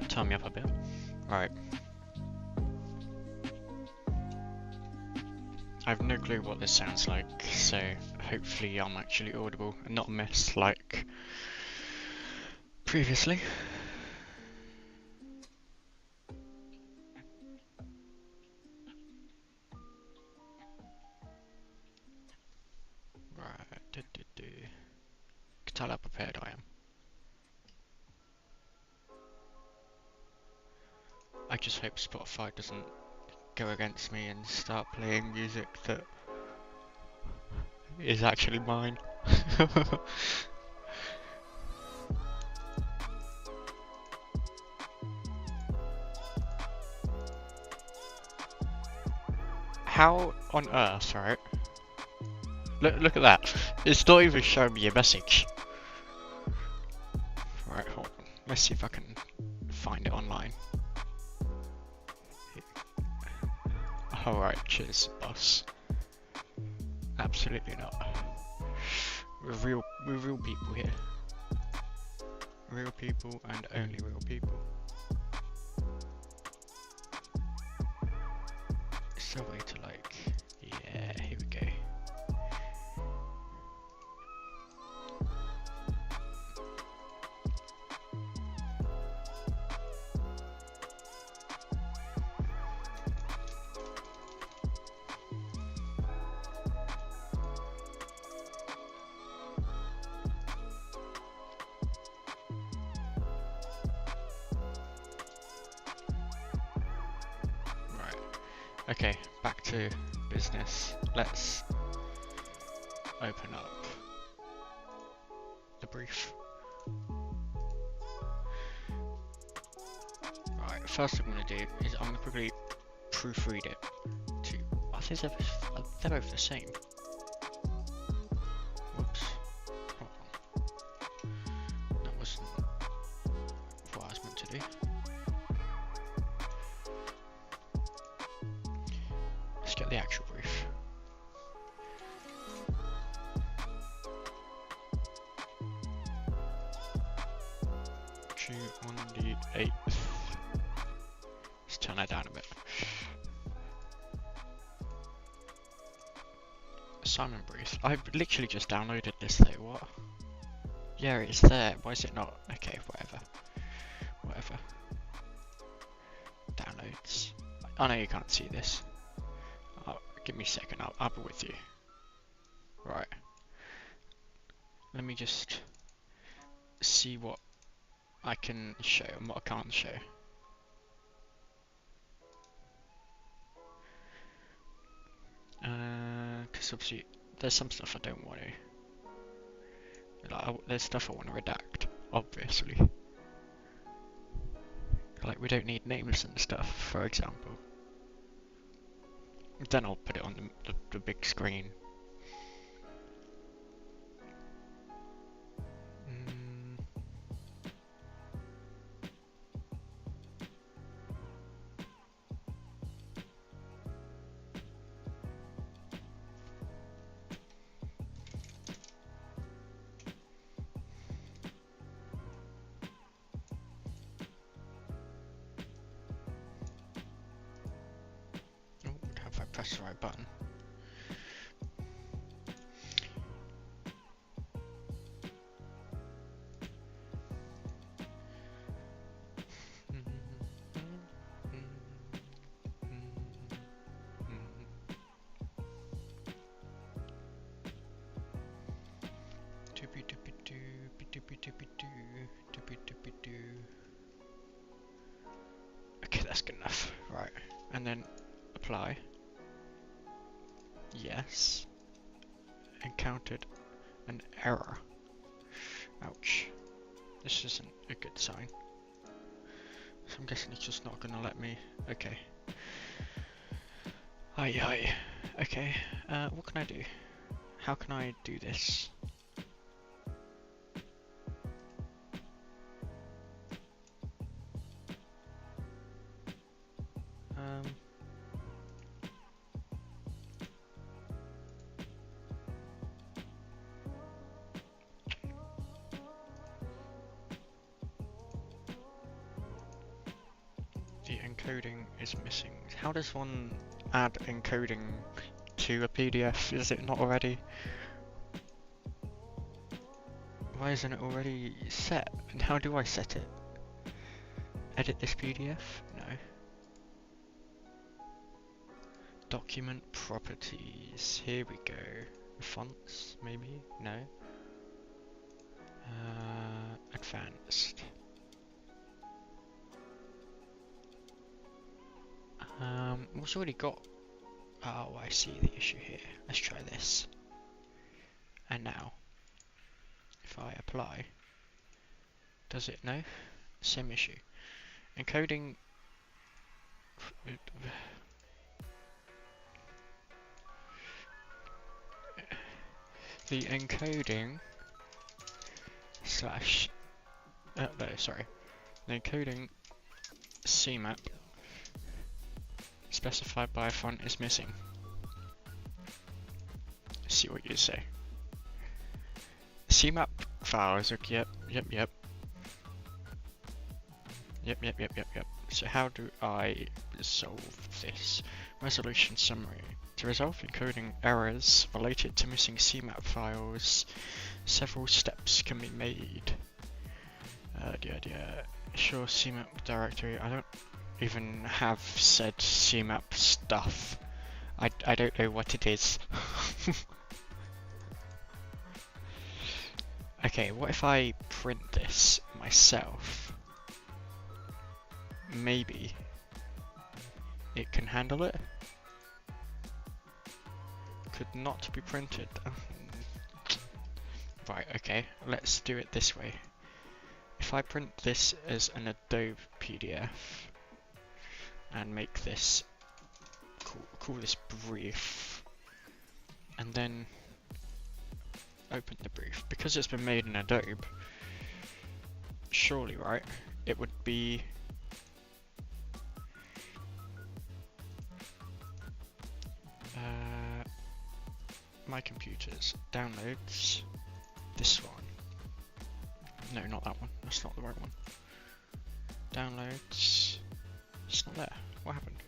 turn me up a bit. Right. I have no clue what this sounds like, so hopefully I'm actually audible and not a mess like previously. Right, You can tell how prepared I am. I just hope Spotify doesn't go against me and start playing music that is actually mine. How on earth, right? Look at that. It's not even showing me a message. Right, hold on. Let's see if I can find it online. Alright, cheers, boss. Absolutely not. We're real people here. Real people and only real people. Is there a way to like... Yeah, here we go. Okay, back to business. Let's open up the brief. Right, first I'm going to do is I'm going to quickly proofread it to... I think they're both the same. Whoops. Hold on. That wasn't what I was meant to do. Let's get the actual brief. Due on the 8th. Let's turn that down a bit. Assignment brief. I've literally just downloaded this though, what? Yeah, it's there. Why is it not? Okay, whatever. Whatever. Downloads. I know you can't see this. Give me a second, I'll be with you. Right. Let me just see what I can show and what I can't show. Because obviously there's some stuff I don't want to. Like, there's stuff I want to redact, obviously. Like we don't need names and stuff, for example. Then I'll put it on the big screen. If I press the right button. Okay, that's good enough. Right, and then apply. Yes. Encountered an error. Ouch. This isn't a good sign. So I'm guessing it's just not gonna let me. Okay. Aye. Okay. What can I do? How can I do this? encoding is missing. How does one add encoding to a PDF? Is it not already? Why isn't it already set? And how do I set it? Edit this PDF? No. Document properties. Here we go. Fonts, maybe? No. Advanced. What's already got? Oh, I see the issue here. Let's try this. And now, if I apply, does it? No? Same issue. Encoding. The encoding slash. No, sorry. The encoding CMAP specified by a font is missing. See what you say. CMAP files are yep. So how do I resolve this? Resolution summary. To resolve encoding errors related to missing CMAP files, several steps can be made. Sure, CMAP directory. I don't even have said CMAP stuff. I don't know what it is. Okay, what if I print this myself? Maybe it can handle it. Could not be printed. Right, okay, let's do it this way. If I print this as an Adobe PDF and make this, call this brief, and then open the brief, because it's been made in Adobe, surely, right, it would be my computers, downloads, this one. No, not that one. That's not the right one. Downloads. It's not there. What happened?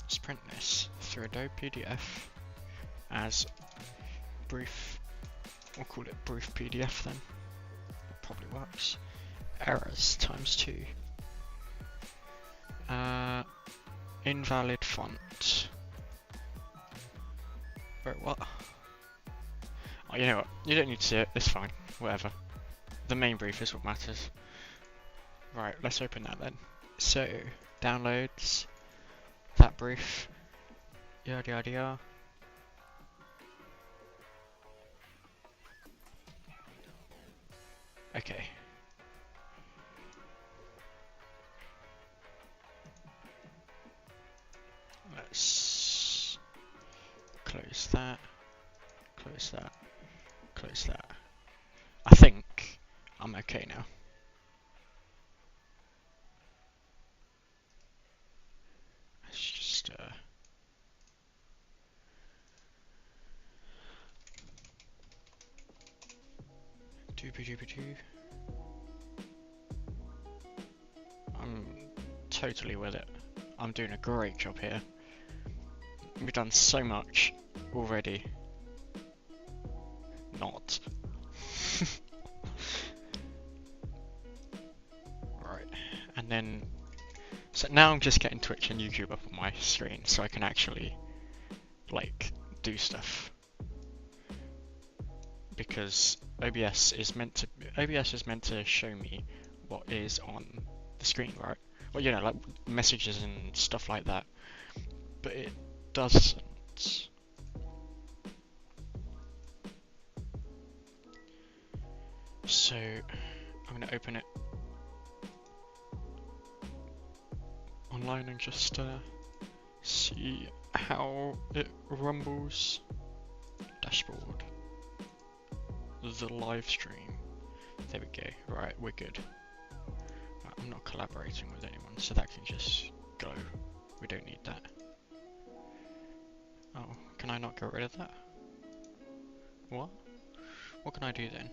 Let's print this through Adobe PDF as brief. We'll call it brief PDF then. It probably works. Errors ×2. Invalid font. Wait, what? Oh, you know what? You don't need to see it. It's fine. Whatever. The main brief is what matters. Right, let's open that then. So, downloads. That brief. Yada yada yada. Okay. Let's close that. Close that. Close that. I think I'm okay now. Let's just doobie-doobie-doo. I'm totally with it. I'm doing a great job here. We've done so much already. Not. Right, and then so now I'm just getting Twitch and YouTube up on my screen so I can actually like do stuff, because OBS is meant to show me what is on the screen, right? Well, you know, like messages and stuff like that, but it doesn't. So I'm going to open it online and just see how it rumbles. Dashboard. The live stream. There we go. Right, we're good. Right, I'm not collaborating with anyone, so that can just go. We don't need that. Oh, can I not get rid of that? What? What can I do then?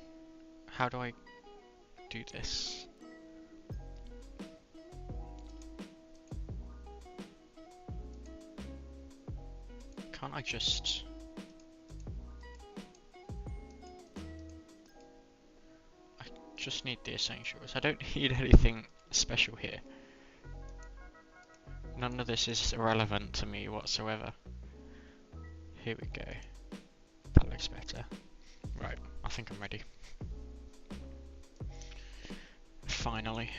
How do I do this? can't I just... I just need the essentials. I don't need anything special here. None of this is relevant to me whatsoever. Here we go. That looks better. Right, I think I'm ready. Finally.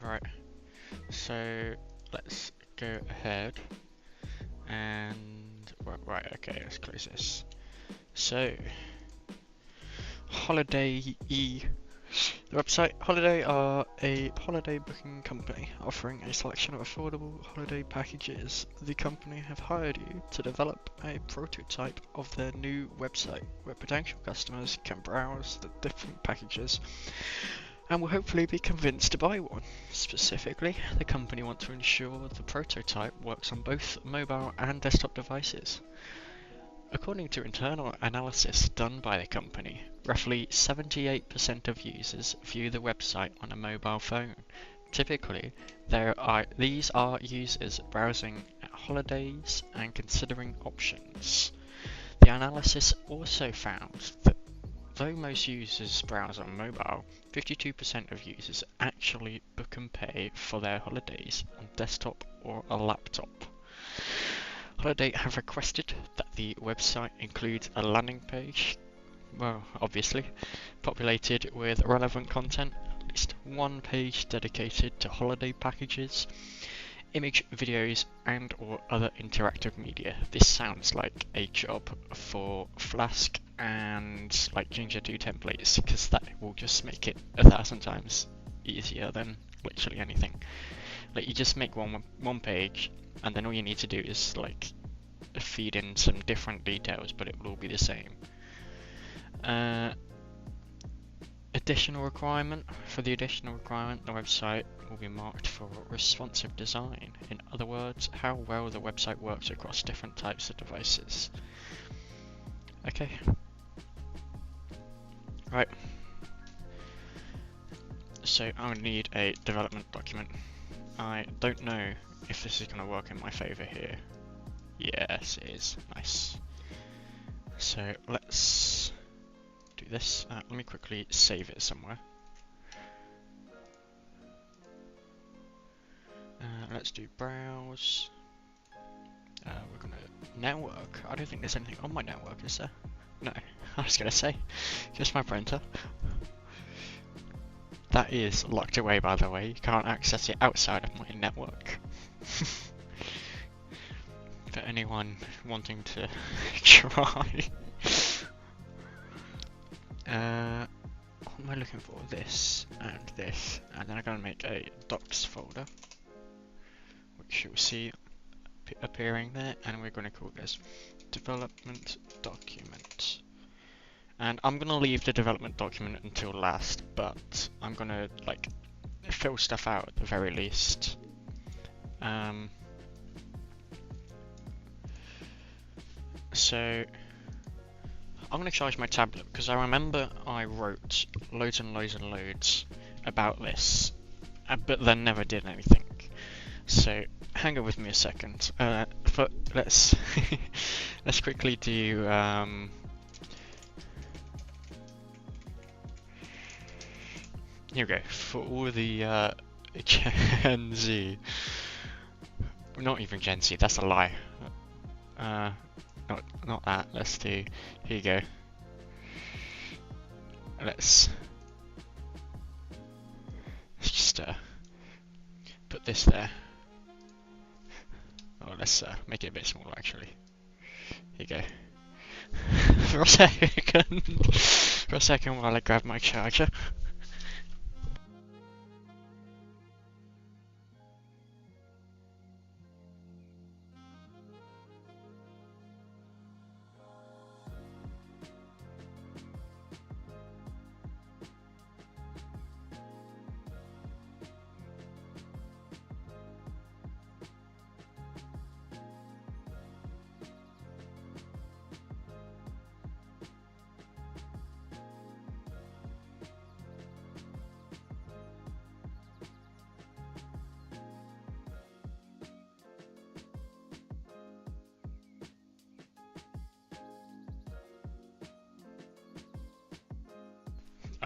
Right, so let's go ahead and... Right, okay, let's close this. So, Holiday E. The website Holiday are a holiday booking company offering a selection of affordable holiday packages. The company have hired you to develop a prototype of their new website where potential customers can browse the different packages and will hopefully be convinced to buy one. Specifically, the company wants to ensure the prototype works on both mobile and desktop devices. According to internal analysis done by the company, roughly 78% of users view the website on a mobile phone. Typically, these are users browsing at holidays and considering options. The analysis also found that though most users browse on mobile, 52% of users actually book and pay for their holidays on desktop or a laptop. Holiday have requested that the website includes a landing page, well, obviously, populated with relevant content, at least one page dedicated to holiday packages, image, videos, and or other interactive media. This sounds like a job for Flask and like Ginger do templates, because that will just make it 1,000 times easier than literally anything. Like, you just make one page, and then all you need to do is like feed in some different details, but it will all be the same. Additional requirement. For the additional requirement, the website will be marked for responsive design. In other words, how well the website works across different types of devices. Okay. Right. So I'm going to need a development document. I don't know if this is going to work in my favour here. Yes, it is. Nice. So let's do this. Let me quickly save it somewhere. Let's do browse. We're gonna network. I don't think there's anything on my network, is there? No, I was gonna say, just my printer. That is locked away, by the way. You can't access it outside of my network. For anyone wanting to try. What am I looking for? This, and then I'm gonna make a docs folder, which you'll see appearing there, and we're gonna call this development document. And I'm gonna leave the development document until last, but I'm gonna like fill stuff out at the very least. So I'm going to charge my tablet because I remember I wrote loads and loads and loads about this, but then never did anything. So hang on with me a second. Let's let's quickly do here we go for all the Gen Z. Not even Gen Z. That's a lie. Not that. Let's do. Here you go. Let's just put this there. Oh, let's make it a bit smaller actually. Here you go. For a second while I grab my charger.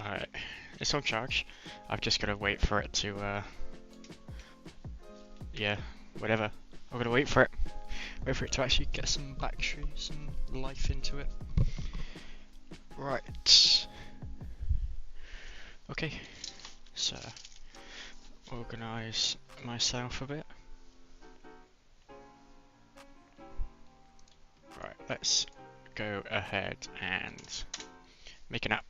Alright, it's on charge. I've just gotta wait for it to, yeah, whatever. I've gotta wait for it. Wait for it to actually get some battery, some life into it. Right. Okay, so organise myself a bit. Right, let's go ahead and make an app.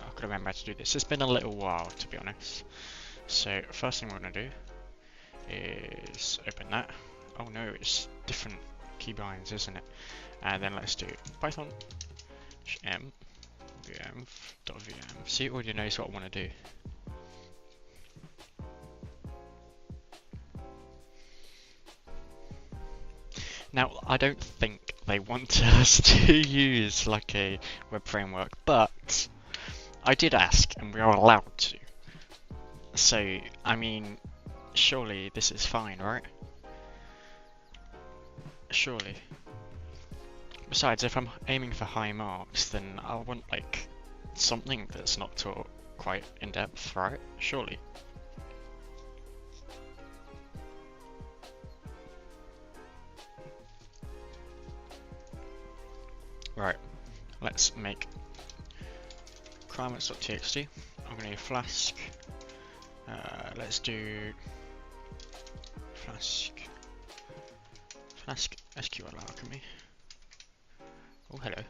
I've got to remember how to do this. It's been a little while, to be honest. So first thing we're going to do is open that. Oh no, it's different keybinds, isn't it? And then let's do Python m vm.vm. See, it already knows what I want to do. Now, I don't think they want us to use like a web framework, but I did ask and we are allowed to. So, I mean, surely this is fine, right? Surely. Besides, if I'm aiming for high marks, then I want like something that's not taught quite in depth, right? Surely. Right, let's make requirements.txt. I'm going to use Flask. Let's do Flask SQL alchemy. Oh, hello.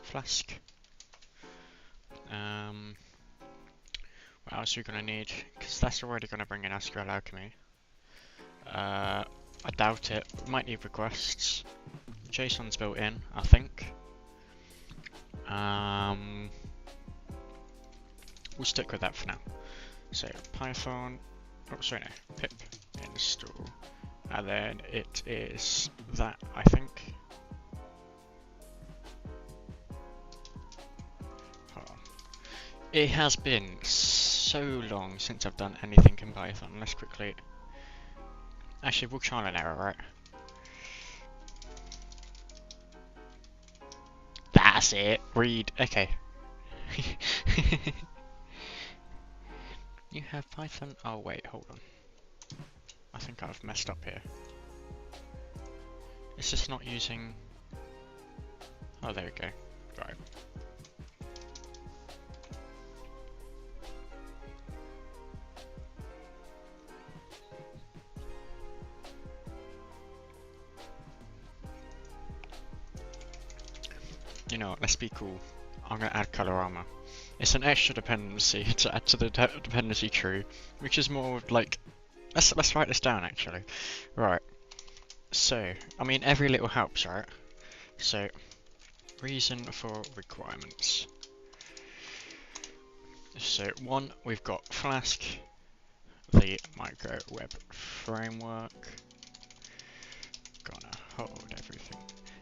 Flask. What else are we going to need? Because that's already going to bring in SQL alchemy. I doubt it. We might need requests. JSON's built in, I think. We'll stick with that for now. So Python, oh sorry no, pip install, and then it is that, I think. Hold on. It has been so long since I've done anything in Python. Let's quickly. Actually, we'll try an error, right? That's it. Read. Okay. You have Python. Oh wait, hold on. I think I've messed up here. It's just not using. Oh, there we go. Right. You know what, let's be cool. I'm gonna add color armor. It's an extra dependency to add to the dependency tree, which is more like, let's write this down actually. Right. So, I mean every little helps, right? So, reason for requirements. So one, we've got Flask, the micro web framework. Gonna hold everything.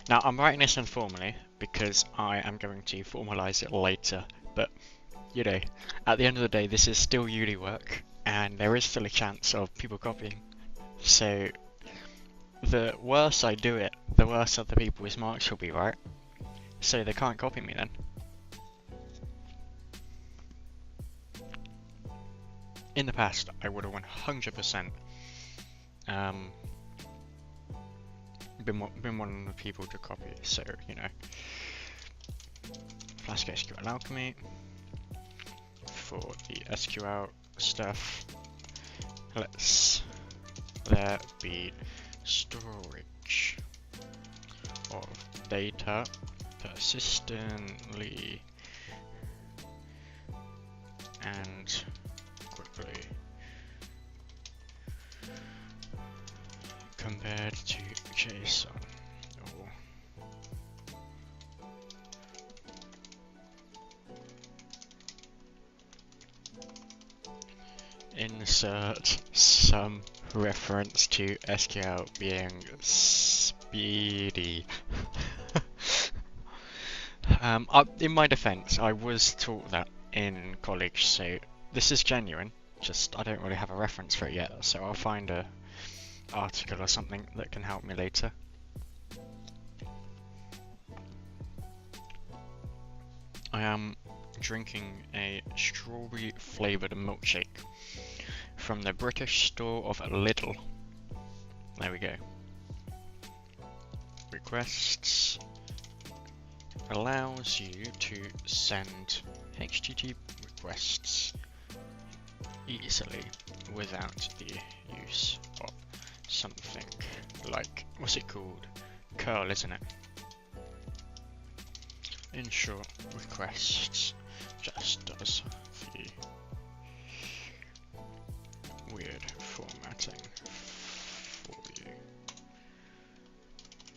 Now I'm writing this informally because I am going to formalize it later, but you know, at the end of the day this is still uni work and there is still a chance of people copying. So the worse I do it, the worse other people's marks will be, right? So they can't copy me then. In the past I would have 100% been one of the people to copy, so you know. Flask SQL alchemy for the SQL stuff. Let's there be storage of data persistently and quickly compared to JSON. Insert some reference to SQL being speedy. In my defense, I was taught that in college, so this is genuine, just I don't really have a reference for it yet, so I'll find a article or something that can help me later. I am drinking a strawberry flavoured milkshake from the British store of Lidl. There we go. Requests allows you to send HTTP requests easily without the use of something like, what's it called? Curl, isn't it? In short, requests just does the weird formatting for you.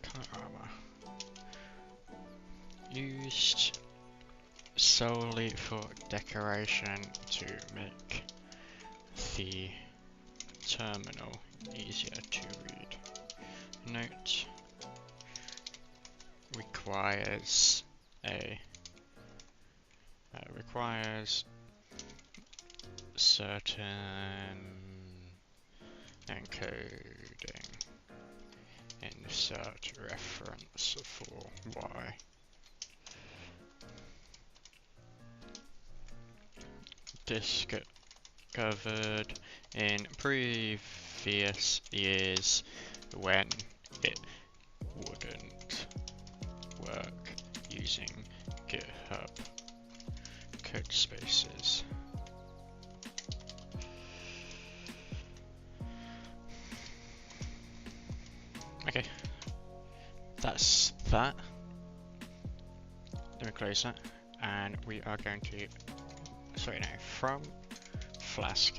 Karama. Used solely for decoration to make the terminal easier to read. Note requires certain encoding. Insert reference for Y. Discovered in previous years when it wouldn't work using GitHub code spaces. Okay, that's that. Let me close that, and we are going to, from Flask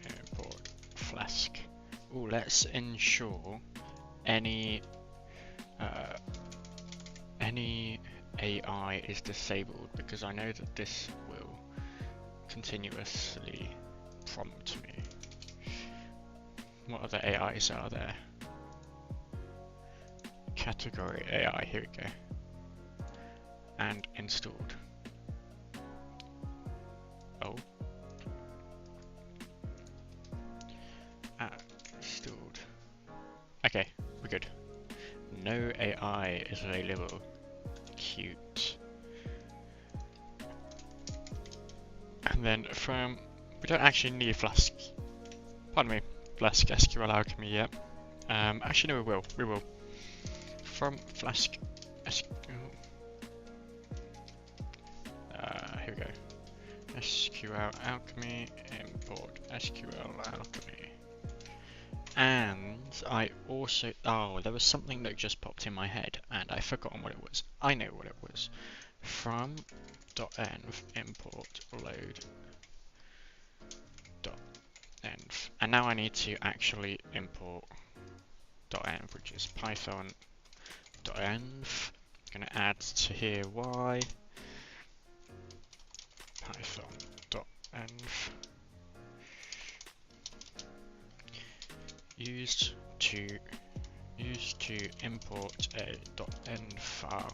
import Flask. Oh, let's ensure any AI is disabled, because I know that this will continuously prompt me. What other AIs are there? Category AI, here we go. And installed. Oh. Installed. Okay, we're good. No AI is available. Cute. And then we don't actually need Flask. Pardon me, Flask SQL Alchemy yet. Actually no, we will. From Flask SQL. Here we go. SQL Alchemy, import SQL Alchemy. And I also, there was something that just popped in my head and I forgotten what it was. I know what it was. From .env import load .env. And now I need to actually import .env, which is python.env. I'm going to add to here y python.env used to import a .env file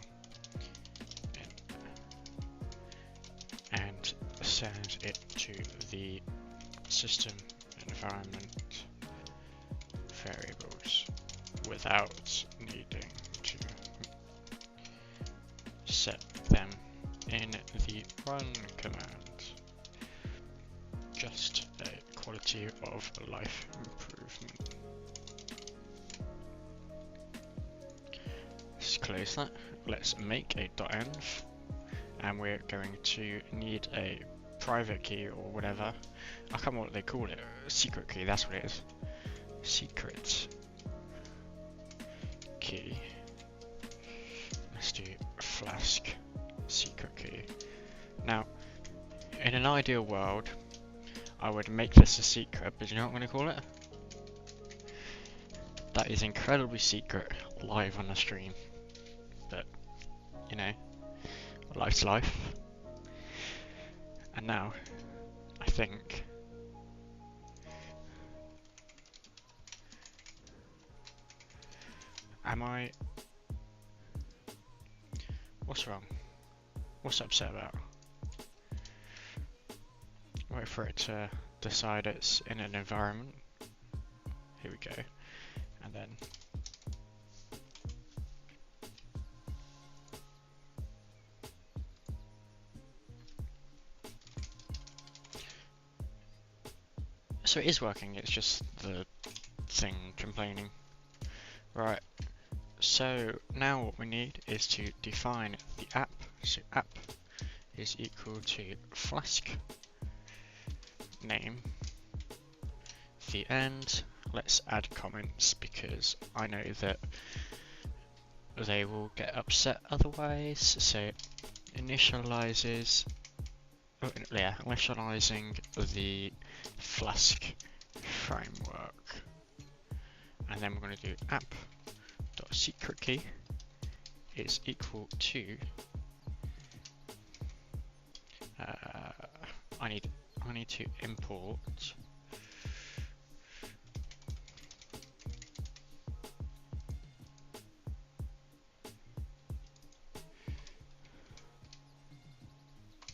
and send it to the system environment variables without needing to set them in the run command. Just a quality of life improvement. Let's close that. Let's make a .env, and we're going to need a private key or whatever. I can't remember what they call it. Secret key, that's what it is. Secret key. Let's do Flask secret key. Now, in an ideal world, I would make this a secret, but you know what I'm going to call it? That is incredibly secret, live on the stream. But, you know, life's life. And now, I think... What's wrong? What's upset about? Wait for it to decide it's in an environment. Here we go. And then... So it is working, it's just the thing complaining. Right, so now what we need is to define the app. So app is equal to Flask name. The end. Let's add comments because I know that they will get upset otherwise. So initializing the Flask framework, and then we're going to do app.secretKey is equal to I need to import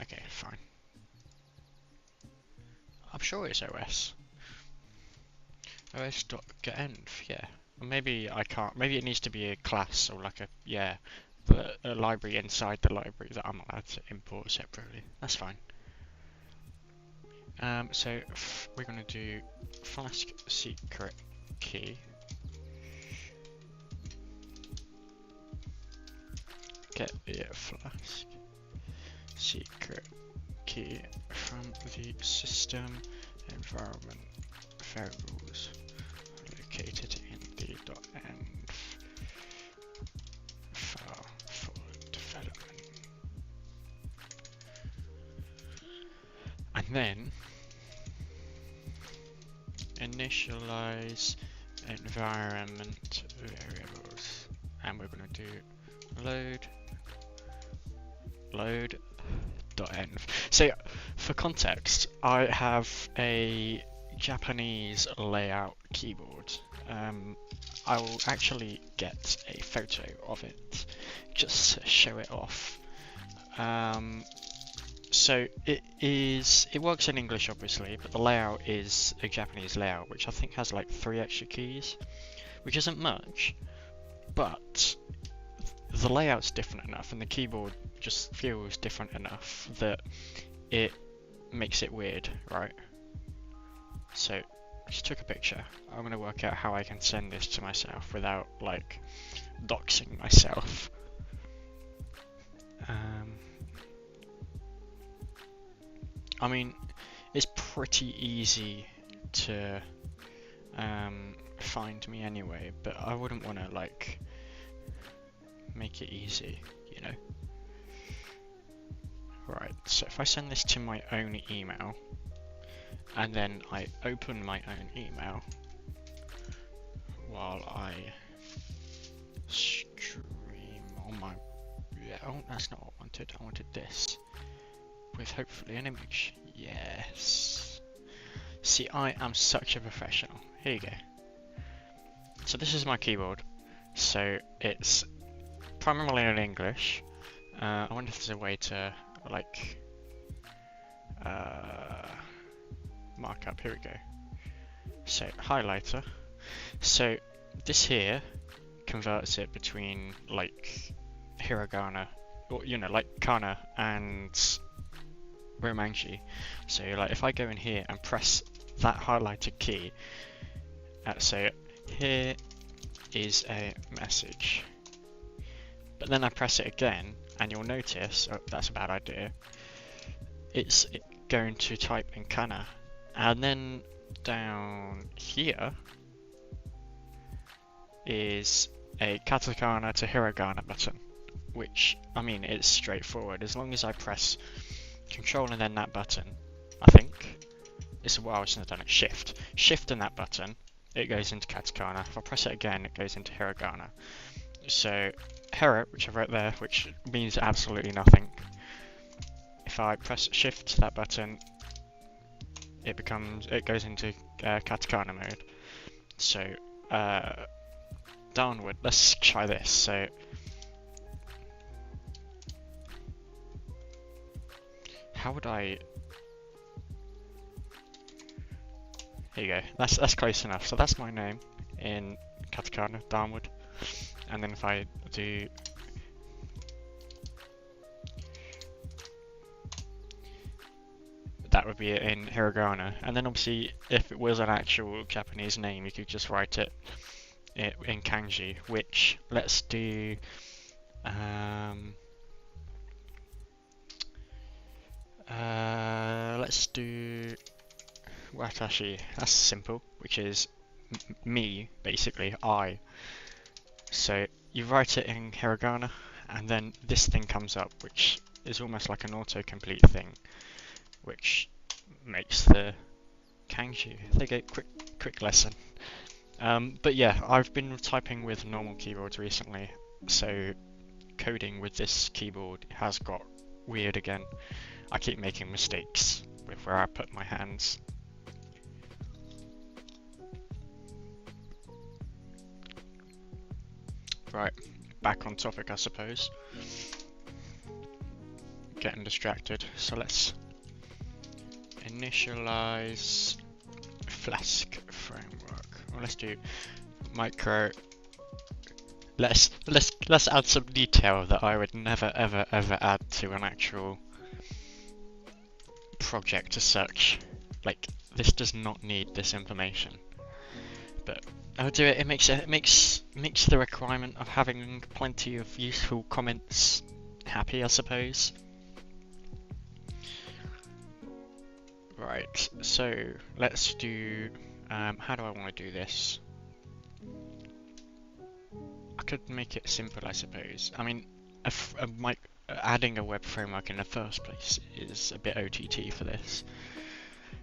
okay, fine. I'm sure it's OS. os.getEnv, yeah. Or maybe I can't, maybe it needs to be a class or like a library inside the library that I'm allowed to import separately. That's fine. So we're going to do Flask secret key get the Flask secret key from the system environment variables located in the .env file for development. And then initialize environment variables, and we're going to do load.env. So for context, I have a Japanese layout keyboard. I will actually get a photo of it just to show it off. So it works in English obviously, but the layout is a Japanese layout, which I think has like 3 extra keys, which isn't much, but the layout's different enough and the keyboard just feels different enough that it makes it weird, right? So I just took a picture. I'm going to work out how I can send this to myself without like doxing myself. I mean, it's pretty easy to find me anyway, but I wouldn't want to like make it easy, you know. Right, so if I send this to my own email and then I open my own email while I stream on my oh, that's not what I wanted. I wanted this with hopefully an image. Yes. See, I am such a professional. Here you go. So this is my keyboard. So it's primarily in English. I wonder if there's a way to like mark up. Here we go. So highlighter. So this here converts it between like hiragana, or you know, like kana and romanji. So like if I go in here and press that highlighted key, so here is a message, but then I press it again and you'll notice, oh, that's a bad idea, it's going to type in kana, and then down here is a katakana to hiragana button, which, I mean, it's straightforward. As long as I press Control and then that button, I think. It's a while since I've done it. Shift and that button, it goes into katakana. If I press it again, it goes into hiragana. So hera, which I wrote there, which means absolutely nothing. If I press shift that button, it goes into katakana mode. So l.darnwood, let's try this. So how would I? Here you go. That's close enough. So that's my name in katakana, l.darnwood. And then if I do that would be in hiragana. And then obviously, if it was an actual Japanese name, you could just write it in kanji, which let's do. Let's do watashi. That's simple, which is me, basically, I. So you write it in hiragana, and then this thing comes up, which is almost like an autocomplete thing, which makes the kanji. There you go, quick lesson. But yeah, I've been typing with normal keyboards recently, so coding with this keyboard has got weird again. I keep making mistakes with where I put my hands. Right, back on topic, I suppose. Getting distracted, so let's initialize Flask framework. Well, let's do micro. Let's add some detail that I would never ever add to an actual project as such. Like, this does not need this information, but I'll do it. It makes the requirement of having plenty of useful comments happy, I suppose. Right, so let's do. How do I want to do this? I could make it simple, I suppose. I mean, adding a web framework in the first place is a bit OTT for this.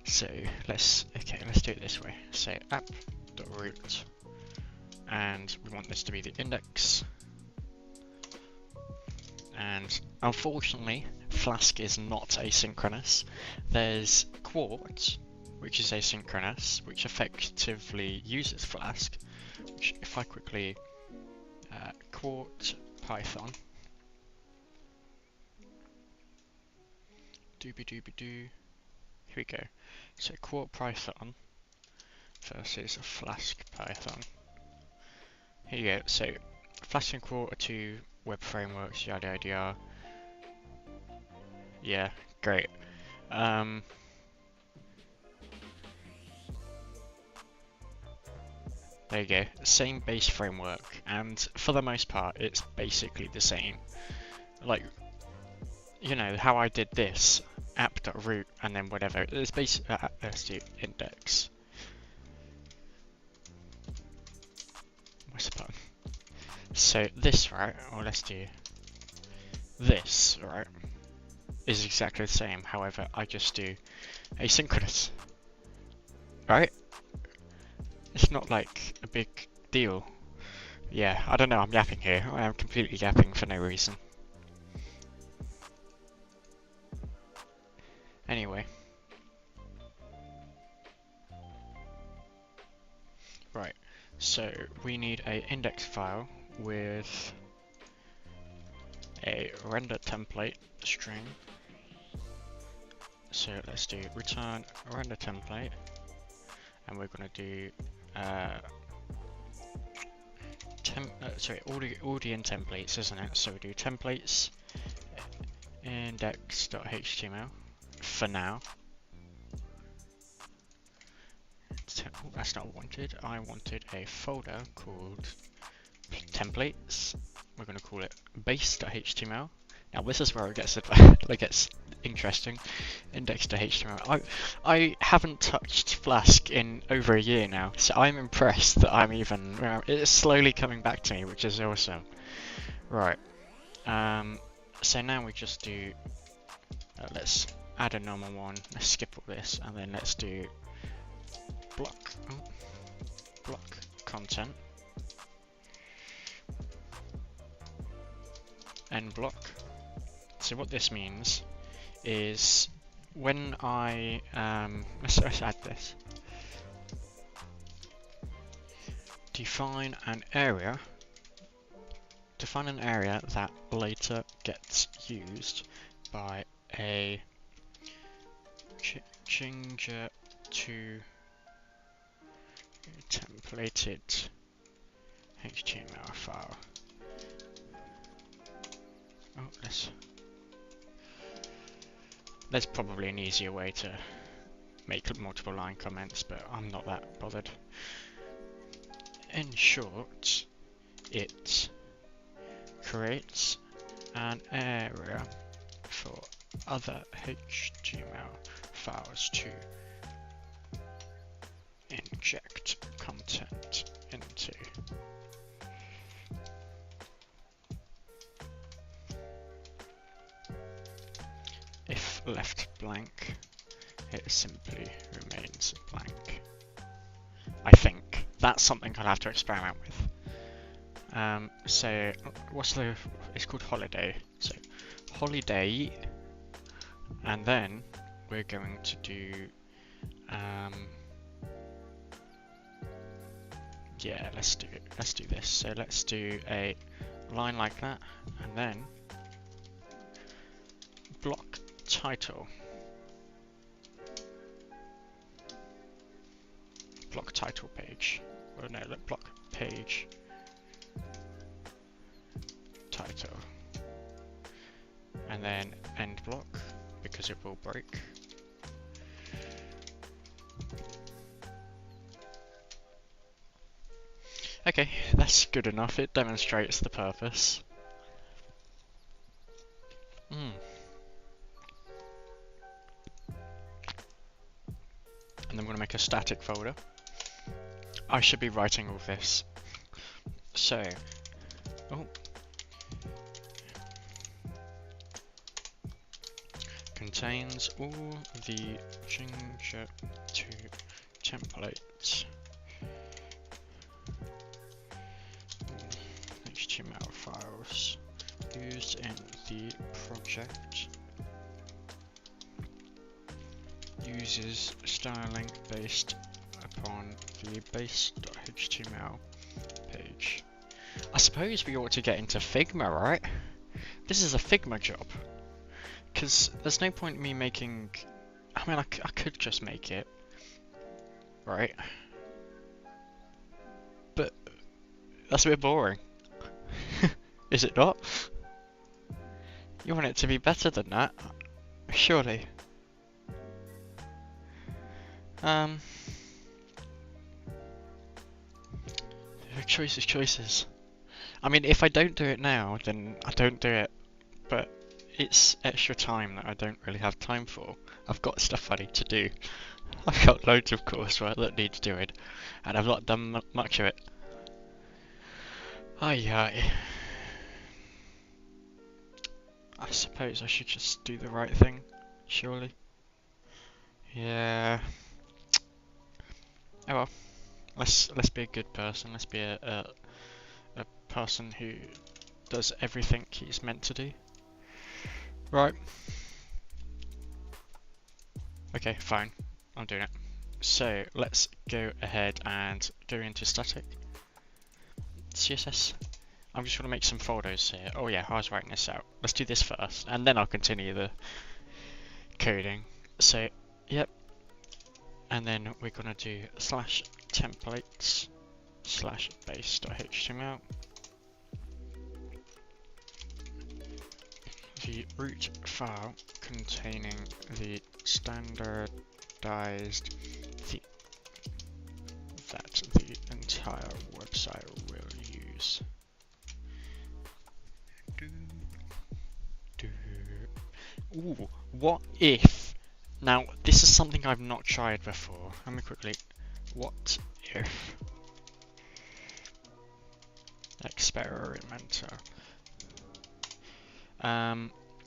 So let's do it this way. So app.root, and we want this to be the index. And unfortunately, Flask is not asynchronous. There's Quart, which is asynchronous, which effectively uses Flask. Which, if I quickly Quart Python, doobie doobie doo. Here we go. So Quart Python versus Flask Python. Here you go. So Flask and Quart are two web frameworks, yada yada yada. Yeah, great. There you go. Same base framework, and for the most part, it's basically the same. Like, you know, how I did this, app.root, and then whatever. It's basically, let's do index. Where's the button? So this, right, or let's do this, right, is exactly the same. However, I just do asynchronous, right? It's not like a big deal. Yeah, I don't know, I'm yapping here. I am completely yapping for no reason. Anyway. Right, so we need a index file with a render template string. So let's do return render template, and we're going to do audience templates, isn't it? So we do templates index.html for now. Oh, that's not what I wanted. I wanted a folder called templates. We're going to call it base.html. Now this is where it gets interesting. Index.html. I haven't touched Flask in over a year now, so I'm impressed that I'm even. It's slowly coming back to me, which is awesome. Right. So now we just do. Let's add a normal one. Let's skip all this, and then let's do block content. End block. So what this means is when I let's add this. Define an area that later gets used by a changer to templated HTML file. Oh, let's There's probably an easier way to make multiple line comments, but I'm not that bothered. In short, it creates an area for other HTML files to inject content into. If left blank, it simply remains blank. I think that's something I'll have to experiment with. So it's called holiday. So holiday, and then we're going to do yeah, let's do this. So let's do a line like that, and then block title. Block title page. Oh no, look, block page title. And then end block, because it will break. Okay, that's good enough. It demonstrates the purpose. And then I'm going to make a static folder. I should be writing all this. So, contains all the Ginger 2 templates. HTML files used in the project. Uses styling based upon the base.html page. I suppose we ought to get into Figma, right? This is a Figma job. Because there's no point in me making... I mean, I could just make it. Right? But that's a bit boring. Is it not? You want it to be better than that? Surely. Choices. I mean, if I don't do it now, then I don't do it. But it's extra time that I don't really have time for. I've got stuff I need to do. I've got loads of coursework that needs doing, and I've not done much of it. Aye. I suppose I should just do the right thing, surely. Yeah. Oh well. Let's be a good person. Let's be a person who does everything he's meant to do. Right. Okay, fine. I'm doing it. So let's go ahead and go into static CSS. I'm just going to make some folders here. Oh yeah, I was writing this out. Let's do this first, and then I'll continue the coding. So, yep. And then we're going to do /templates /base.html. The root file containing the standardized that the entire website will use. Ooh, what if? Now, this is something I've not tried before. Let me quickly. What if? Experimenter.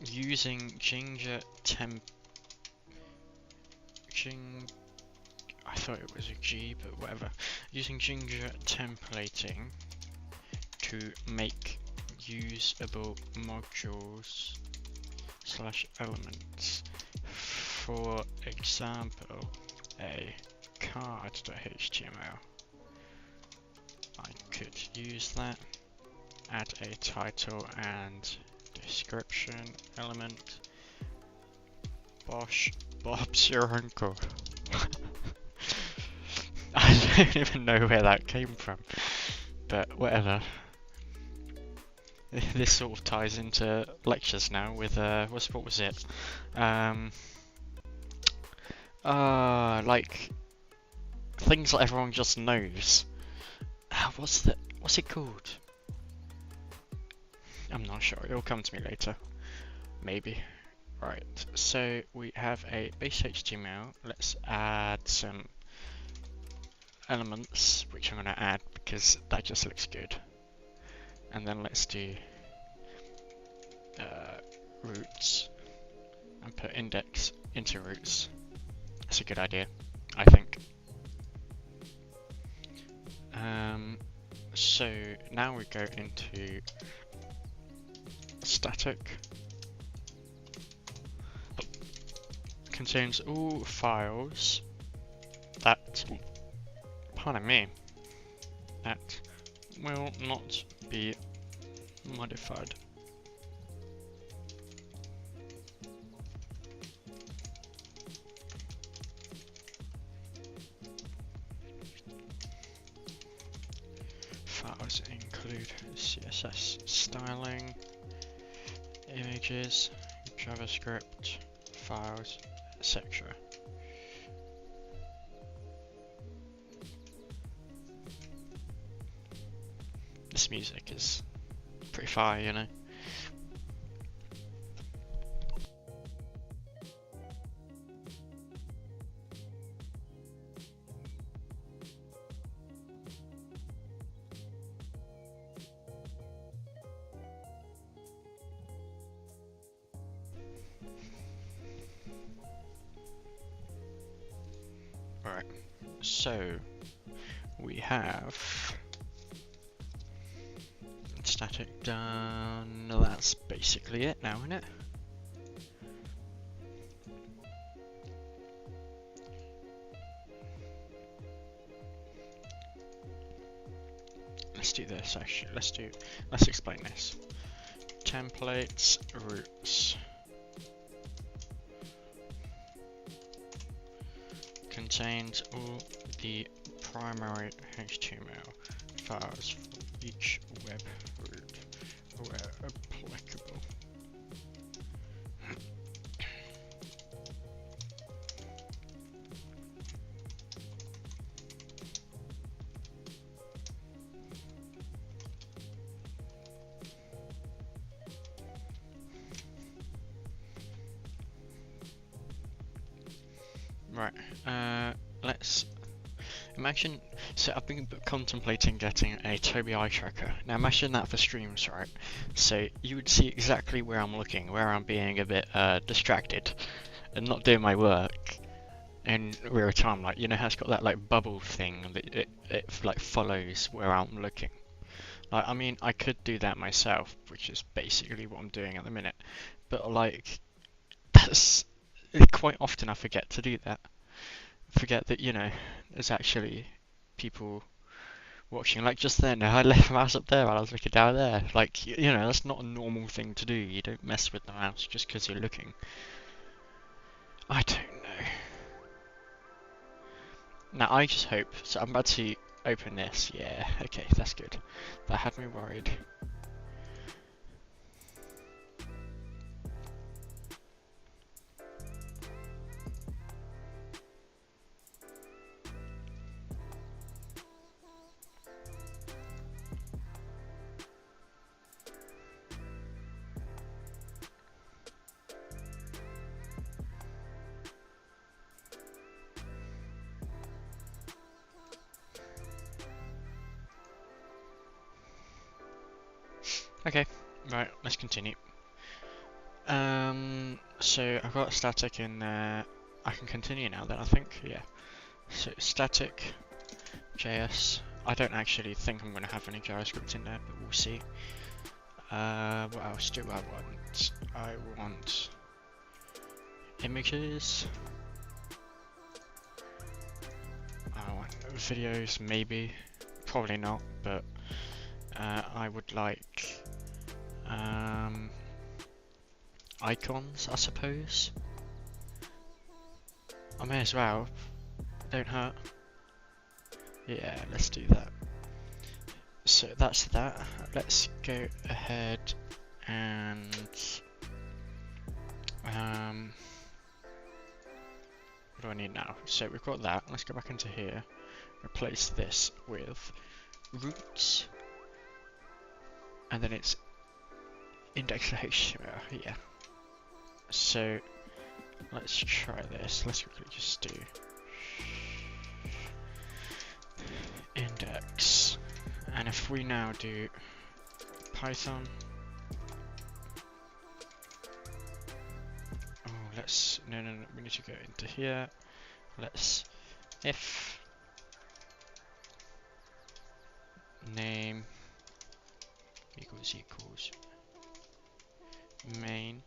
Using Ginger I thought it was a G, but whatever. Using Ginger templating to make usable modules /elements. For example, a card.html. I could use that. Add a title and description element. Bosh, Bob's your uncle. I don't even know where that came from, but whatever. this sort of ties into lectures now with what was it? Like things that everyone just knows. What's it called? I'm not sure. It'll come to me later. Maybe. Right. So we have a base HTML. Let's add some elements, which I'm going to add because that just looks good. And then let's do roots and put index into roots. That's a good idea, I think. So now we go into static. Contains all files that, pardon me, that will not be modified. Files include CSS styling, images, JavaScript, files, etc. This music is pretty fire, you know. Alright, so we have static done. That's basically it now, isn't it? Let's do this actually. Let's explain this. Templates, roots. Contains all the primary HTML files for each web root where applicable. Right, let's imagine, so I've been contemplating getting a Tobii eye tracker. Now imagine that for streams, right? So you would see exactly where I'm looking, where I'm being a bit distracted and not doing my work in real time. Like, you know how it's got that like bubble thing that it like follows where I'm looking. Like, I mean, I could do that myself, which is basically what I'm doing at the minute. But like, that's quite often I forget to do that. Forget that, you know, there's actually people watching. Like just then, I left the mouse up there while I was looking down there. Like, you know, that's not a normal thing to do. You don't mess with the mouse just because you're looking. I don't know. Now, I just hope, so I'm about to open this. Yeah, okay, that's good. That had me worried. Okay, right, let's continue. So I've got static in there. I can continue now then, I think, yeah. So static JS. I don't actually think I'm going to have any JavaScript in there, but we'll see. What else do I want? I want images. I want videos, maybe. Probably not, but I would like icons, I suppose. I may as well. Don't hurt. Yeah, let's do that. So that's that. Let's go ahead and what do I need now? So we've got that. Let's go back into here. Replace this with roots, and then it's index to HTML. Yeah. So let's try this. Let's quickly just do index, and if we now do Python, oh, no, we need to go into here. Let's if name equals main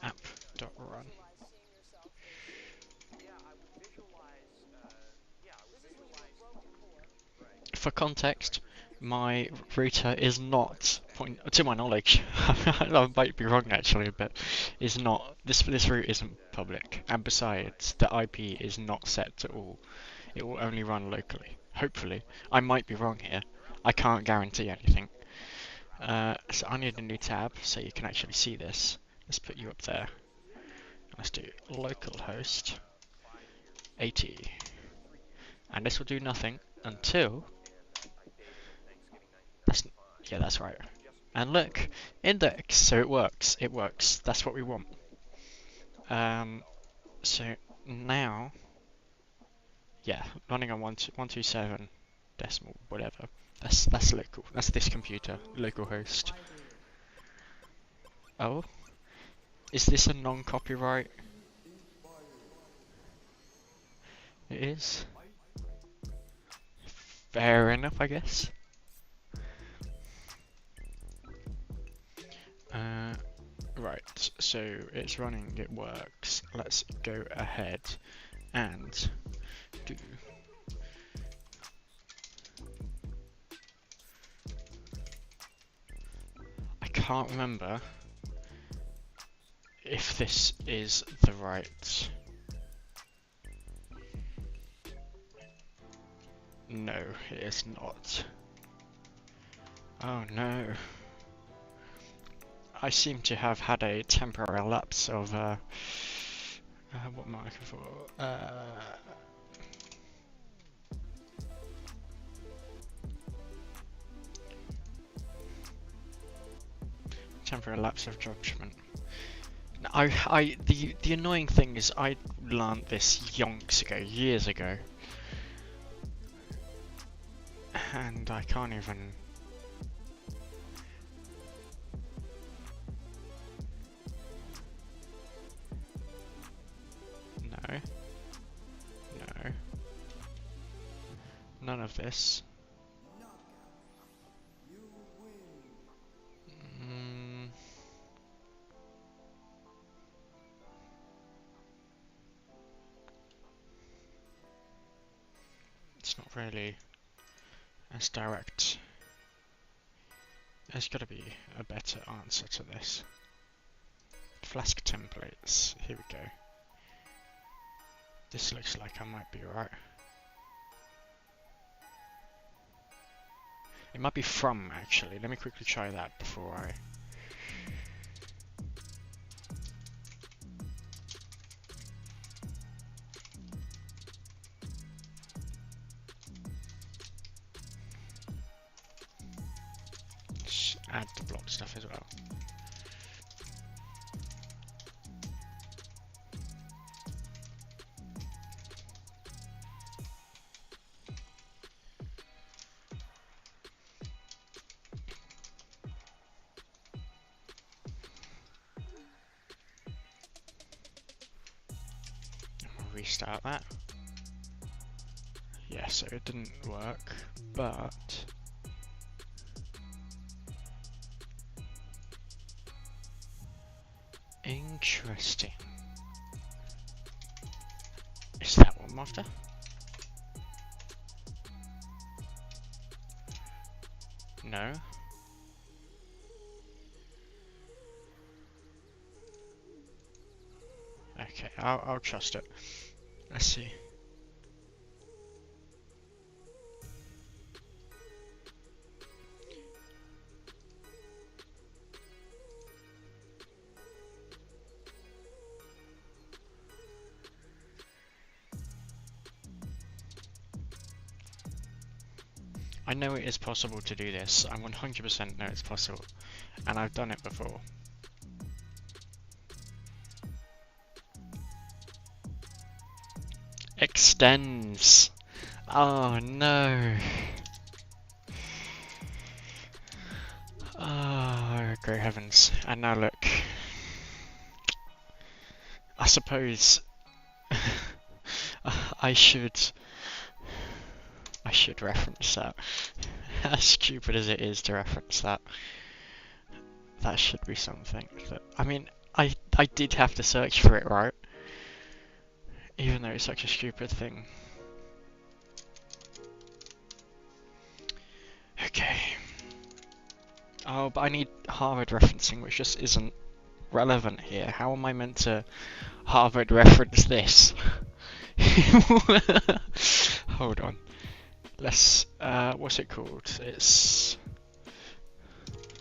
app.run. For context, my router is not, to my knowledge, I might be wrong actually, but is not, this route isn't public, and besides, the IP is not set to all. It will only run locally. Hopefully. I might be wrong here. I can't guarantee anything. So I need a new tab so you can actually see this. Let's put you up there. Let's do localhost 80. And this will do nothing until... yeah, that's right. And look, index, so it works. It works. That's what we want. So now, yeah, running on 127 decimal, whatever. That's local. That's this computer, localhost. Oh, is this a non-copyright? It is. Fair enough, I guess. Right, so it's running, it works. Let's go ahead and do I can't remember if this is the right... No, it is not. Oh no. I seem to have had a temporary lapse of, what am I looking for? Temporary lapse of judgment. The annoying thing is I learned this yonks ago, years ago. And I can't even... No. No. None of this. It's not really as direct. There's got to be a better answer to this. Flask templates. Here we go. This looks like I might be right. It might be from, actually. Let me quickly try that before I... Just add the block stuff as well. Restart that. Yeah, so it didn't work, but interesting. Is that what I'm after? No. Okay, I'll trust it. Let's see. I know it is possible to do this. I 100% know it's possible. And I've done it before. Extends! Oh no! Oh, great heavens. And now look. I suppose I should reference that. As stupid as it is to reference that, that should be something that, I mean, I did have to search for it, right? Even though it's such a stupid thing. Okay. Oh, but I need Harvard referencing, which just isn't relevant here. How am I meant to Harvard reference this? Hold on. Let's, what's it called? It's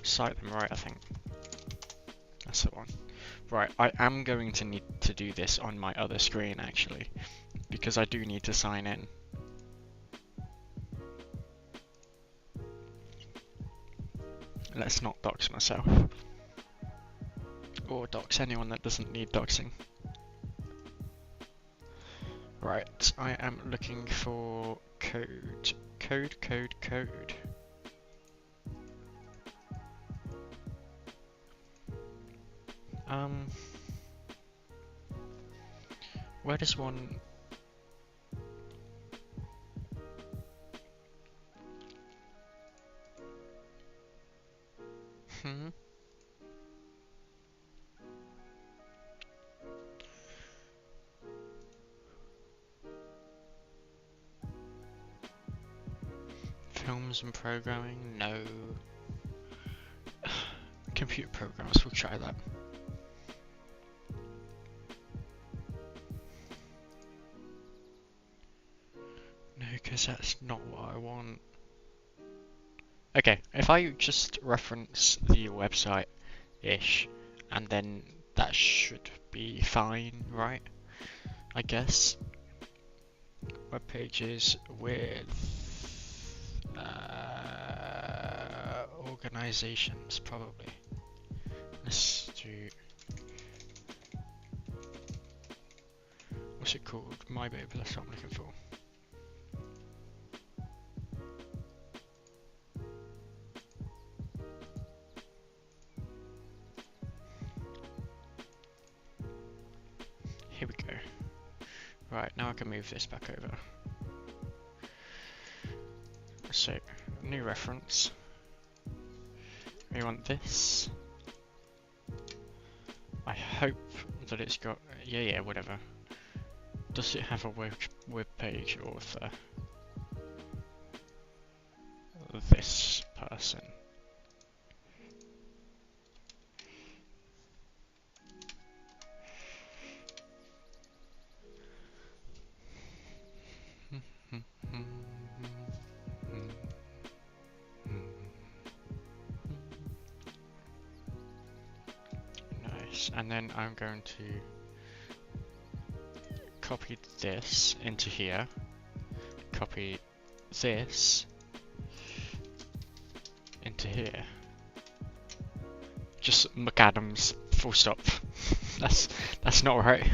Cite Them Right, I think. That's the one. Right, I am going to need to do this on my other screen, actually, because I do need to sign in. Let's not dox myself. Or dox anyone that doesn't need doxing. Right, I am looking for code. Code. Where does one... Films and programming? No. Computer programs, we'll try that. No, because that's not what I want. Okay, if I just reference the website-ish, and then that should be fine, right? I guess. Web pages with organizations, probably. Let's do... What's it called? My Baby, that's what I'm looking for. Here we go. Right, now I can move this back over. So, new reference. We want this. I hope that it's got... Yeah, whatever. Does it have a web page author? This person. Nice, and then I'm going to copy this into here, copy this into here. Just McAdams, full stop. That's not right.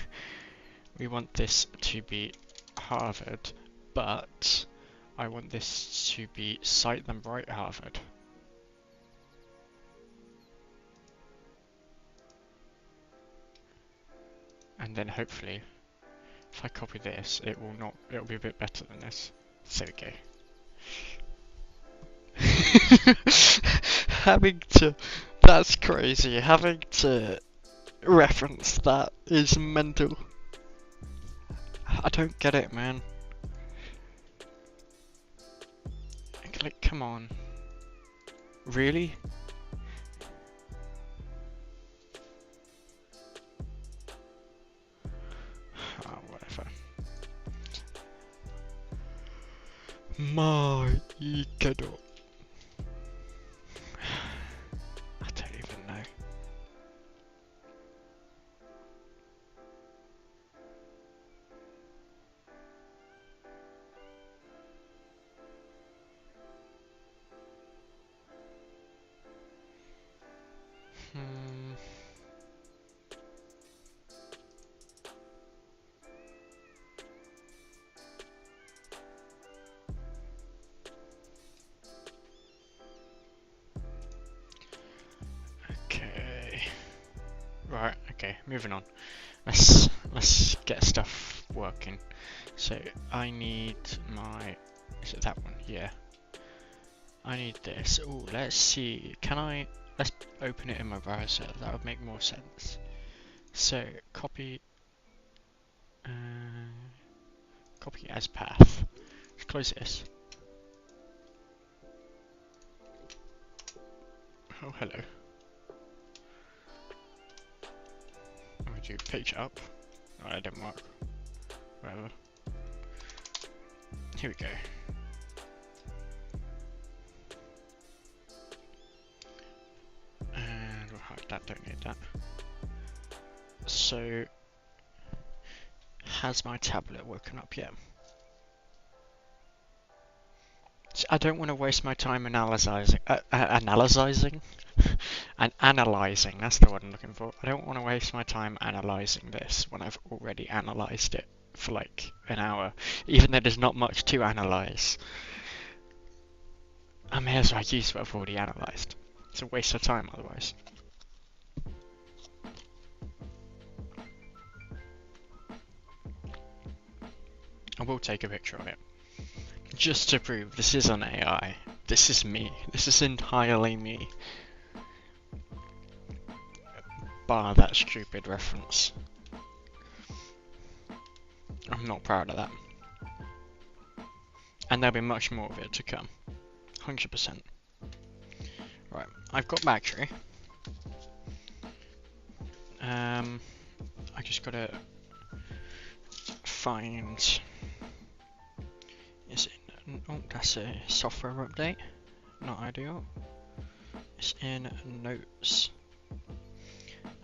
We want this to be Harvard, but I want this to be Cite Them Right Harvard. And then hopefully, if I copy this, it'll be a bit better than this. There we go. That's crazy. Having to reference that is mental. I don't get it, man. Like, come on. Really? Oh, whatever. My God. I don't even know. Right, okay, moving on. Let's get stuff working. So I need my, is it that one? Yeah. I need this. Oh, let's see. Let's open it in my browser. That would make more sense. So copy copy as path. Let's close this. Oh, hello. I'm going to do page up. Oh, that didn't work. Whatever. Here we go. And we'll hide that, don't need that. So, has my tablet woken up yet? So I don't want to waste my time analyzing. And analyzing, that's the word I'm looking for. I don't want to waste my time analyzing this when I've already analyzed it for like an hour, even though there's not much to analyze. I may as well use what I've already analyzed. It's a waste of time otherwise. I will take a picture of it, just to prove this is an AI. This is me. This is entirely me. Bar that stupid reference. I'm not proud of that. And there'll be much more of it to come. 100%. Right, I've got battery. I just gotta find... Is it... Oh, that's a software update. Not ideal. It's in notes.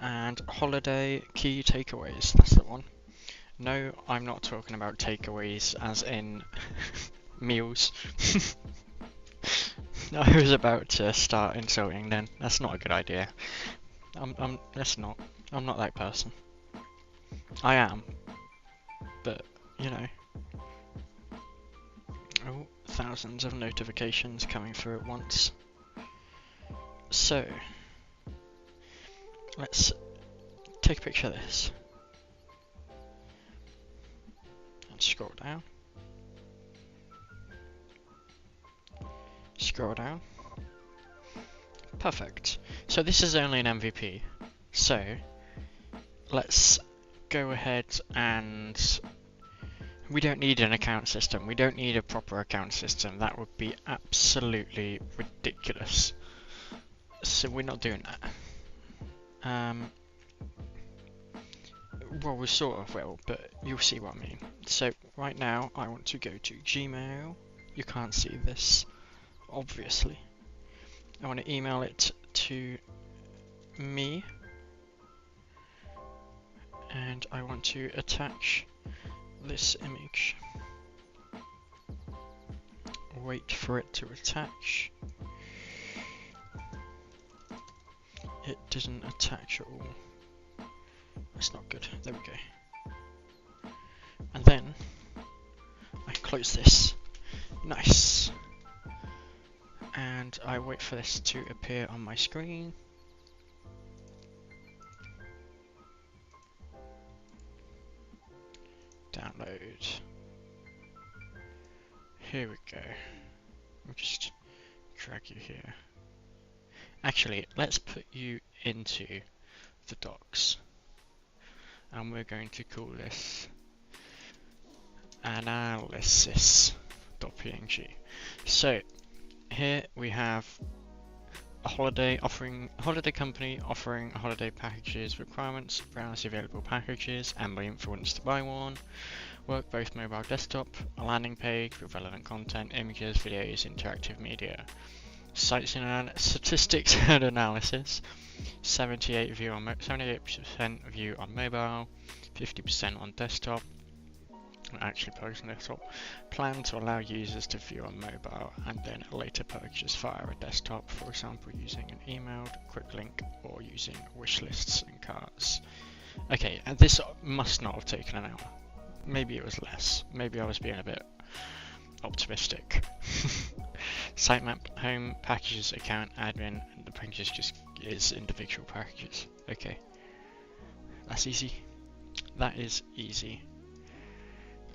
And holiday key takeaways, that's the one. No, I'm not talking about takeaways as in meals. I was about to start insulting then. That's not a good idea. That's not. I'm not that person. I am. But, you know. Oh, thousands of notifications coming through at once. So, let's take a picture of this. And scroll down. Scroll down. Perfect. So this is only an MVP. So let's go ahead and we don't need an account system. We don't need a proper account system. That would be absolutely ridiculous. So we're not doing that. Well, we sort of will, but you'll see what I mean. So right now I want to go to Gmail. You can't see this, obviously. I want to email it to me, and I want to attach this image. Wait for it to attach. It didn't attach at all. That's not good. There we go. And then I close this. Nice. And I wait for this to appear on my screen. Download. Here we go. I'll just drag you here. Actually, let's put you into the docs. And we're going to call this analysis.png. So here we have a holiday company offering holiday packages requirements, browse available packages, and by influence to buy one. Work both mobile desktop, a landing page with relevant content, images, videos, interactive media. Sites and statistics and analysis. 78% view on mobile, 50% on desktop. Actually purchase on desktop. Plan to allow users to view on mobile and then later purchase via a desktop, for example using an emailed quick link or using wish lists and carts. Okay, and this must not have taken an hour. Maybe it was less. Maybe I was being a bit optimistic. Sitemap, home, packages, account, admin, and the packages just is individual packages. Okay. That's easy. That is easy.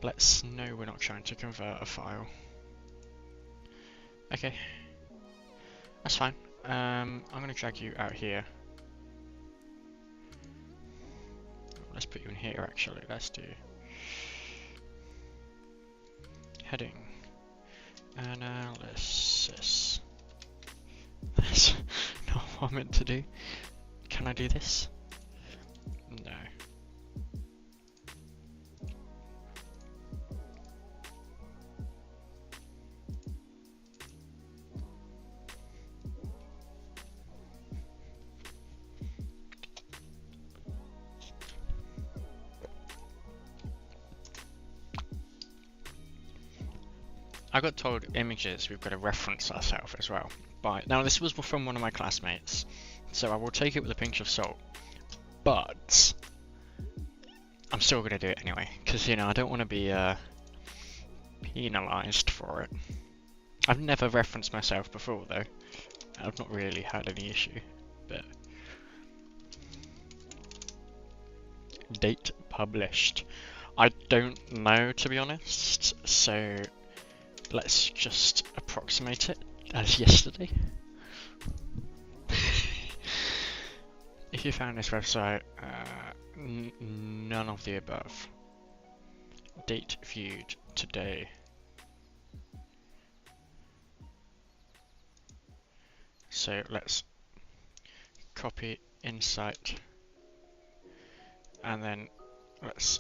Let's know we're not trying to convert a file. Okay, that's fine. I'm going to drag you out here. Let's put you in here actually. Let's do heading analysis. That's not what I meant to do. Can I do this? No. I got told images we've got to reference ourselves as well. But now this was from one of my classmates, so I will take it with a pinch of salt. But I'm still gonna do it anyway, because you know I don't want to be penalised for it. I've never referenced myself before though. I've not really had any issue, but date published. I don't know, to be honest, so let's just approximate it as yesterday. If you found this website, none of the above. Date viewed today. So let's copy insight and then let's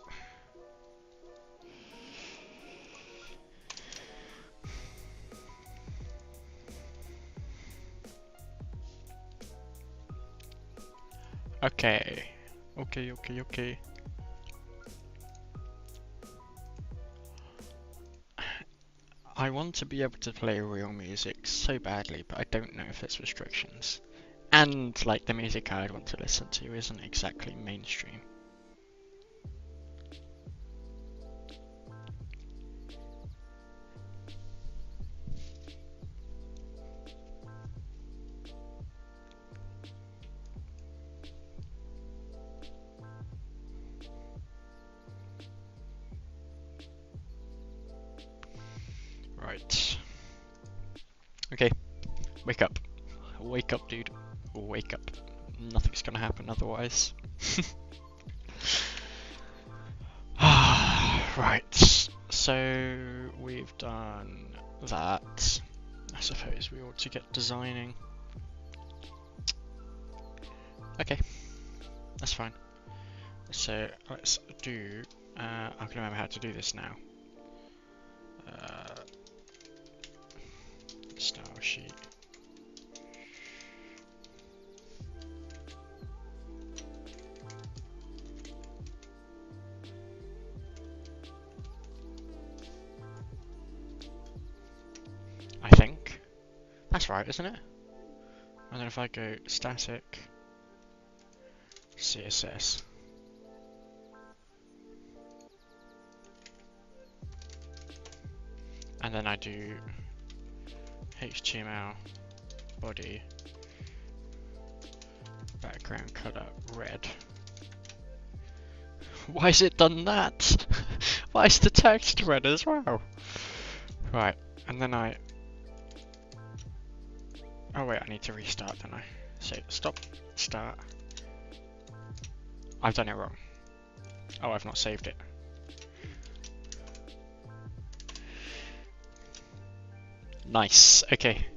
okay. I want to be able to play real music so badly, but I don't know if there's restrictions. And like the music I'd want to listen to isn't exactly mainstream. Right. Okay. Wake up. Wake up, dude. Wake up. Nothing's gonna happen otherwise. Right. So we've done that. I suppose we ought to get designing. Okay. That's fine. So let's do. I can remember how to do this now. Style sheet. I think that's right, isn't it? And then if I go static CSS. And then I do HTML body background color red. Why has it done that? Why is the text red as well? Right, and then I... Oh wait, I need to restart, don't I? So stop, start. I've done it wrong. Oh, I've not saved it. Nice, okay.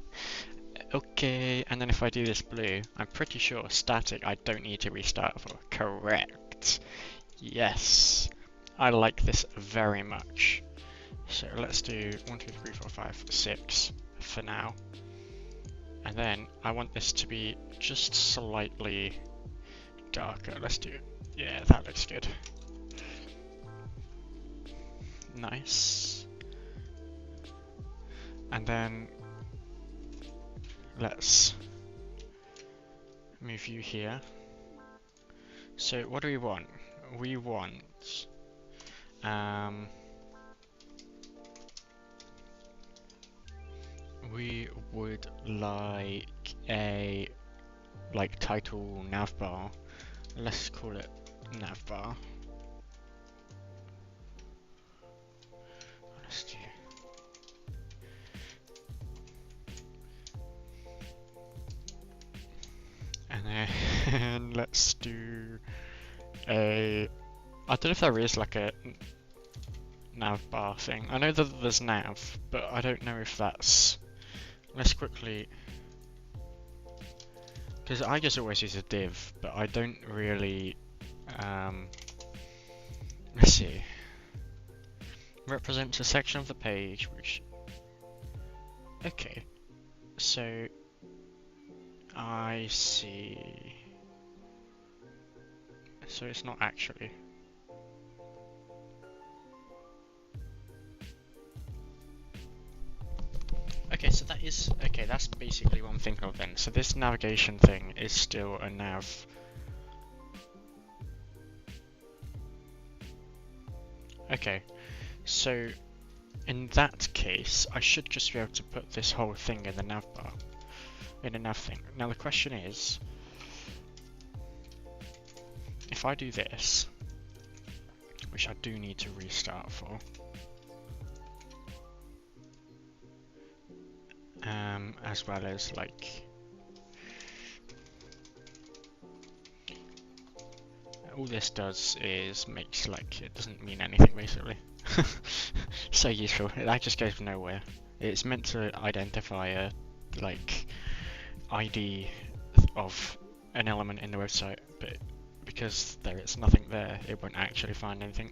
Okay, and then if I do this blue, I'm pretty sure static I don't need to restart for. Correct. Yes. I like this very much. So let's do 1, 2, 3, 4, 5, 6 for now. And then I want this to be just slightly darker. Let's do, yeah, that looks good. Nice. And then let's move you here. So what do we want? We want we would like a title navbar. Let's call it navbar. Let's do. And then let's do a. I don't know if there is like a navbar thing. I know that there's nav, but I don't know if that's. Let's quickly. Because I just always use a div, but I don't really. Let's see. Represents a section of the page which. Okay, so I see. So it's not actually. Okay, so that is okay. That's basically what I'm thinking of then. So this navigation thing is still a nav. Okay, so in that case, I should just be able to put this whole thing in the navbar, in a nav thing. Now the question is, if I do this, which I do need to restart for, as well as like all this does is makes like it doesn't mean anything basically. So useful. That just goes nowhere. It's meant to identify a like ID of an element in the website, but because there is nothing there, it won't actually find anything.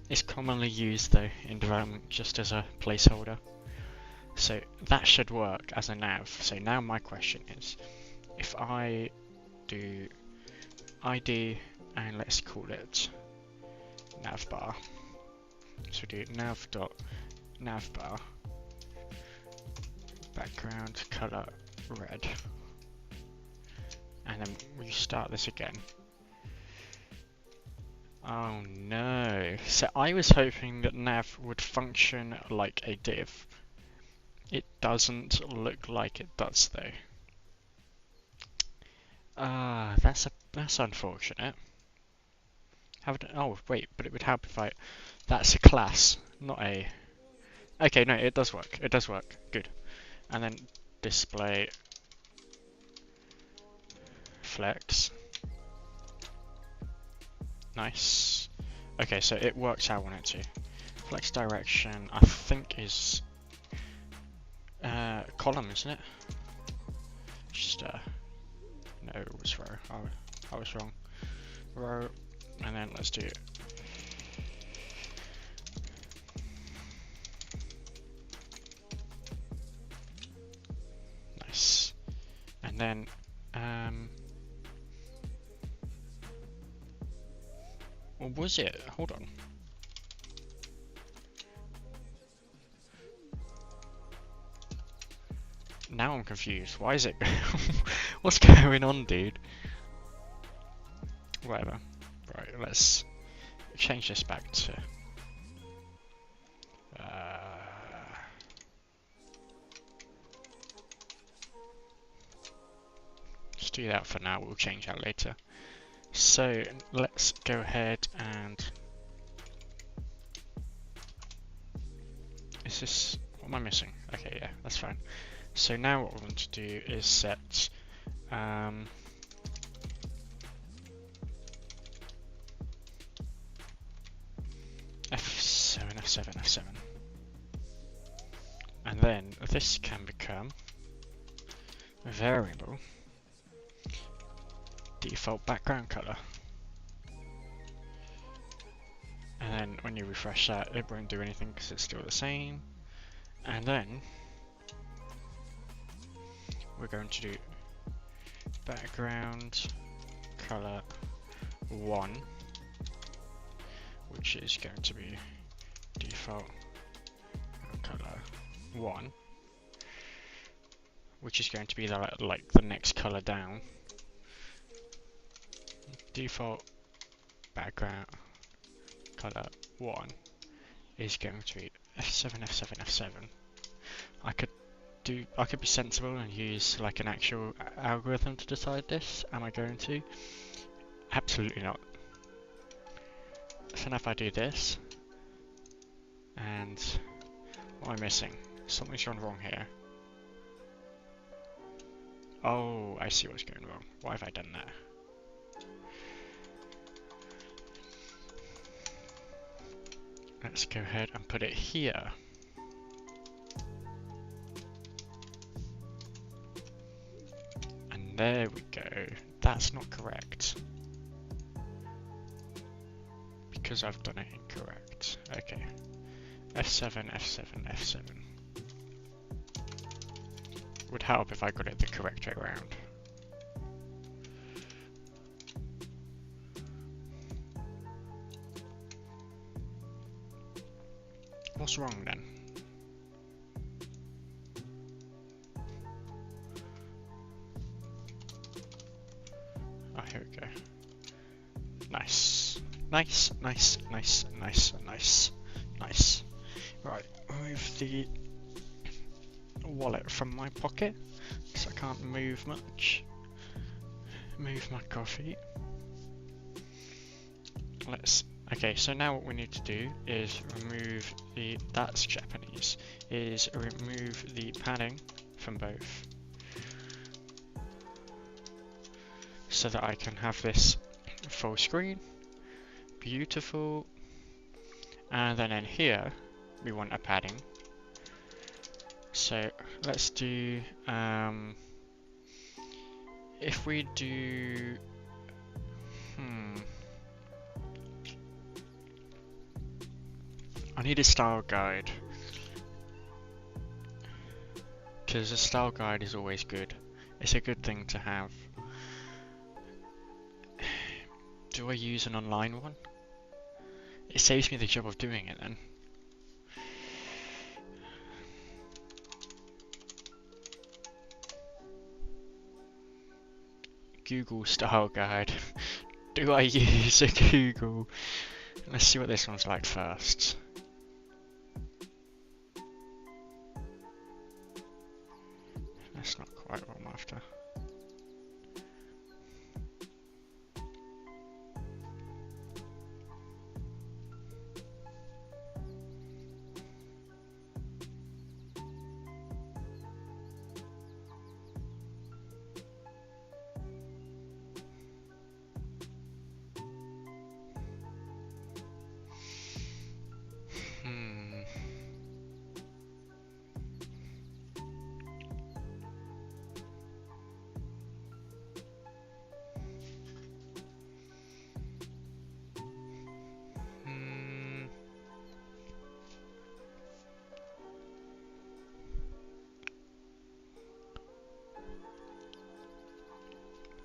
It's commonly used though in development just as a placeholder. So that should work as a nav. So now my question is, if I do ID and let's call it navbar. So we do nav.navbar background color red, and then we start this again. Oh no! So I was hoping that nav would function like a div. It doesn't look like it does though. That's unfortunate. Oh wait, but it would help if I. That's a class, not a. Okay, no, it does work. It does work. Good. And then display flex. Nice. Okay, so it works how I want it to. Flex direction, I think is column, isn't it? Just no, it was row. I was wrong. Row, and then let's do. Nice. And then what was it? Hold on. Now I'm confused. Why is it? What's going on, dude? Whatever. Right, let's change this back to. Let's do that for now. We'll change that later. So let's go ahead and. Is this. What am I missing? Okay, yeah, that's fine. So now what we want to do is set F7, F7, F7. And then this can become a variable default background color. And then when you refresh that, it won't do anything because it's still the same. And then we're going to do background color 1, which is going to be default color 1, which is going to be like the next color down. Default background color 1 is going to be F7, F7, F7. I could be sensible and use like an actual algorithm to decide this. Am I going to? Absolutely not. So now if I do this, and what am I missing? Something's gone wrong here. Oh, I see what's going wrong. Why have I done that? Let's go ahead and put it here. And there we go. That's not correct. Because I've done it incorrect. Okay. F7, F7, F7. Would help if I got it the correct way around. What's wrong then? Oh, here we go. Nice. Nice, nice, nice, nice, nice, nice. Right, remove the wallet from my pocket, because I can't move much. Move my coffee. Okay, so now what we need to do is remove that's Japanese, is remove the padding from both. So that I can have this full screen. Beautiful. And then in here, we want a padding. So let's do, if we do, I need a style guide, because a style guide is always good. It's a good thing to have. Do I use an online one? It saves me the job of doing it then. Google style guide. Do I use a Google? Let's see what this one's like first. That's not quite what I'm after.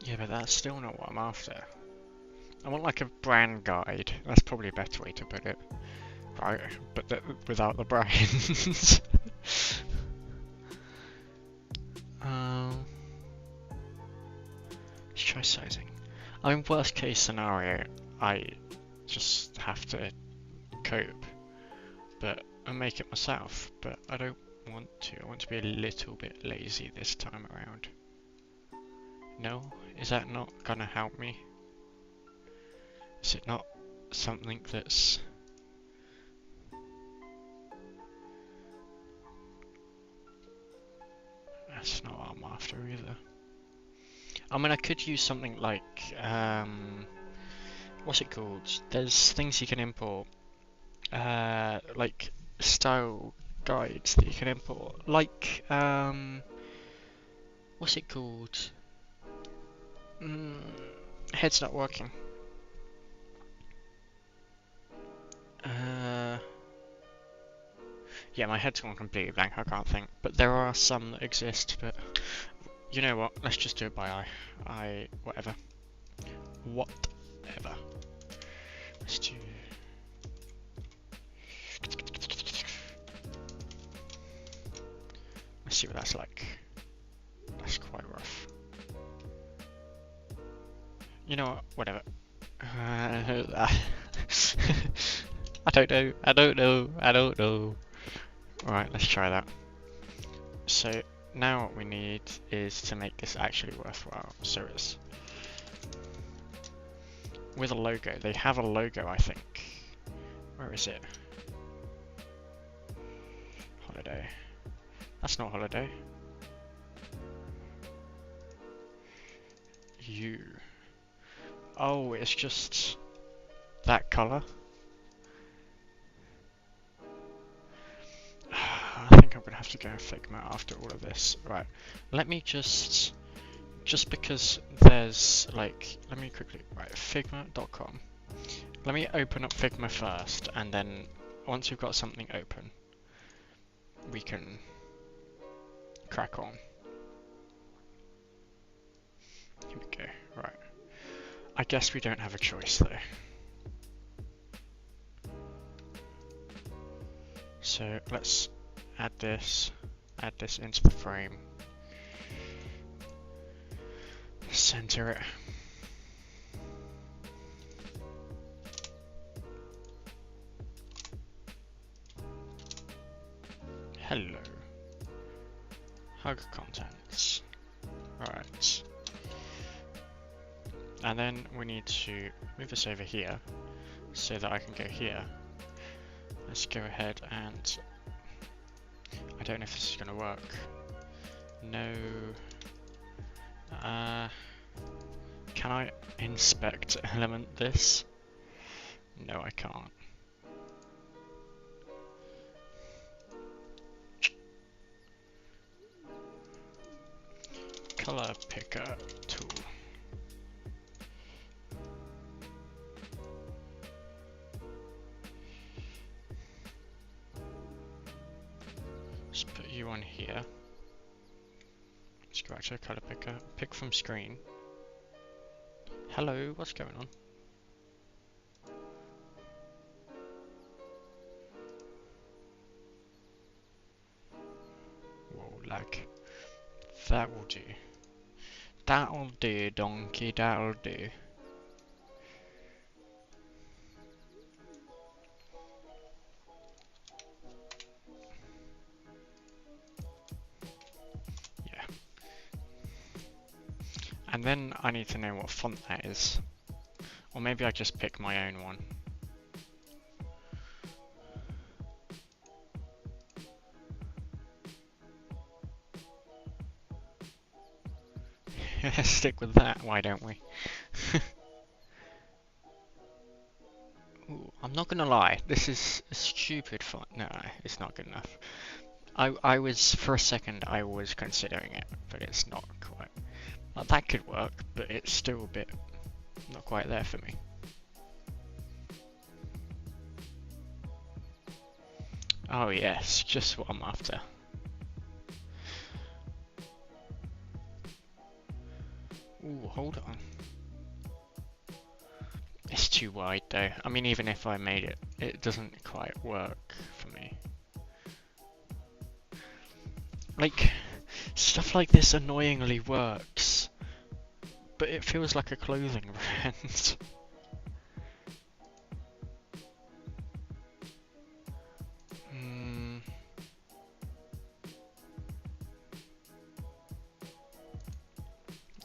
Yeah, but that's still not what I'm after. I want like a brand guide. That's probably a better way to put it. Right, but without the brands. Let's try sizing. I mean, worst case scenario, I just have to cope, but I make it myself. But I don't want to. I want to be a little bit lazy this time around. No? Is that not gonna help me? Is it not something that's... That's not what I'm after either. I mean, I could use something like, what's it called? There's things you can import, like style guides that you can import. Like, what's it called? Head's not working. Yeah, my head's gone completely blank, I can't think. But there are some that exist, but you know what? Let's just do it by eye. Whatever. Whatever. Let's do... Let's see what that's like. That's quite rough. You know what? Whatever. I don't know. Alright, let's try that. So now what we need is to make this actually worthwhile. So it's with a logo. They have a logo, I think. Where is it? Holiday. That's not holiday. You. Oh, it's just that colour. I think I'm gonna have to go Figma after all of this. Right, let me just because there's like, let me quickly, right, figma.com. Let me open up Figma first, and then once we've got something open, we can crack on. Here we go, right. I guess we don't have a choice though. So let's add this into the frame. Center it. Hello. Hug contents. Right. And then we need to move this over here so that I can go here. Let's go ahead and I don't know if this is going to work. No. Can I inspect element this? No, I can't. Color picker tool. Let's put you on here. Let's go back to the color picker. Pick from screen. Hello, what's going on? Whoa, lag. That will do. That'll do, donkey, that'll do. Yeah. And then I need to know what font that is. Or maybe I just pick my own one. Stick with that, why don't we? Ooh, I'm not gonna lie, this is a stupid font. No, it's not good enough. I was, for a second, I was considering it, but it's not quite. Well, that could work, but it's still a bit not quite there for me. Oh yes, just what I'm after. Ooh, hold on. It's too wide though. I mean, even if I made it, it doesn't quite work for me. Like, stuff like this annoyingly works, but it feels like a clothing brand.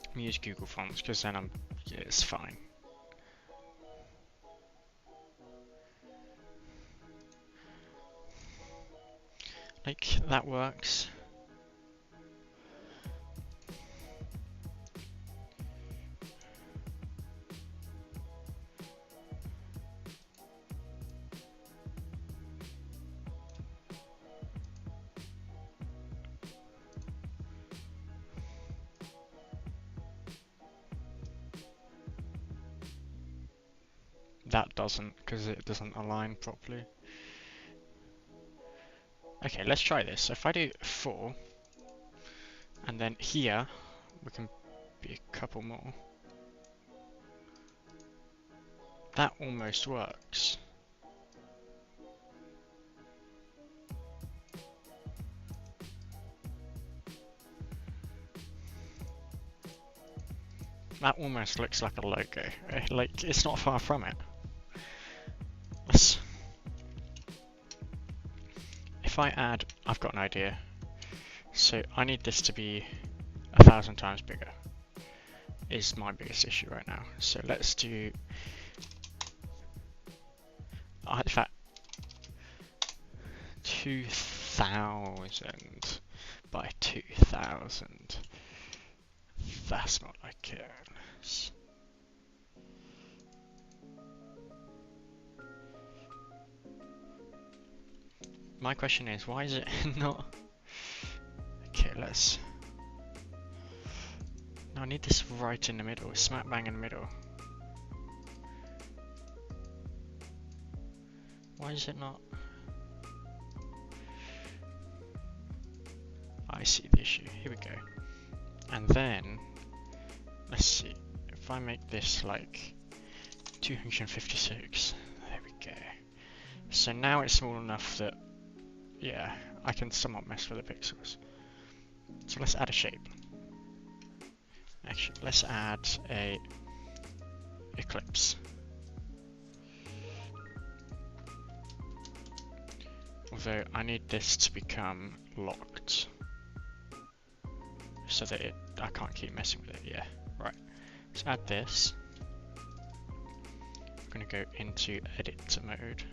Let me use Google Fonts, because then it's fine. Like, that works. That doesn't, because it doesn't align properly. Okay, let's try this. So if I do 4, and then here, we can be a couple more. That almost works. That almost looks like a logo. Like, it's not far from it. If I add, I've got an idea. So I need this to be 1,000 times bigger. Is my biggest issue right now. So let's do. In fact, 2000 by 2000. That's not like it. My question is, why is it not? Okay, let's. No, I need this right in the middle, smack bang in the middle. Why is it not? I see the issue. Here we go. And then, let's see. If I make this like 256, there we go. So now it's small enough that, yeah, I can somewhat mess with the pixels. So let's add a shape. Actually, let's add a ellipse. Although I need this to become locked, so that I can't keep messing with it. Yeah, right. Let's add this. I'm gonna go into editor mode,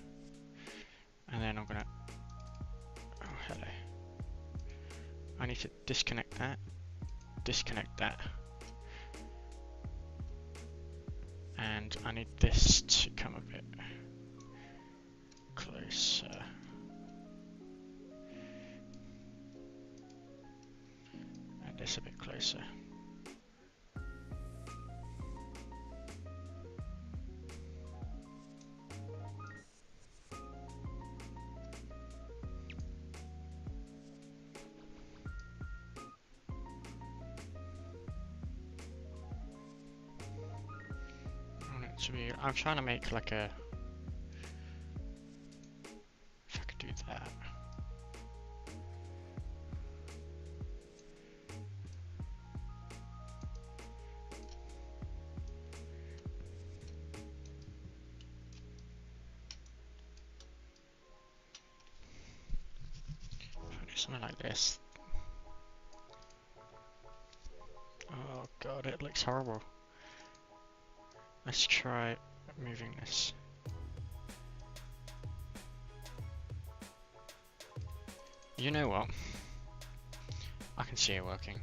and then I'm gonna. Oh, hello. I need to disconnect that. And I need this to come a bit closer. And this a bit closer. I'm trying to make like a. If I could do that. If I do something like this. Oh god, it looks horrible. Let's try moving this. You know what? I can see it working.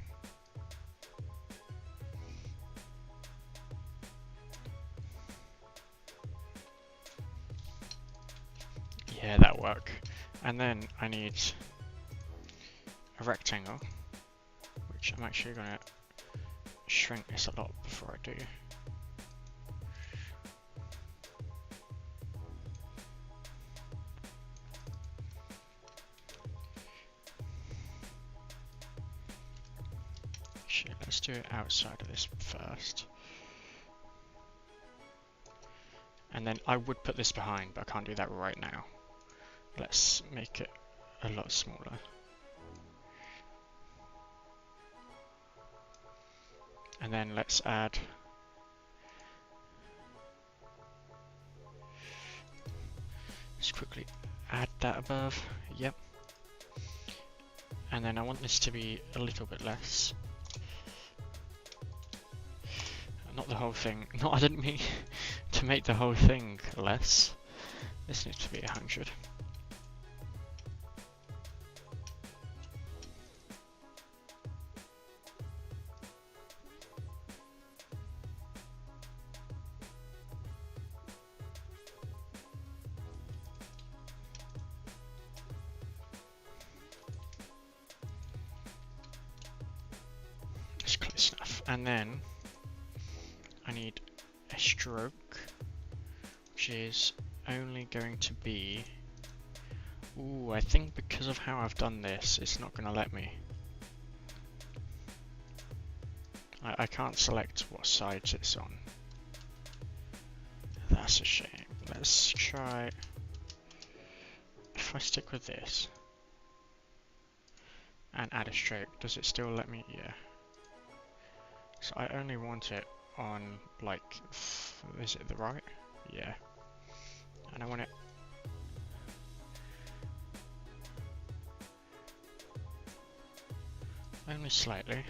Yeah, that'll work. And then I need a rectangle, which I'm actually going to shrink this a lot before I do. Actually, let's do it outside of this first. And then I would put this behind, but I can't do that right now. Let's make it a lot smaller. And then let's add just quickly add that above. Yep. And then I want this to be a little bit less. Not the whole thing. No, I didn't mean to make the whole thing less. This needs to be 100. That's close enough. And then I need a stroke, which is only going to be. Ooh, I think because of how I've done this, it's not going to let me. I can't select what sides it's on. That's a shame. Let's try. If I stick with this and add a stroke, does it still let me? Yeah. So I only want it on, like, is it the right? Yeah. And I want it. Only slightly.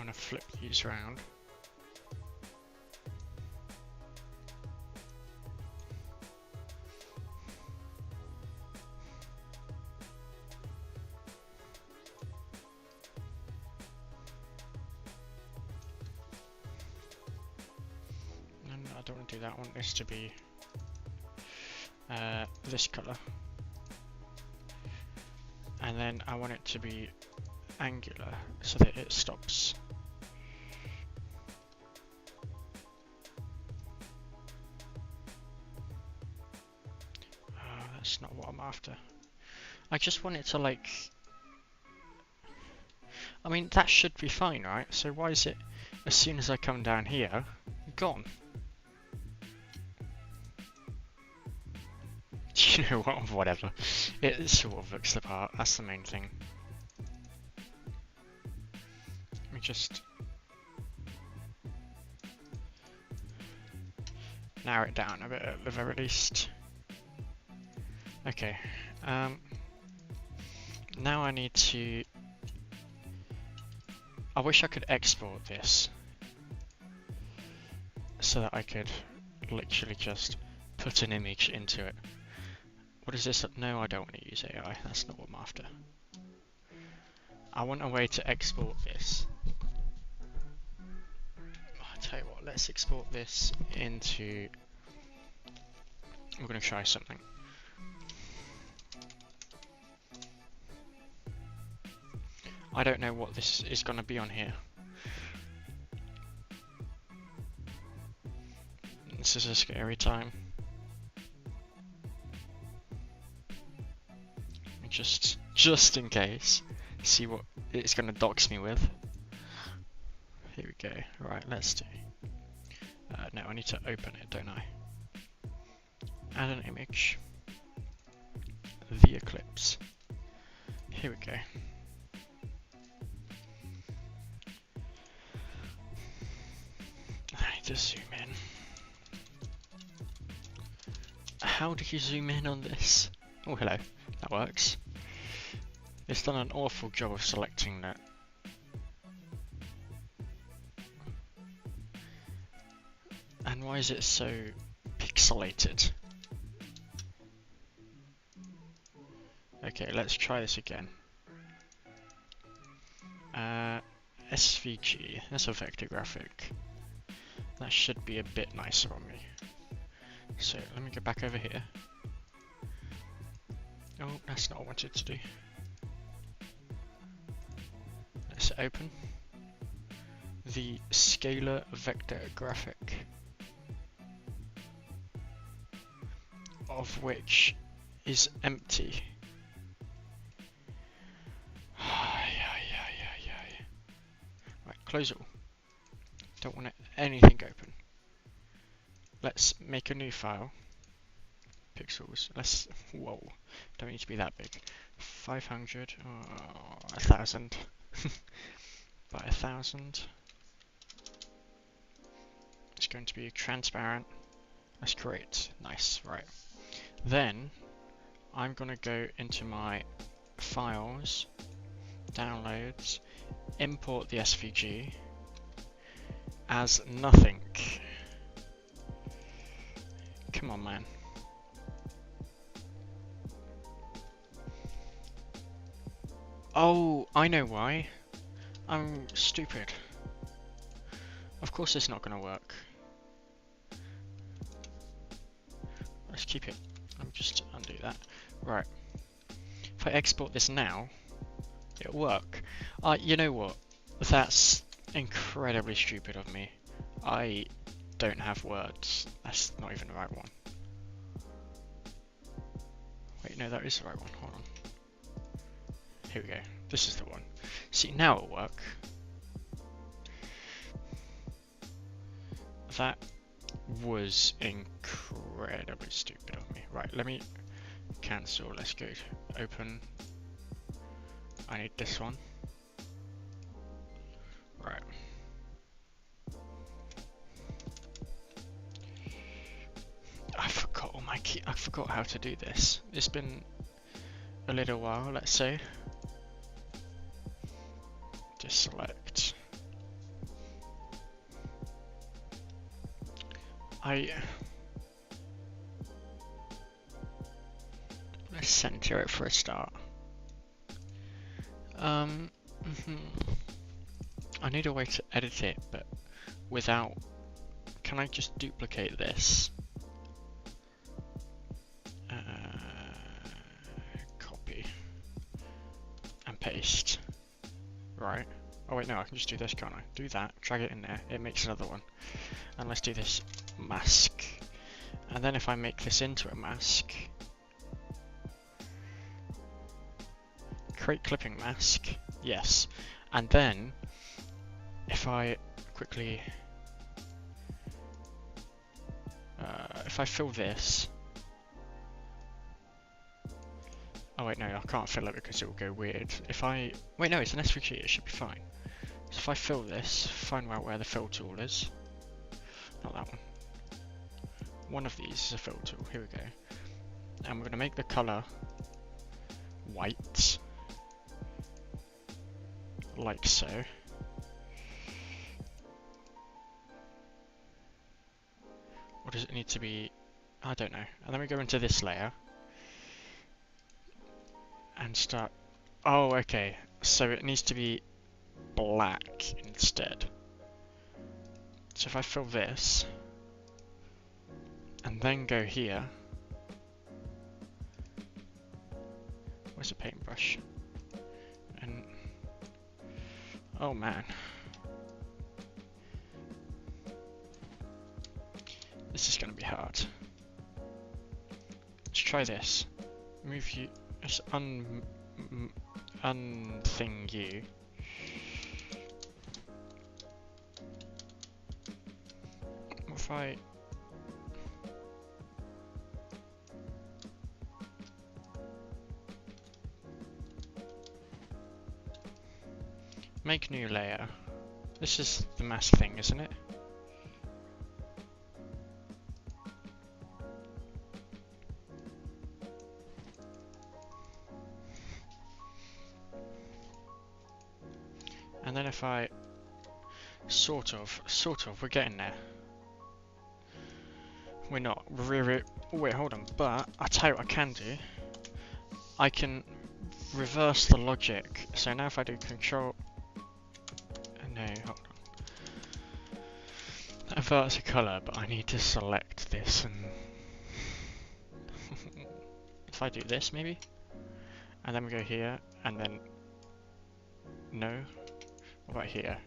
kind of flip these around. No, I don't want to do that. I want this to be this colour. And then I want it to be angular so that it stops. Oh, that's not what I'm after. I just want it to like... I mean, that should be fine, right? So why is it, as soon as I come down here, gone? You know what, whatever. It sort of looks the part, that's the main thing. Let me just narrow it down a bit at the very least. Okay, now I need to... I wish I could export this so that I could literally just put an image into it. What is this? No, I don't want to use AI. That's not what I'm after. I want a way to export this. I'll tell you what, let's export this into... We're going to try something. I don't know what this is going to be on here. This is a scary time. Just in case, see what it's going to dox me with. Here we go. Right, let's do. No, I need to open it, don't I? Add an image. The eclipse. Here we go. I need to zoom in. How do you zoom in on this? Oh, hello. That works. It's done an awful job of selecting that. And why is it so pixelated? Okay, let's try this again. SVG, that's a vector graphic. That should be a bit nicer on me. So let me go back over here. Oh, that's not what I wanted to do. Let's open the scalar vector graphic, of which is empty. Right, close all. Don't want anything open. Let's make a new file. Pixels. Let's. Whoa. Don't need to be that big. 500. 1,000. By 1,000. It's going to be transparent. That's great. Nice. Right. Then I'm going to go into my files, downloads, import the SVG as nothing. Come on, man. Oh, I know why. I'm stupid. Of course it's not going to work. Let's keep it. Let me just undo that. Right. If I export this now, it'll work. You know what? That's incredibly stupid of me. I don't have words. That's not even the right one. Wait, no, that is the right one. Hold on. Here we go. This is the one. See, now it'll work. That was incredibly stupid of me. Right, let me cancel. Let's go to open. I need this one. Right. I forgot all my key. I forgot how to do this. It's been a little while, let's say. Just select Let's center it for a start. I need a way to edit it, but without... Can I just duplicate this? Copy. And paste. Right. Oh wait, no, I can just do this, can't I? Do that, drag it in there, it makes another one. And let's do this mask. And then if I make this into a mask... Create clipping mask, yes. And then, if I quickly... if I fill this... Oh wait, no, I can't fill it because it will go weird. If I... Wait, no, it's an SVG, it should be fine. So if I fill this, find out where the fill tool is. Not that one. One of these is a fill tool, here we go. And we're going to make the colour white. Like so. Or does it need to be... I don't know. And then we go into this layer. And start... Oh, okay. So it needs to be black instead. So if I fill this, and then go here, where's the paintbrush? And oh man, this is going to be hard. Let's try this. Move you, just unthing you. What if I... Make new layer. This is the mask thing, isn't it? And then if I... Sort of, we're getting there. We're not. Wait, hold on. But, I'll tell you what I can do. I can reverse the logic. So now if I do control... No, hold on. That inverts a colour, but I need to select this and... if I do this, maybe? And then we go here, and then... No. What about here?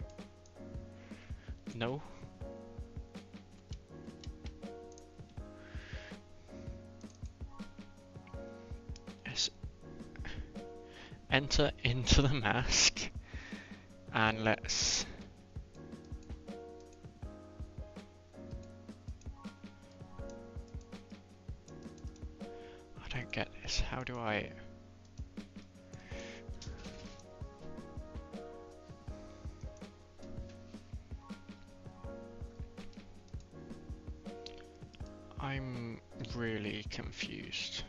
No. Yes. Enter into the mask. And let's... I don't get this. How do I... I'm really confused.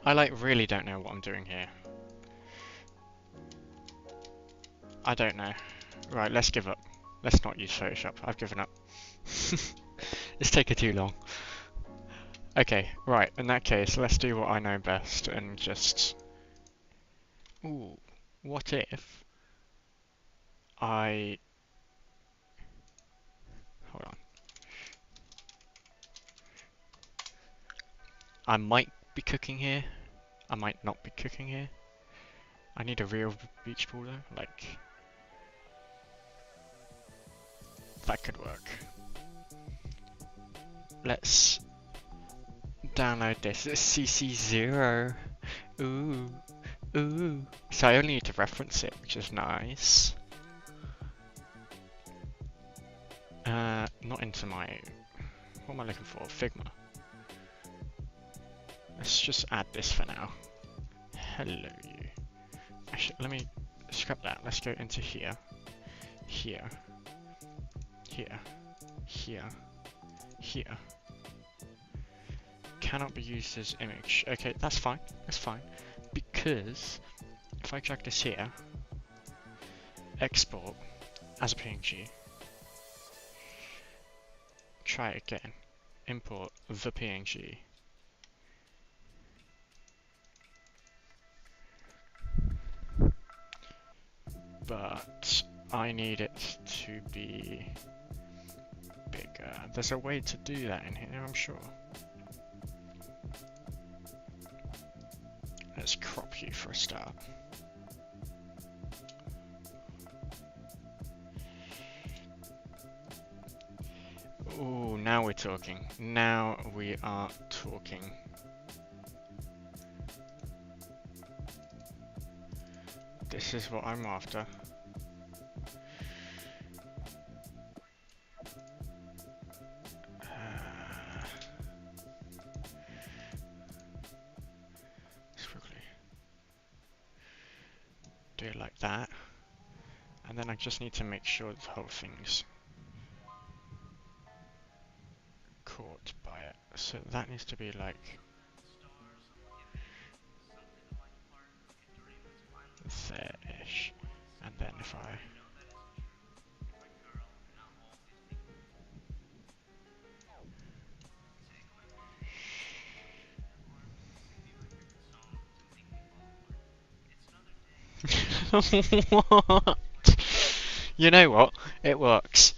I like really don't know what I'm doing here. I don't know. Right, let's give up. Let's not use Photoshop. I've given up. It's taking too long. Okay, right, in that case, let's do what I know best and just... Ooh, what if I... Hold on. I might be cooking here. I might not be cooking here. I need a real beach ball though, like... That could work. Let's download this. It's CC0. Ooh, ooh. So I only need to reference it, which is nice. Not into my... What am I looking for? Figma. Let's just add this for now. Hello, you. Actually, let me scrap that. Let's go into here. Here. Here. Here. here cannot be used as image. Okay, that's fine. That's fine. Because if I drag this here, export as a PNG, try it again, import the PNG. But I need it to be bigger. There's a way to do that in here, I'm sure. Let's crop you for a start. Ooh, now we're talking. Now we are talking. This is what I'm after. Let's quickly do it like that. And then I just need to make sure the whole thing's caught by it. So that needs to be like there-ish. And then if I what? You know what? It works.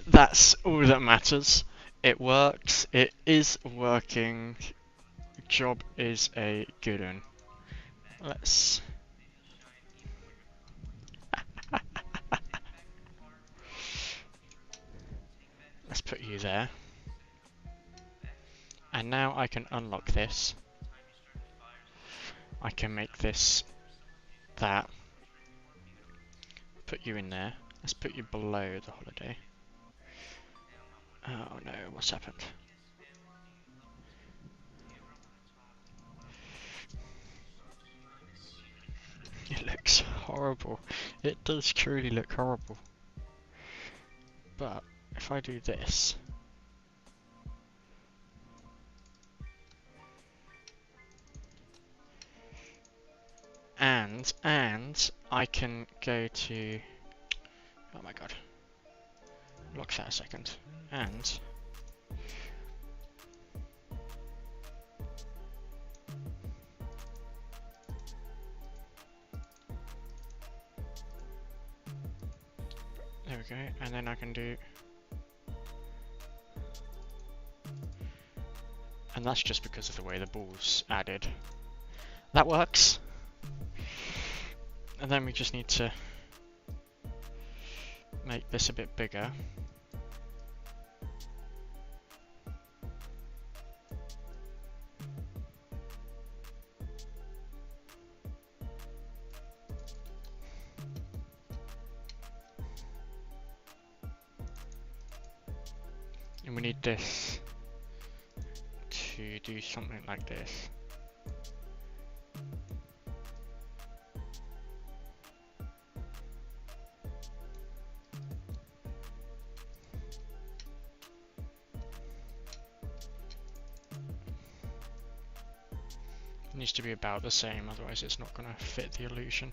That's all that matters. It works. It is working. Job is a good one. Let's... Let's put you there. And now I can unlock this. I can make this that. Put you in there. Let's put you below the holiday. Oh no, what's happened? It looks horrible. It does truly look horrible. But if I do this, and I can go to, oh my god, lock that a second, and there we go, and then I can do, and that's just because of the way the ball's added. That works. And then we just need to make this a bit bigger. And we need this to do something like this. It needs to be about the same, otherwise it's not going to fit the illusion.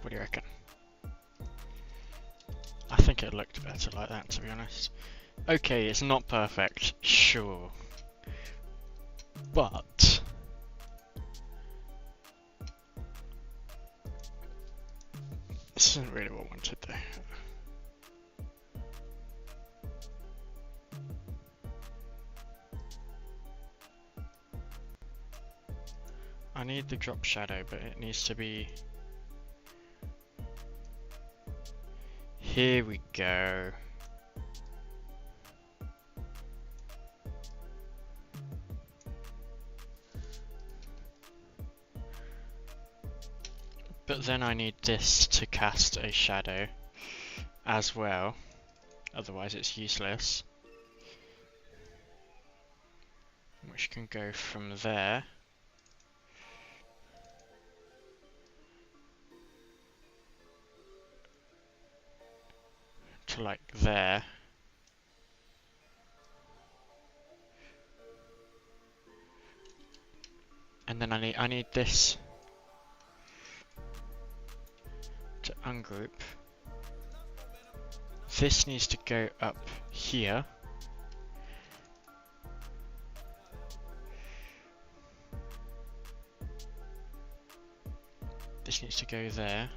What do you reckon? I think it looked better like that, to be honest. Okay, it's not perfect, sure. But this isn't really what I wanted though. I need the drop shadow, but it needs to be... Here we go. But then I need this to cast a shadow as well, otherwise it's useless. Which can go from there to like there. And then I need this to ungroup. This needs to go up here. This needs to go there.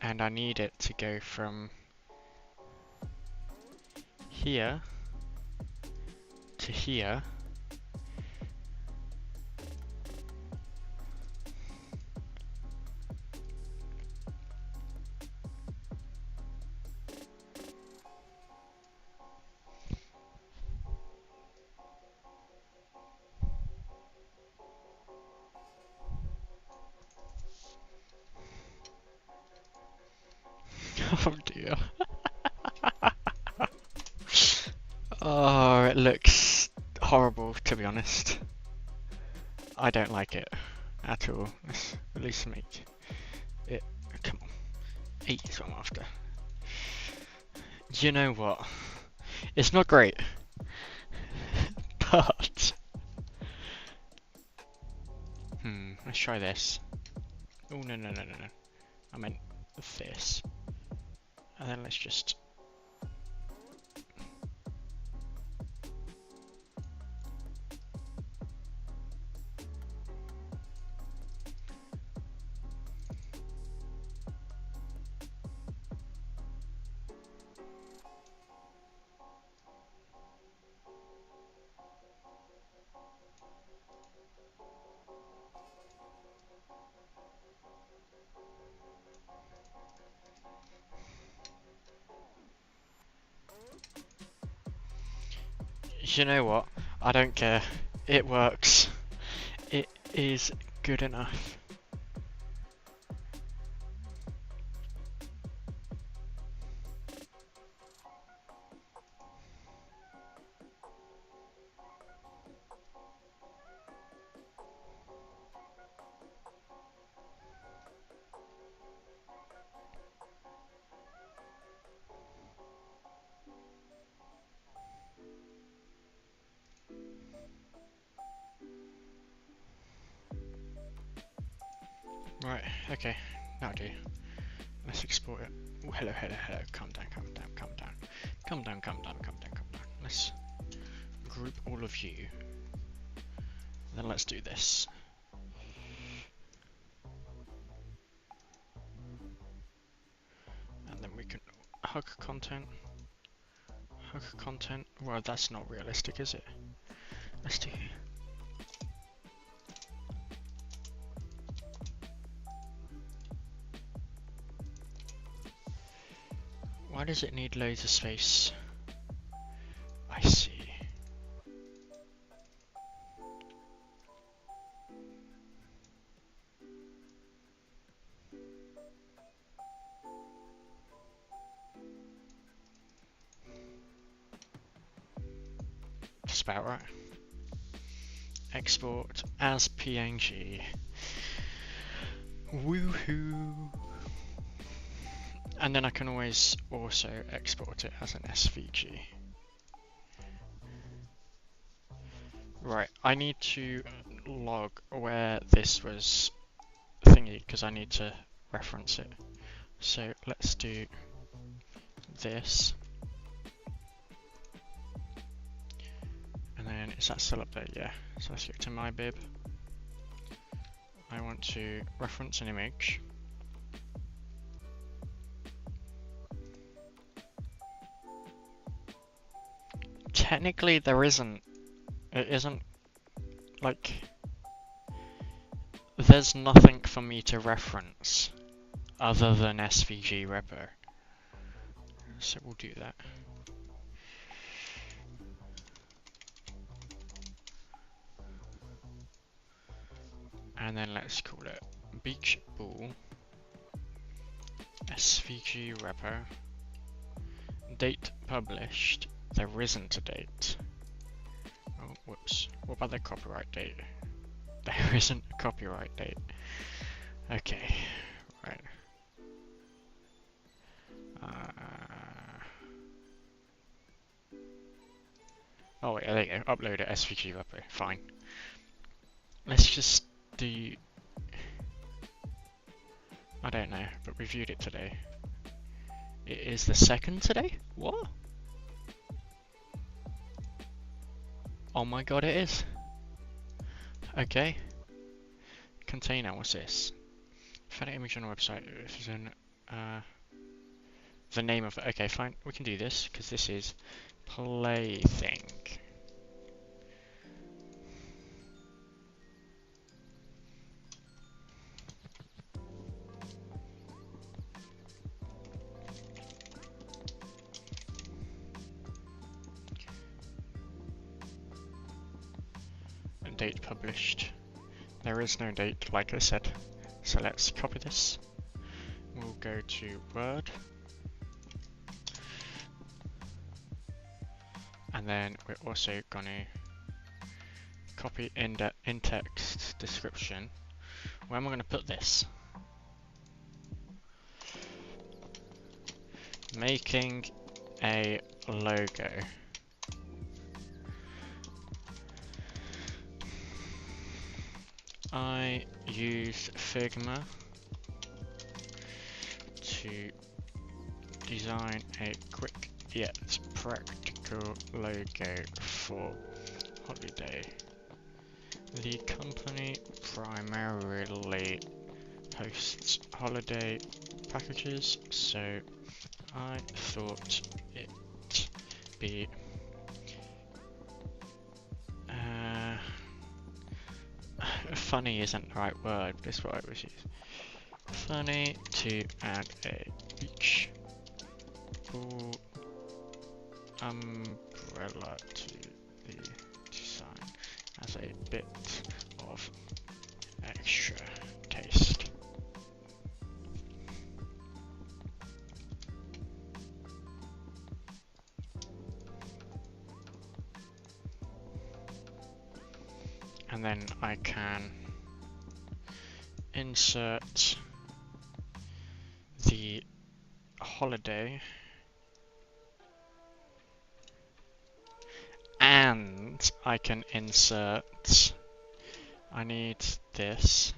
And I need it to go from here to here. Oh dear. Oh, it looks horrible, to be honest. I don't like it at all. Let's at least make it. Come on. 8 is what I'm after. You know what? It's not great. But. Let's try this. Oh, no, no, no, no, no. I meant this. And then let's just... You know what? I don't care. It works. It is good enough. Right, okay, now do. Let's export it. Oh, hello, hello, hello. Calm down, calm down, calm down. Calm down, calm down, calm down, calm down. Let's group all of you. Then let's do this. And then we can hug content. Hug content. Well, that's not realistic, is it? Let's do. Why does it need loads of space? I see. That's about right. Export as PNG. Woohoo! And then I can always also export it as an SVG. Right, I need to log where this was thingy because I need to reference it. So let's do this. And then is that still up there? Yeah. So let's go to my bib. I want to reference an image. Technically there isn't, it isn't, like, there's nothing for me to reference other than SVG repo. So we'll do that. And then let's call it beach ball SVG repo. Date published. There isn't a date. Oh, whoops. What about the copyright date? There isn't a copyright date. Okay, right. Oh wait, there you go. Upload it SVG repo. Fine. Let's just do. I don't know, but we viewed it today. It is the 2nd today? What? Oh my god, it is. Okay. Container, what's this? Found an image on a website. If it's in, the name of it. Okay, fine. We can do this because this is plaything. And date published. There is no date, like I said. So let's copy this. We'll go to Word. And then we're also gonna copy in-text description. Where am I gonna put this? Making a logo. I use Figma to design a quick yet practical logo for holiday. The company primarily hosts holiday packages, so I thought it'd be funny isn't the right word, but it's what I was using. Funny to add a beach ball umbrella to the design as a bit of extra taste. And then I can insert the holiday and I can insert, I need this.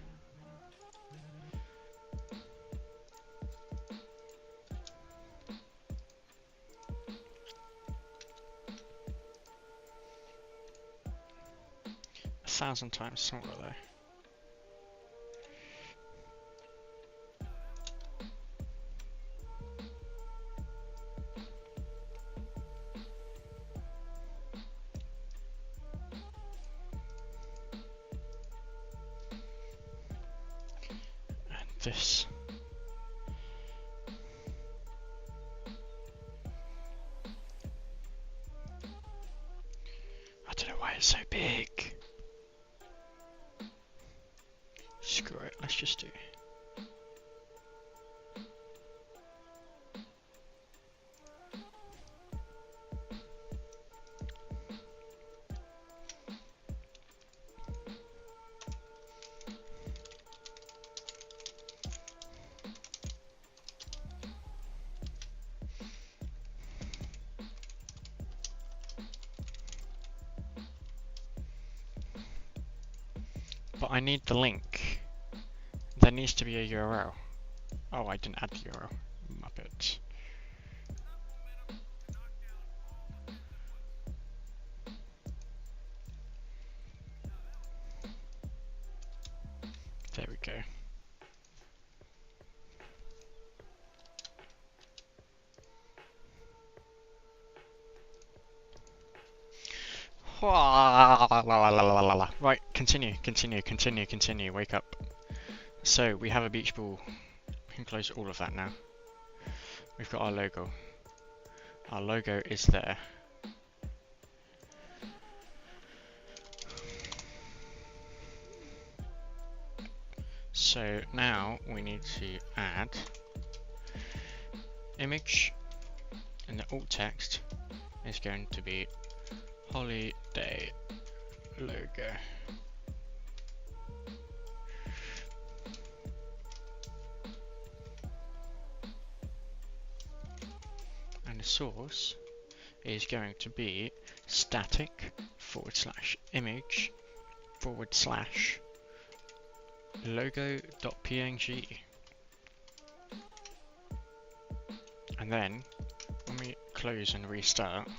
A 1,000 times smaller though. This. I don't know why it's so big. Screw it, let's just do. But I need the link. There needs to be a URL. Oh, I didn't add the URL. Muppet. There go. Right, continue, wake up. So, we have a beach ball. We can close all of that now. We've got our logo. Our logo is there. So now we need to add image, and the alt text is going to be holiday logo. And the source is going to be static /image /logo.png. And then when we close and restart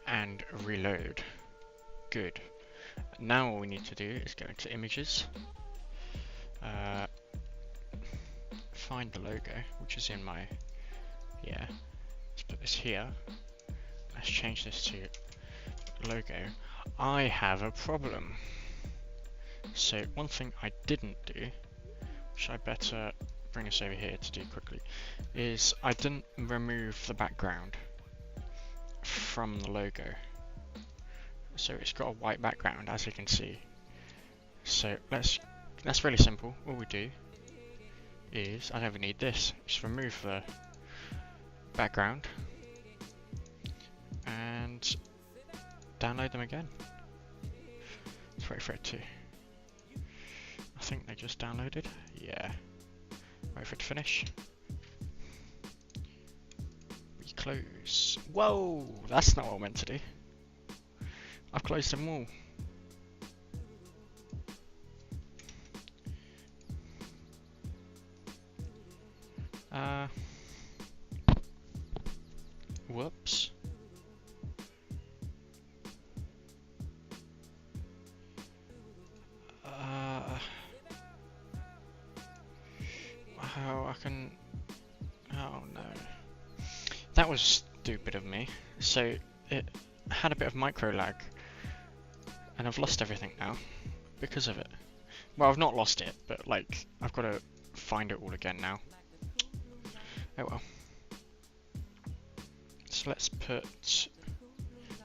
and reload, good. Now all we need to do is go into images, find the logo, which is in my, let's put this here. Let's change this to logo. I have a problem. So one thing I didn't do, which I better bring us over here to do quickly, is I didn't remove the background from the logo. So it's got a white background, as you can see. So that's really simple. All we do is, I never need this, just remove the background and download them again. Let's wait for it to, I think they just downloaded. Yeah. Wait for it to finish. We close. Whoa! That's not what I meant to do. I've closed them all. Whoops. Oh no. That was stupid of me. So it had a bit of micro lag, and I've lost everything now because of it. Well, I've not lost it, but like I've got to find it all again now. Oh well. So let's put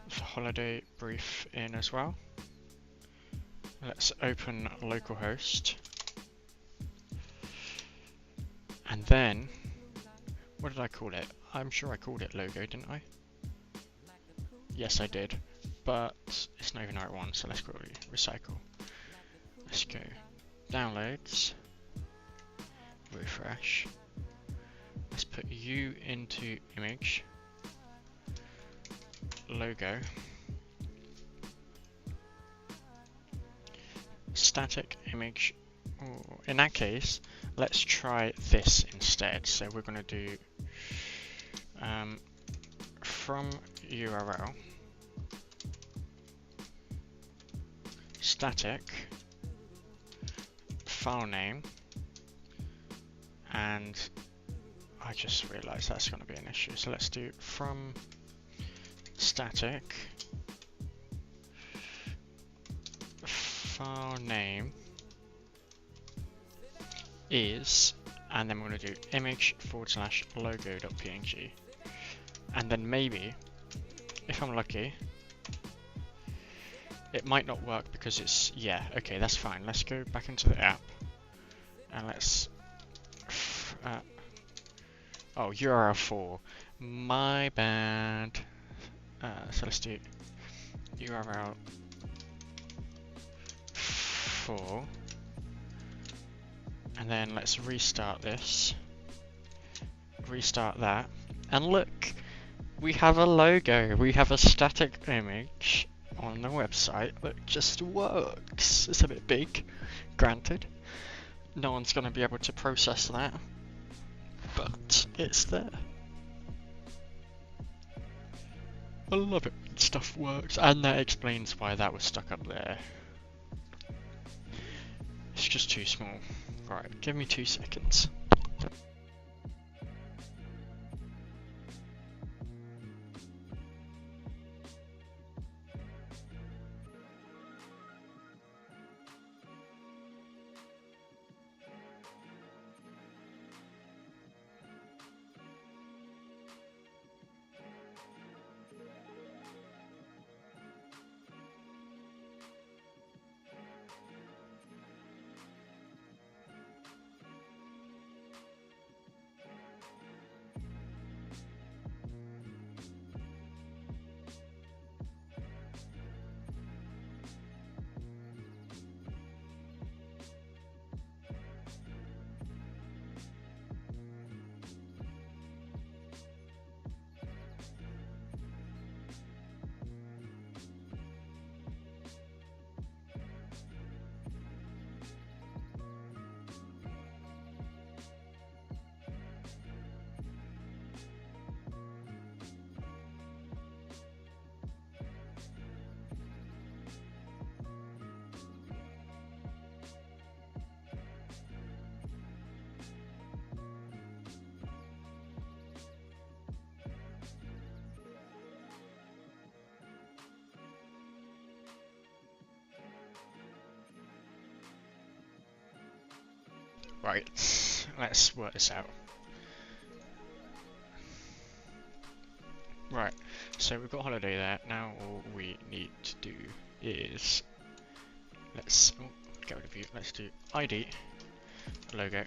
the holiday brief in as well. Let's open localhost. And then, what did I call it? I'm sure I called it logo, didn't I? Yes, I did. But it's not even the right one, so let's quickly recycle. Let's go downloads, refresh. Let's put you into image, logo, static image. Ooh, in that case, let's try this instead. So we're going to do from URL static file name, and I just realized that's going to be an issue. So let's do from static file name is, and then we're going to do image /logo.png, and then maybe, if I'm lucky, it might not work because it's, yeah, okay, that's fine. Let's go back into the app and let's oh, URL 4, my bad. So let's do URL 4. And then let's restart this, restart that, and look, we have a logo, we have a static image on the website that just works. It's a bit big, granted. No one's going to be able to process that, but it's there. I love it when stuff works, and that explains why that was stuck up there. It's just too small. Right, give me 2 seconds. Right, let's work this out. Right, so we've got holiday there. Now all we need to do is get rid of you. Let's do ID logo. And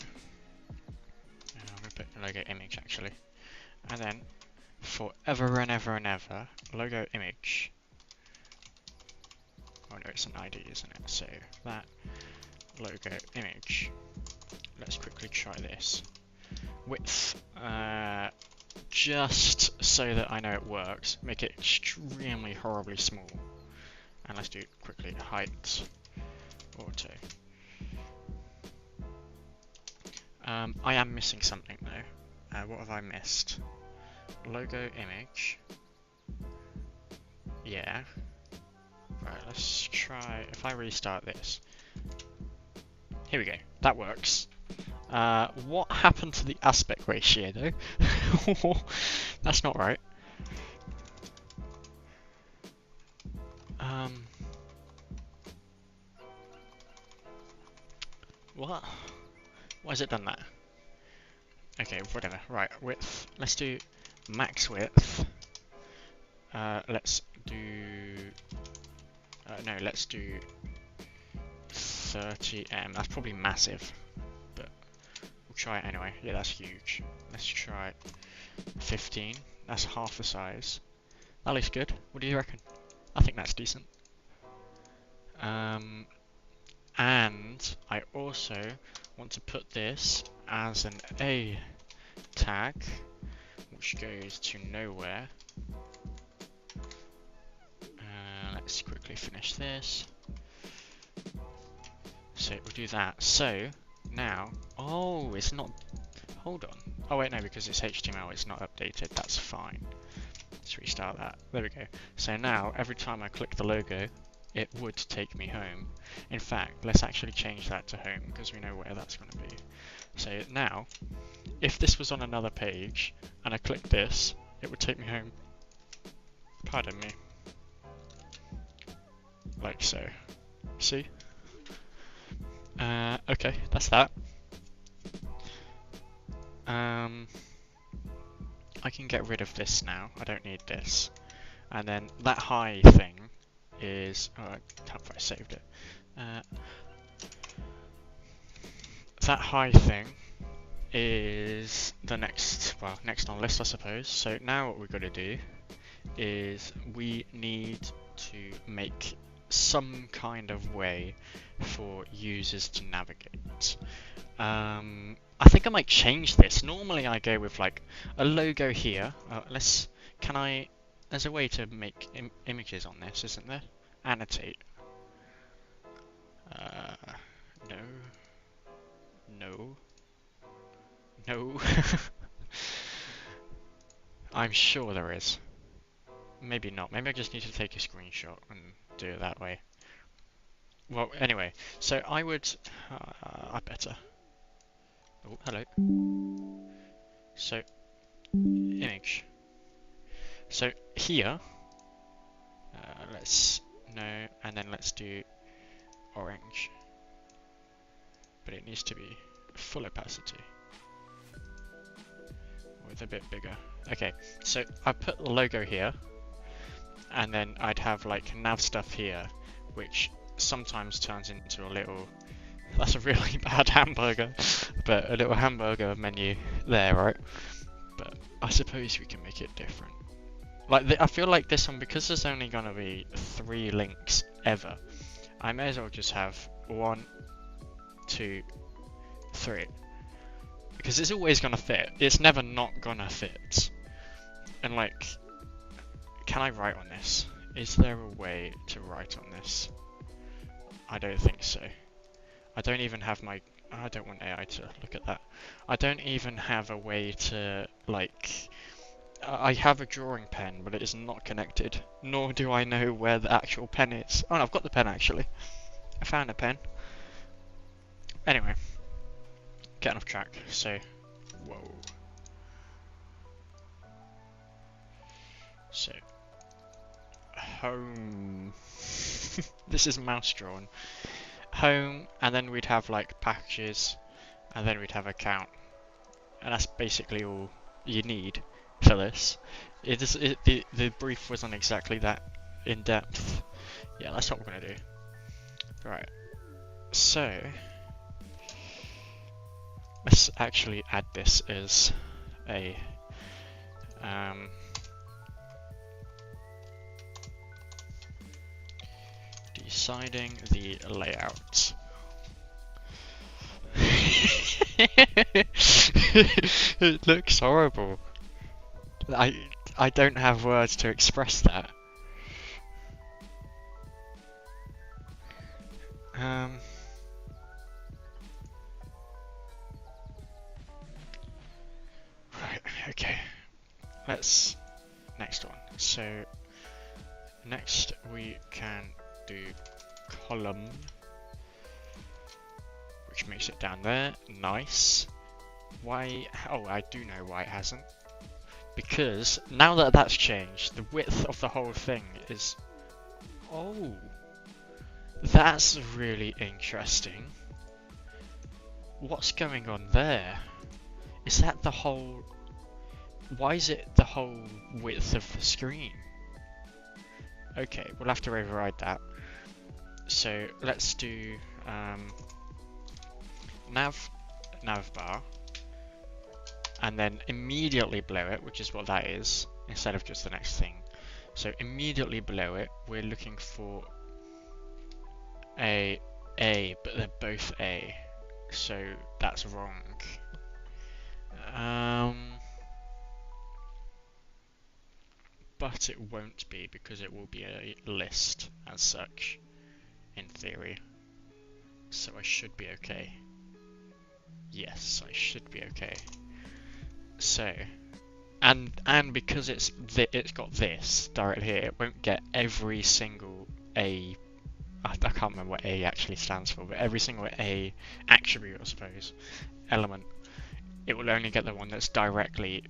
I'm gonna put logo image actually, and then forever and ever and ever logo image. Oh no, it's an ID, isn't it? So that logo image. Let's quickly try this. Width, just so that I know it works, make it extremely horribly small. And let's do quickly height, auto. I am missing something though. What have I missed? Logo image. Yeah. Right, let's try, if I restart this. Here we go, that works. What happened to the aspect ratio though? That's not right. What? Why has it done that? Okay, whatever. Right, width. Let's do max width. Let's do... no, let's do 30M. That's probably massive, but we'll try it anyway. Yeah, that's huge. Let's try 15. That's half the size. That looks good. What do you reckon? I think that's decent. And I also want to put this as an A tag, which goes to nowhere. Let's quickly finish this. So we'll do that. So now, oh, it's not. Hold on. Oh wait, no, because it's HTML, it's not updated. That's fine. Let's restart that. There we go. So now, every time I click the logo, it would take me home. In fact, let's actually change that to home because we know where that's going to be. So now, if this was on another page and I click this, it would take me home. Pardon me. Like so. See? Okay, that's that. I can get rid of this now. I don't need this. And then that high thing is... oh, I can't find I saved it. That high thing is the next, well, next on the list, I suppose. So now what we've got to do is we need to make some kind of way for users to navigate. I think I might change this. Normally I go with like a logo here. Can I, there's a way to make images on this, isn't there? Annotate. No. No. No. I'm sure there is. Maybe not. Maybe I just need to take a screenshot and do it that way. well, anyway, so I would, I better. Oh, hello. So, image. So here, let's no, and then let's do orange, but it needs to be full opacity with a bit bigger. Okay, so I put the logo here, and then I'd have like nav stuff here, which sometimes turns into a little. That's a really bad hamburger, but a little hamburger menu there, right? But I suppose we can make it different. Like I feel like this one, because there's only gonna be 3 links ever, I may as well just have 1, 2, 3, because it's always gonna fit. It's never not gonna fit. And like, can I write on this? Is there a way to write on this? I don't think so. I don't even have my. I don't want AI to look at that. I don't even have a way to like. I have a drawing pen, but it is not connected. Nor do I know where the actual pen is. Oh no, I've got the pen actually. I found a pen. Anyway, getting off track. So, whoa. So, home. This is mouse drawn. Home, and then we'd have like packages, and then we'd have account, and that's basically all you need for this. The brief wasn't exactly that in depth. Yeah, that's what we're gonna do. Right. So let's actually add this as a deciding the layout. It looks horrible. I don't have words to express that. Right, okay. Let's next one. So next we can do column, which makes it down there. Nice. Why? Oh, I do know why it hasn't. Because now that that's changed, the width of the whole thing is. Oh, that's really interesting. What's going on there? Is that the whole? Why is it the whole width of the screen? Okay, we'll have to override that. So let's do nav bar, and then immediately below it, which is what that is, instead of just the next thing. So immediately below it, we're looking for a, but they're both A, so that's wrong. But it won't be, because it will be a list as such, in theory. So I should be okay. Yes, I should be okay. So, and because it's got this directly here, it won't get every single A. I can't remember what A actually stands for, but every single A attribute, I suppose, element. It will only get the one that's directly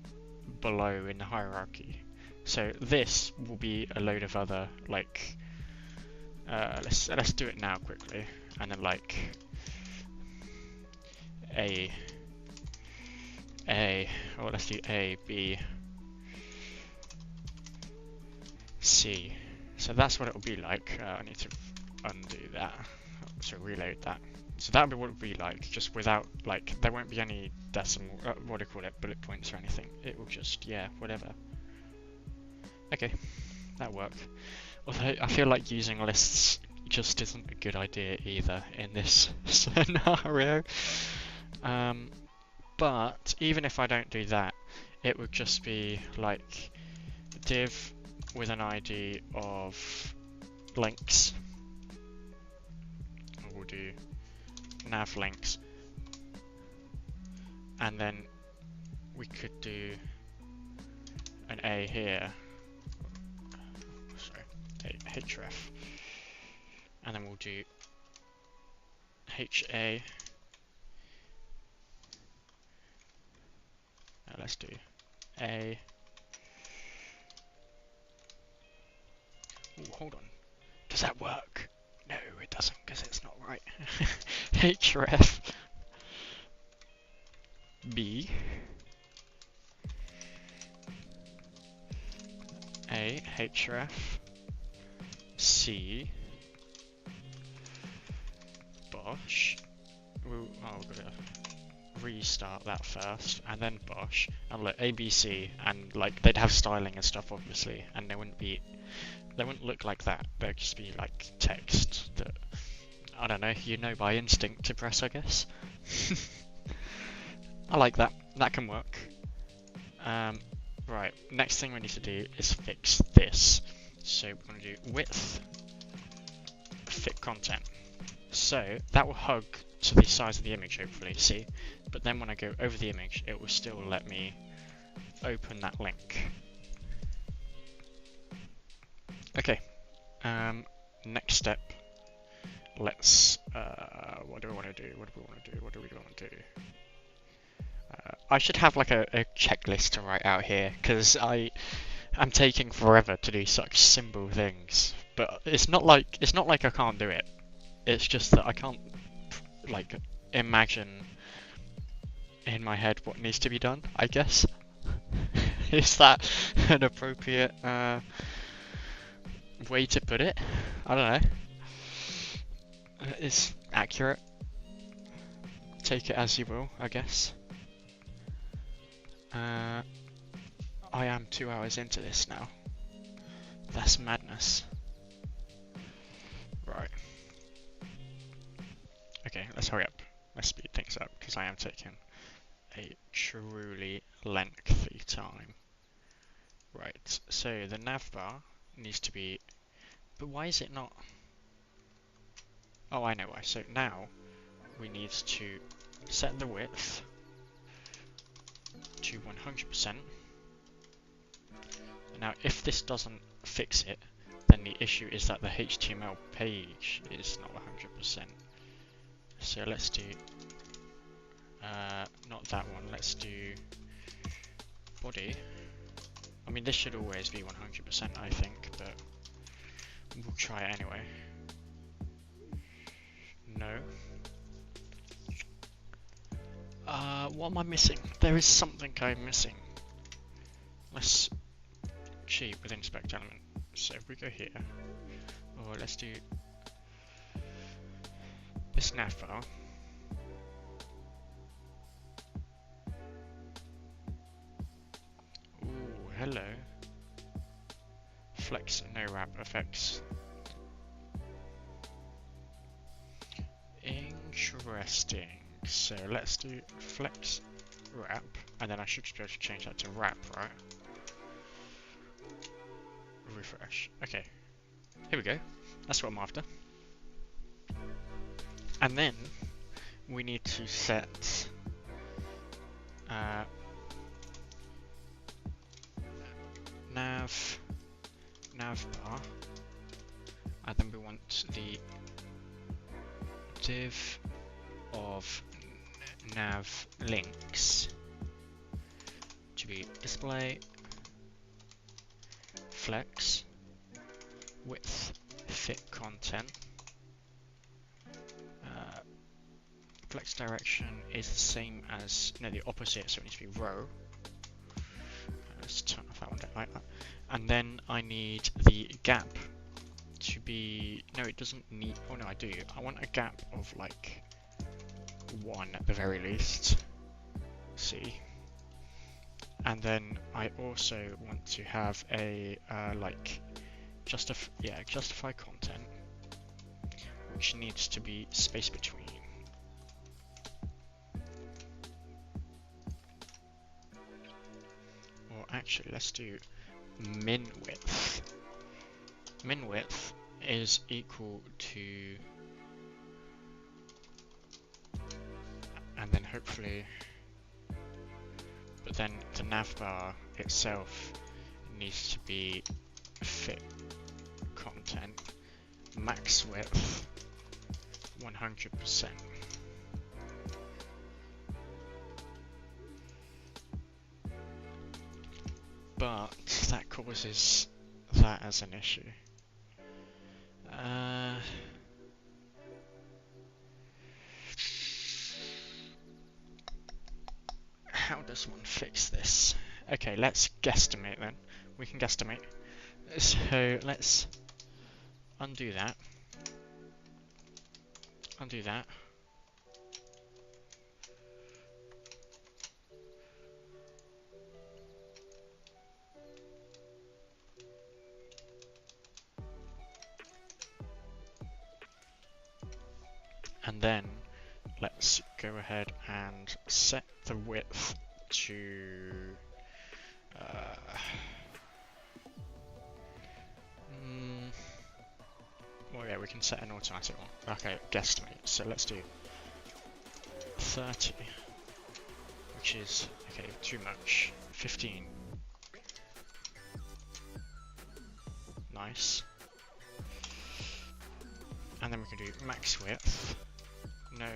below in the hierarchy. So this will be a load of other like. Let's do it now quickly, and then like A, or let's do A, B, C. So that's what it will be like. I need to undo that, so reload that. So that'll be what it will be like, just without, like, there won't be any decimal, what do you call it, bullet points or anything. It will just, yeah, whatever. Okay, that worked. Although I feel like using lists just isn't a good idea either in this scenario. But even if I don't do that, it would just be like div with an ID of links. We'll do nav links, and then we could do an A here. Sorry, a href, and then we'll do HA. Let's do A. Ooh, hold on. Does that work? No, it doesn't, because it's not right. href B A href C bosh. Ooh, oh, we've got to restart that first, and then bosh. And look, ABC, and like they'd have styling and stuff, obviously, and they wouldn't look like that. They'd just be like text that, I don't know, you know by instinct to press, I guess. I like that. That can work. Right, next thing we need to do is fix this. So we're going to do width, fit content. So that will hug to the size of the image, hopefully, see? But then when I go over the image, it will still let me open that link. Okay, next step. Let's, what do we want to do? What do we want to do? What do we want to do? I should have like a checklist to write out here, because I'm taking forever to do such simple things. But it's not like I can't do it. It's just that I can't like imagine in my head what needs to be done, I guess. Is that an appropriate way to put it? I don't know. It's accurate. Take it as you will, I guess. I am 2 hours into this now. That's madness. Right. Okay, let's hurry up. Let's speed things up, because I am taking a truly lengthy time. Right, so the navbar needs to be... But why is it not... Oh, I know why. So now we need to set the width to 100%. Now, if this doesn't fix it, then the issue is that the HTML page is not 100%. So let's do, not that one, let's do body. I mean, this should always be 100%, I think, but we'll try it anyway. No. What am I missing? There is something I'm missing. Let's cheat with inspect element. So if we go here, or let's do this navbar. Ooh, hello. Flex no wrap effects. Interesting. So let's do flex wrap, and then I should be able to change that to wrap, right? Refresh. Okay. Here we go. That's what I'm after. And then we need to set navbar, and then we want the div of nav links to be display flex width fit content. Flex direction is the same as, no, the opposite, so it needs to be row. Let's turn off that one like that. And then I need the gap to be, no, it doesn't need, oh no, I do. I want a gap of like 1 at the very least. See? And then I also want to have a like justify content, which needs to be space between. Or actually, let's do min width. Min width is equal to, and then hopefully, but then the navbar itself needs to be fit content max width 100%. but that causes that as an issue. How does one fix this? Okay, let's guesstimate then. We can guesstimate. So let's undo that. Undo that. And then let's go ahead and set the width to well, yeah, we can set an automatic one. Okay, guesstimate. So let's do 30, which is, okay, too much. 15. Nice. And then we can do max width. No.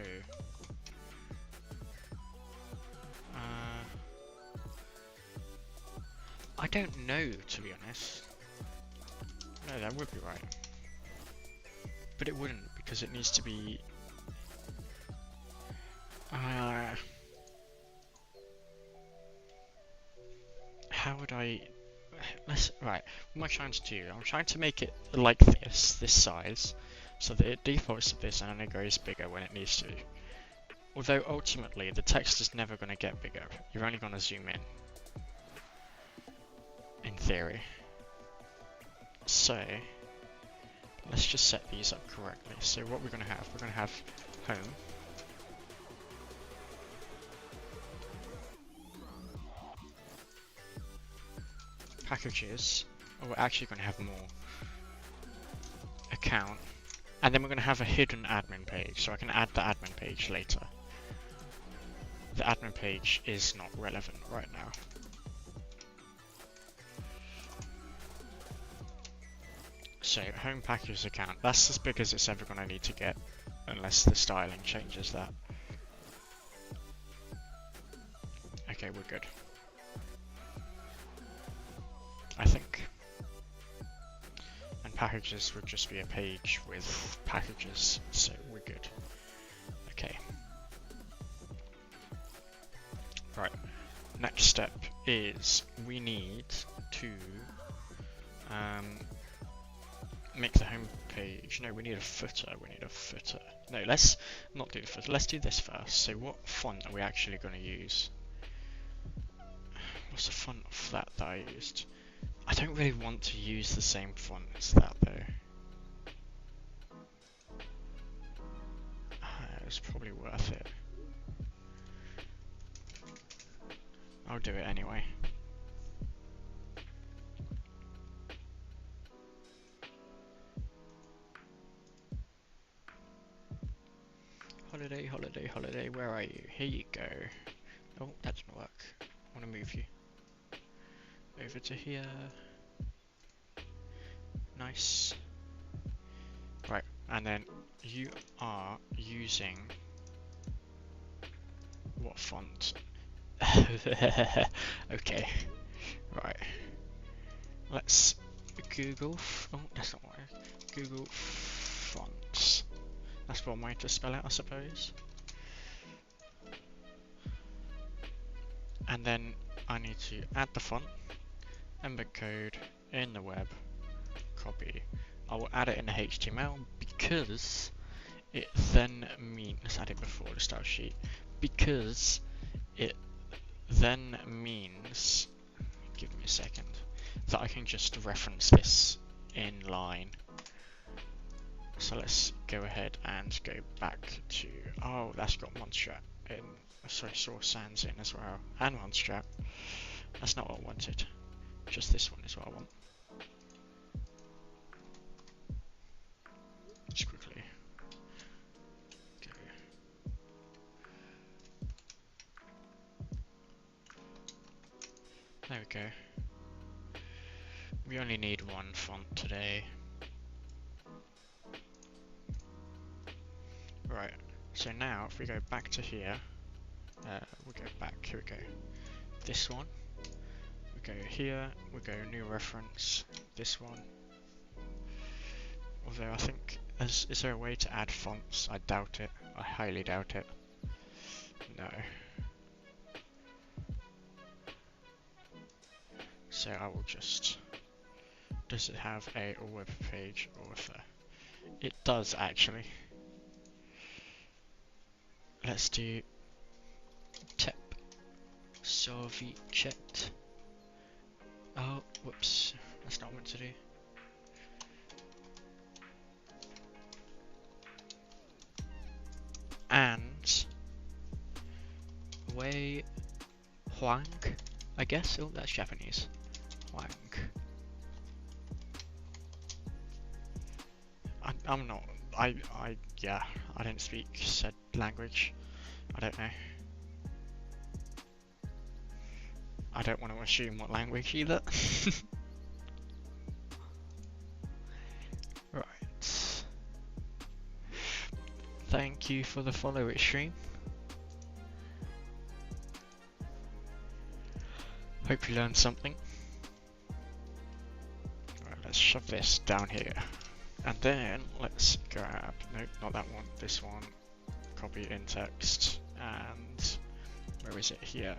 I don't know, to be honest. No, that would be right. But it wouldn't, because it needs to be... how would I... Right, what am I trying to do? I'm trying to make it like this size, so that it defaults to this and then it goes bigger when it needs to. Although ultimately, the text is never going to get bigger. You're only going to zoom in theory. So, let's just set these up correctly. So what we're going to have home. Packages. Oh, we're actually going to have more. Account. And then we're going to have a hidden admin page, so I can add the admin page later. The admin page is not relevant right now. So, home packages account, that's as big as it's ever going to need to get, unless the styling changes that. Okay, we're good. I think. And packages would just be a page with packages, so we're good. Okay. Right, next step is we need to make the home page. No, we need a footer. No, let's not do the footer. Let's do this first. So what font are we actually going to use? What's the font of that I used? I don't really want to use the same font as that though. It's probably worth it. I'll do it anyway. Holiday, holiday, holiday, where are you? Here you go. Oh, that didn't work. I want to move you over to here. Nice. Right, and then you are using what font? Okay, right. Let's Google. Oh, that's not right. Google fonts. That's one way to spell it, I suppose. And then I need to add the font, embed code in the web, copy. I will add it in the HTML because it then means, let's add it before the style sheet, because it then means, give me a second, that I can just reference this in line. So let's go ahead and go back to, oh, that's got Montserrat in, sorry, Source Sans in as well, and Montserrat. That's not what I wanted, just this one is what I want. Just quickly go. There we go. We only need one font today. Right, so now if we go back to here, we'll go back, here we go. This one, we go here, we go new reference, this one. Although I think, is there a way to add fonts? I doubt it. I highly doubt it. No. So I will just... Does it have a web page author? It does actually. Let's do tep Soviet. Oh, whoops. That's not what to do. And Wei Huang, I guess. Oh, that's Japanese. Huang. I'm not. Yeah. I don't speak said language. I don't know. I don't want to assume what language either. Right. Thank you for the follow it stream. Hope you learned something. Right, let's shove this down here. And then let's grab, nope, not that one, this one. Copy in text. And where is it? Here.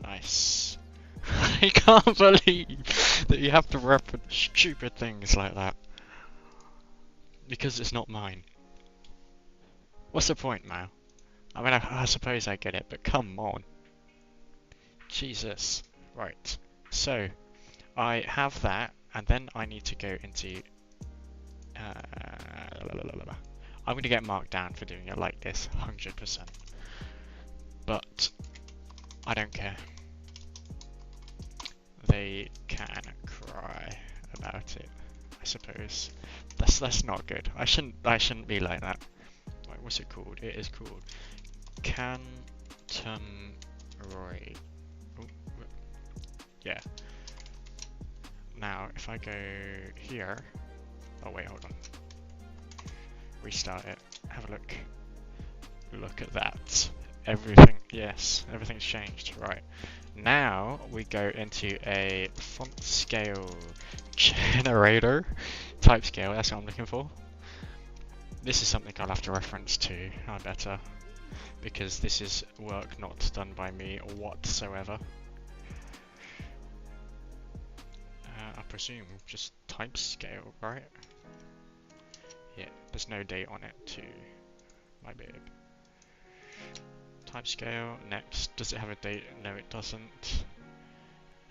Nice. I can't believe that you have to reference stupid things like that. Because it's not mine. What's the point, Mal? I mean, I suppose I get it, but come on. Jesus. Right. So, I have that, and then I need to go into... I'm going to get marked down for doing it like this, 100%. But, I don't care. They can cry about it, I suppose. That's not good. I shouldn't be like that. Wait, what's it called? It is called Cantumroid. Oh, yeah. Now, if I go here... Oh wait, hold on. Restart it. Have a look. Look at that. Everything, yes, everything's changed. Right. Now, we go into a font scale generator. Type scale, that's what I'm looking for. This is something I'll have to reference to, I better. Because this is work not done by me whatsoever. I presume just type scale, right? Yeah, there's no date on it too, my babe. Type scale, next. Does it have a date? No, it doesn't.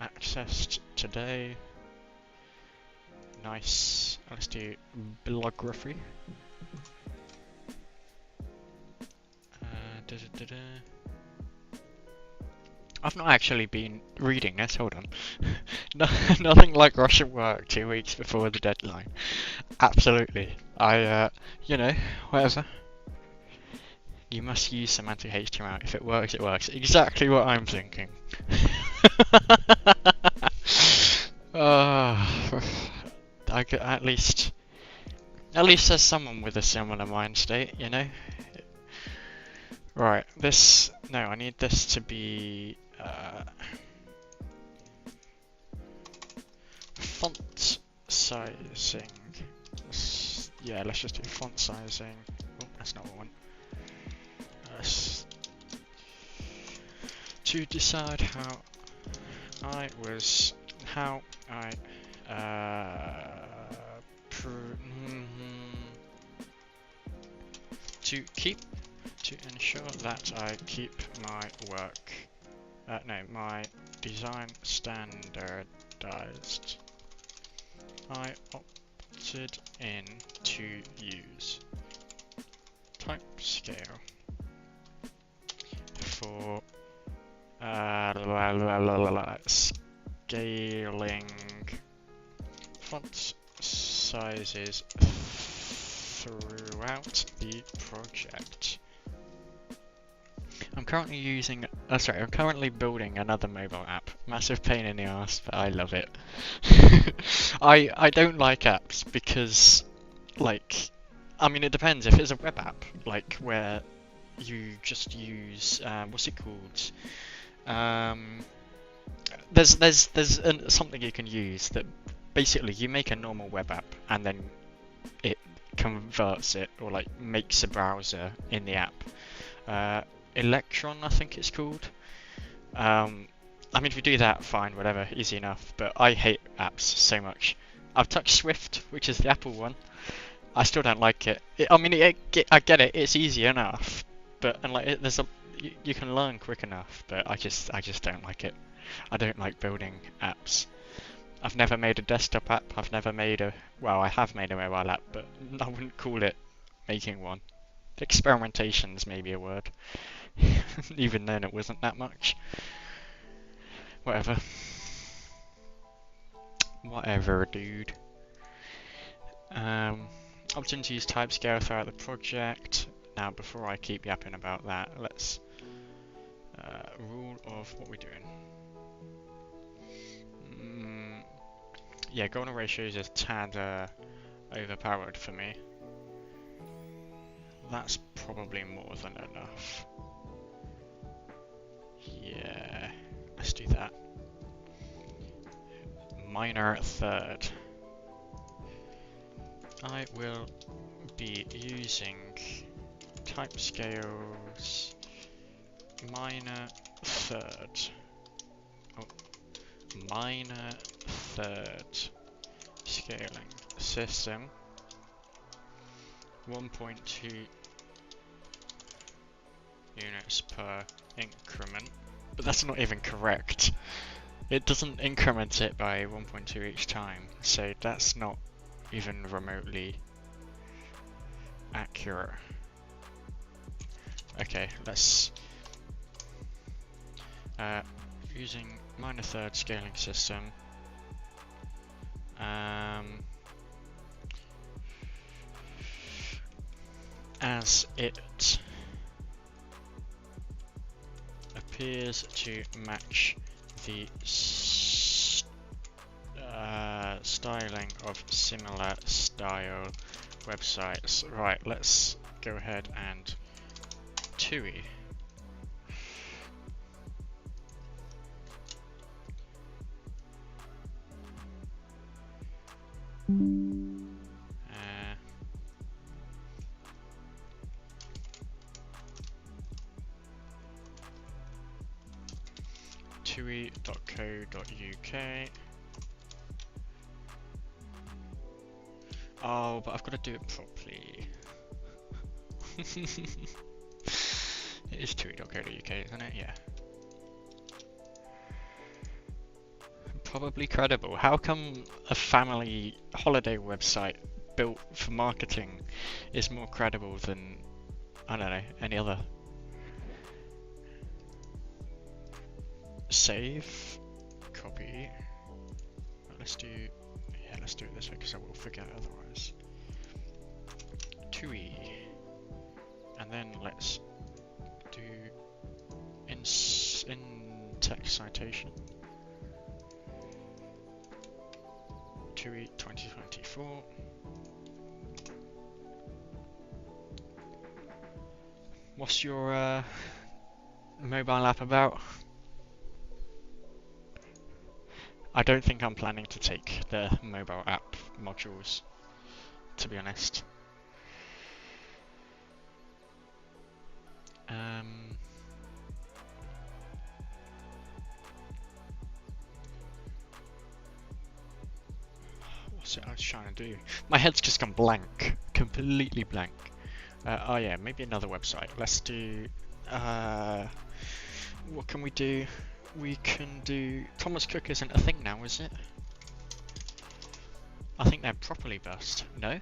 Accessed today. Nice. Let's do bibliography. I've not actually been reading this, hold on. Nothing like Russian work 2 weeks before the deadline. Absolutely. You know, whatever. You must use semantic HTML. If it works, it works. Exactly what I'm thinking. I could, at least there's someone with a similar mind state, you know? Right, no, I need this to be, font sizing. Yeah, let's just do font sizing. Oh, that's not one. To decide how I to ensure that I keep my work, my design standardized. I opted in to use type scale for scaling font sizes throughout the project. I'm currently building another mobile app. Massive pain in the ass, but I love it. I don't like apps because, like, I mean, it depends. If it's a web app, like, where you just use what's it called? There's something you can use that basically you make a normal web app and then it converts it or like makes a browser in the app. Electron, I think it's called. I mean, if you do that, fine, whatever, easy enough. But I hate apps so much. I've touched Swift, which is the Apple one. I still don't like it. I mean, I get it. It's easy enough, but and like there's you can learn quick enough. But I just don't like it. I don't like building apps. I've never made a desktop app. I've never made I have made a mobile app, but I wouldn't call it making one. Experimentation's maybe a word. Even then, it wasn't that much. Whatever. Whatever, dude. Option to use typescale throughout the project. Now, before I keep yapping about that, let's rule of what we're doing. Yeah, golden ratio is a tad overpowered for me. That's probably more than enough. Yeah, let's do that. Minor third. I will be using typescales minor third. Oh, minor third scaling system 1.2 units per increment, but that's not even correct. It doesn't increment it by 1.2 each time, so that's not even remotely accurate. Okay, let's using minor third scaling system. As it appears to match the styling of similar style websites. Right, let's go ahead and TUI. TUI.co.uk. Oh, but I've got to do it properly. It is TUI.co.uk, isn't it? Yeah. Probably credible. How come a family holiday website built for marketing is more credible than, I don't know, any other? Save, copy. Let's do it this way because I will forget otherwise. TUI, and then let's do in text citation. TUI 2024. What's your mobile app about? I don't think I'm planning to take the mobile app modules, to be honest. What's it I was trying to do? My head's just gone blank, completely blank. Oh yeah, maybe another website. Let's do, what can we do? We can do, Thomas Cook isn't a thing now, is it? I think they're properly bust. No?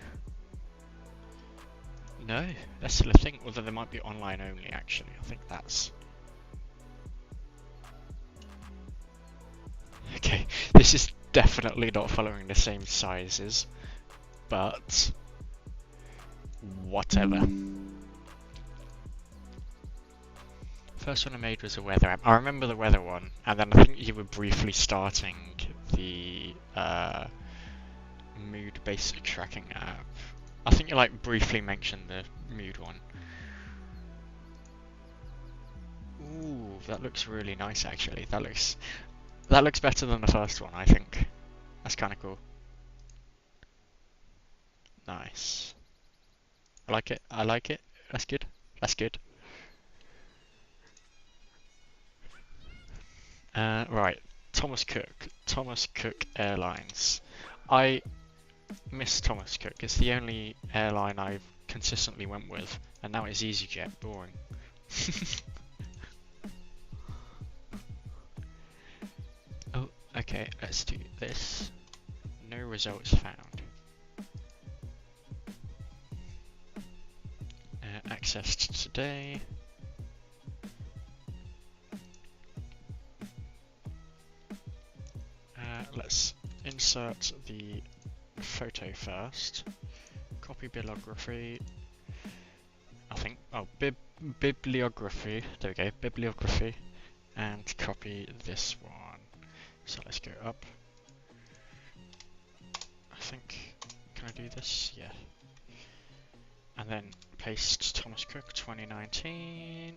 No, that's still a thing, although they might be online only actually. I think that's... Okay, this is definitely not following the same sizes, but whatever. First one I made was a weather app. I remember the weather one, and then I think you were briefly starting the mood basic tracking app. I think you like briefly mentioned the mood one. Ooh, that looks really nice actually. That looks better than the first one, I think. That's kind of cool. Nice. I like it. I like it. That's good. That's good. Right. Thomas Cook. Thomas Cook Airlines. I miss Thomas Cook. It's the only airline I've consistently went with, and now it's EasyJet. Boring. Oh, okay. Let's do this. No results found. Accessed today. Let's insert the photo first. Copy bibliography. I think. Oh, bibliography. There we go. Bibliography. And copy this one. So let's go up. I think. Can I do this? Yeah. And then paste Thomas Cook 2019.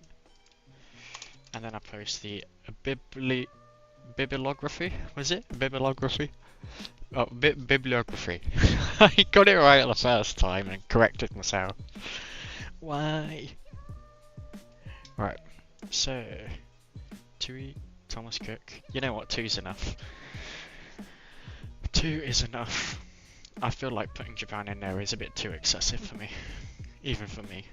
And then I post the bibliography. Was it? Bibliography? Oh, bibliography. I got it right the first time and corrected myself. Why? Right. So, TUI, Thomas Cook. You know what? 2's enough. 2 is enough. I feel like putting Japan in there is a bit too excessive for me. Even for me.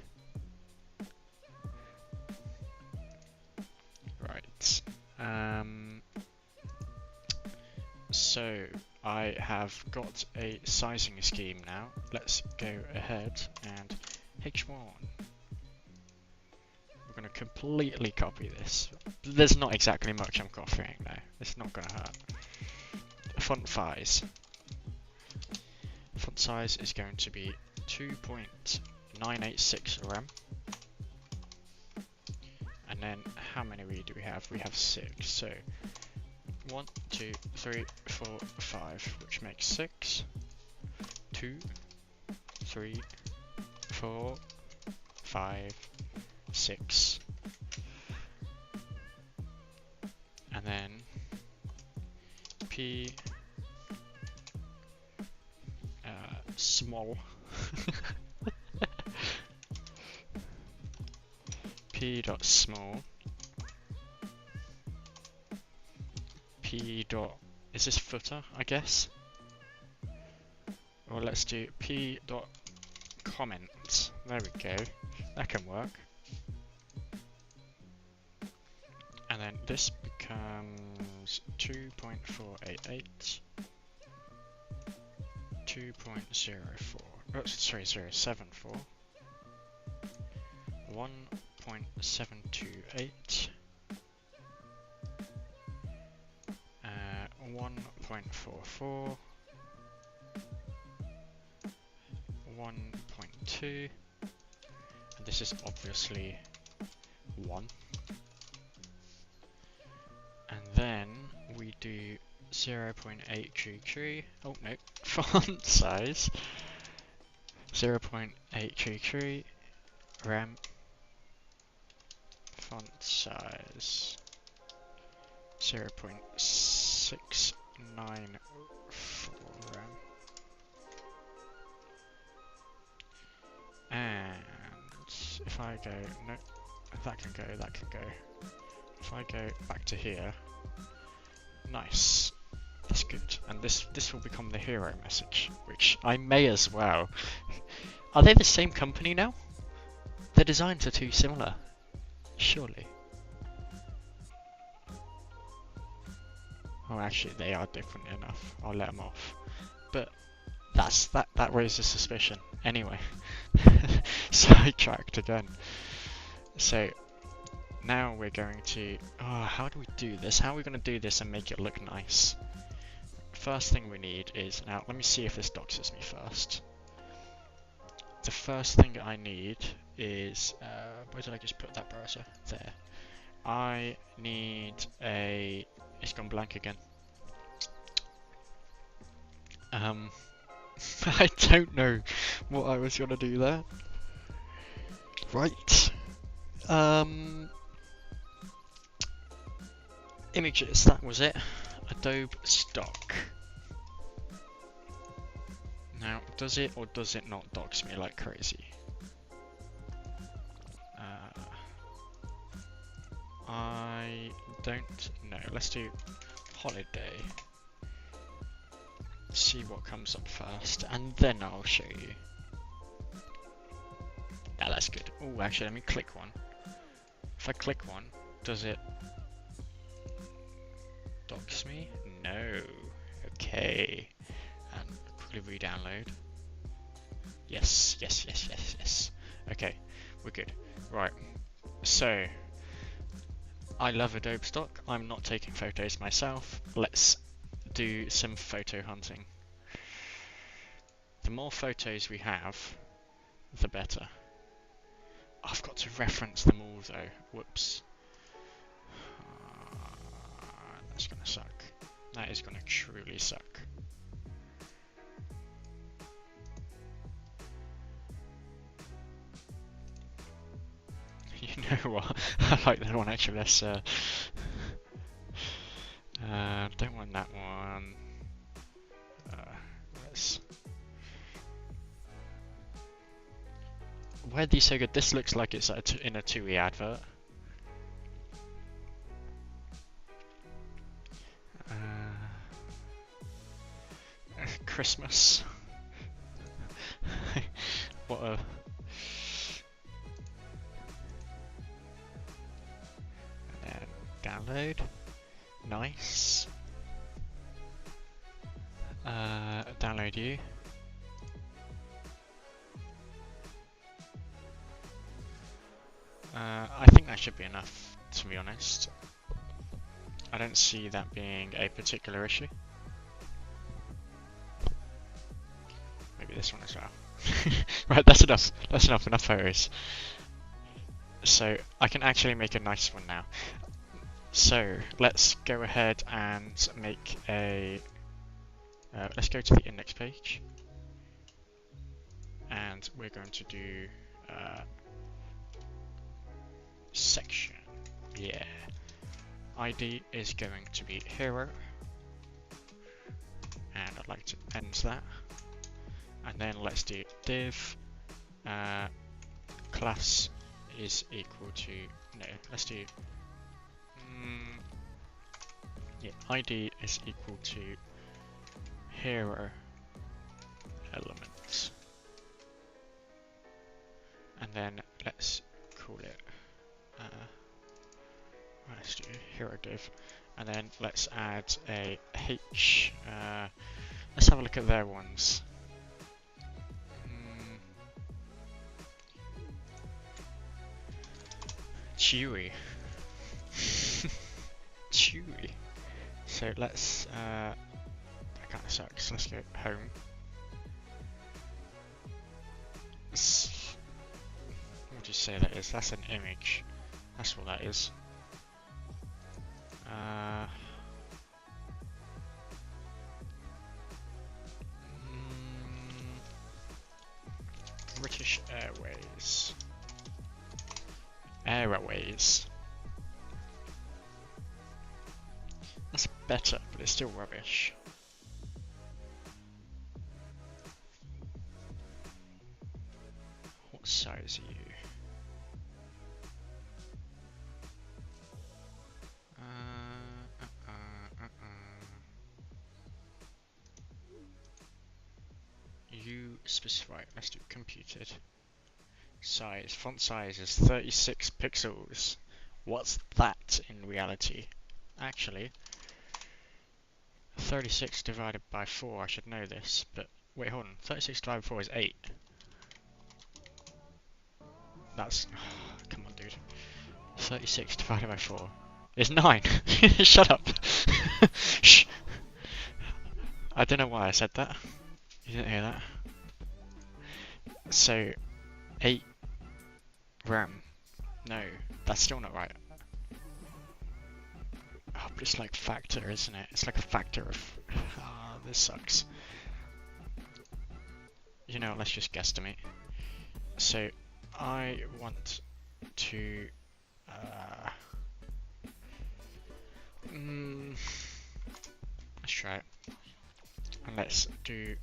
Right. So I have got a sizing scheme now. Let's go ahead and H1. We're going to completely copy this. There's not exactly much I'm copying though. It's not going to hurt. Font size. Font size is going to be 2.986 rem. And then how many do we have? We have 6. So 1, 2, 3, 4, 5, which makes 6. 2, 3, 4, 5, 6. And then P small P dot small P dot, is this footer, I guess? Or let's do P dot comment. There we go. That can work. And then this becomes 2.488 2.04. Oh, sorry, 074 1.728 1.44 1.2, and this is obviously 1. And then we do 0.833. Oh no, font size 0.833 rem. Font size 0.694 rem. And if I go, no, that can go, that can go. If I go back to here, nice, that's good. And this will become the hero message, which I may as well. Are they the same company now? Their designs are too similar, surely. Oh, actually, they are different enough. I'll let them off. But that raises suspicion. Anyway, sidetracked again. So now we're going to. Oh, how do we do this? How are we going to do this and make it look nice? First thing we need is, now let me see if this doxes me first. The first thing I need is, where did I just put that browser? There. I need a. It's gone blank again. I don't know what I was gonna do there. Right. images, that was it. Adobe stock. Now, does it or does it not dox me like crazy? I don't know. Let's do holiday. See what comes up first, and then I'll show you. Yeah, that's good. Oh, actually, let me click one. If I click one, does it dox me? No. Okay. And quickly re-download. Yes, yes, yes, yes, yes. Okay, we're good. Right. So, I love Adobe Stock. I'm not taking photos myself. Let's do some photo hunting. The more photos we have, the better. I've got to reference them all though. Whoops. That's gonna suck. That is gonna truly suck. You know what? I like that one actually. Let's don't want that one. Let's. Why are these so good? This looks like it's in a TUI advert. Christmas. What a. And then download. Nice. Download you. I think that should be enough, to be honest. I don't see that being a particular issue. Maybe this one as well. Right, that's enough. That's enough photos. So I can actually make a nice one now. So let's go ahead and make a. Let's go to the index page, and we're going to do section. Yeah. ID is going to be hero, and I'd like to end that. And then let's do div class is equal to no. Let's do yeah. ID is equal to hero elements, and then let's call it. Let's do hero div, and then let's add a h. Let's have a look at their ones. Chewy. Chewy. So let's. That kind of sucks. Let's go home. What do you say that is? That's an image. That's what that is. British Airways. Airways. That's better, but it's still rubbish. What size are you? You specify. Let's do computed. Size. Font size is 36 pixels. What's that in reality? Actually, 36 divided by 4. I should know this, but wait, hold on. 36 divided by 4 is 8. That's come on, dude. 36 divided by 4 is 9. Shut up. Shh. I don't know why I said that. You didn't hear that. So 8 RAM. No, that's still not right. Oh, but it's like factor, isn't it? It's like a factor of. Ah, this sucks. You know, let's just guesstimate. So I want to. Let's try it. And let's do...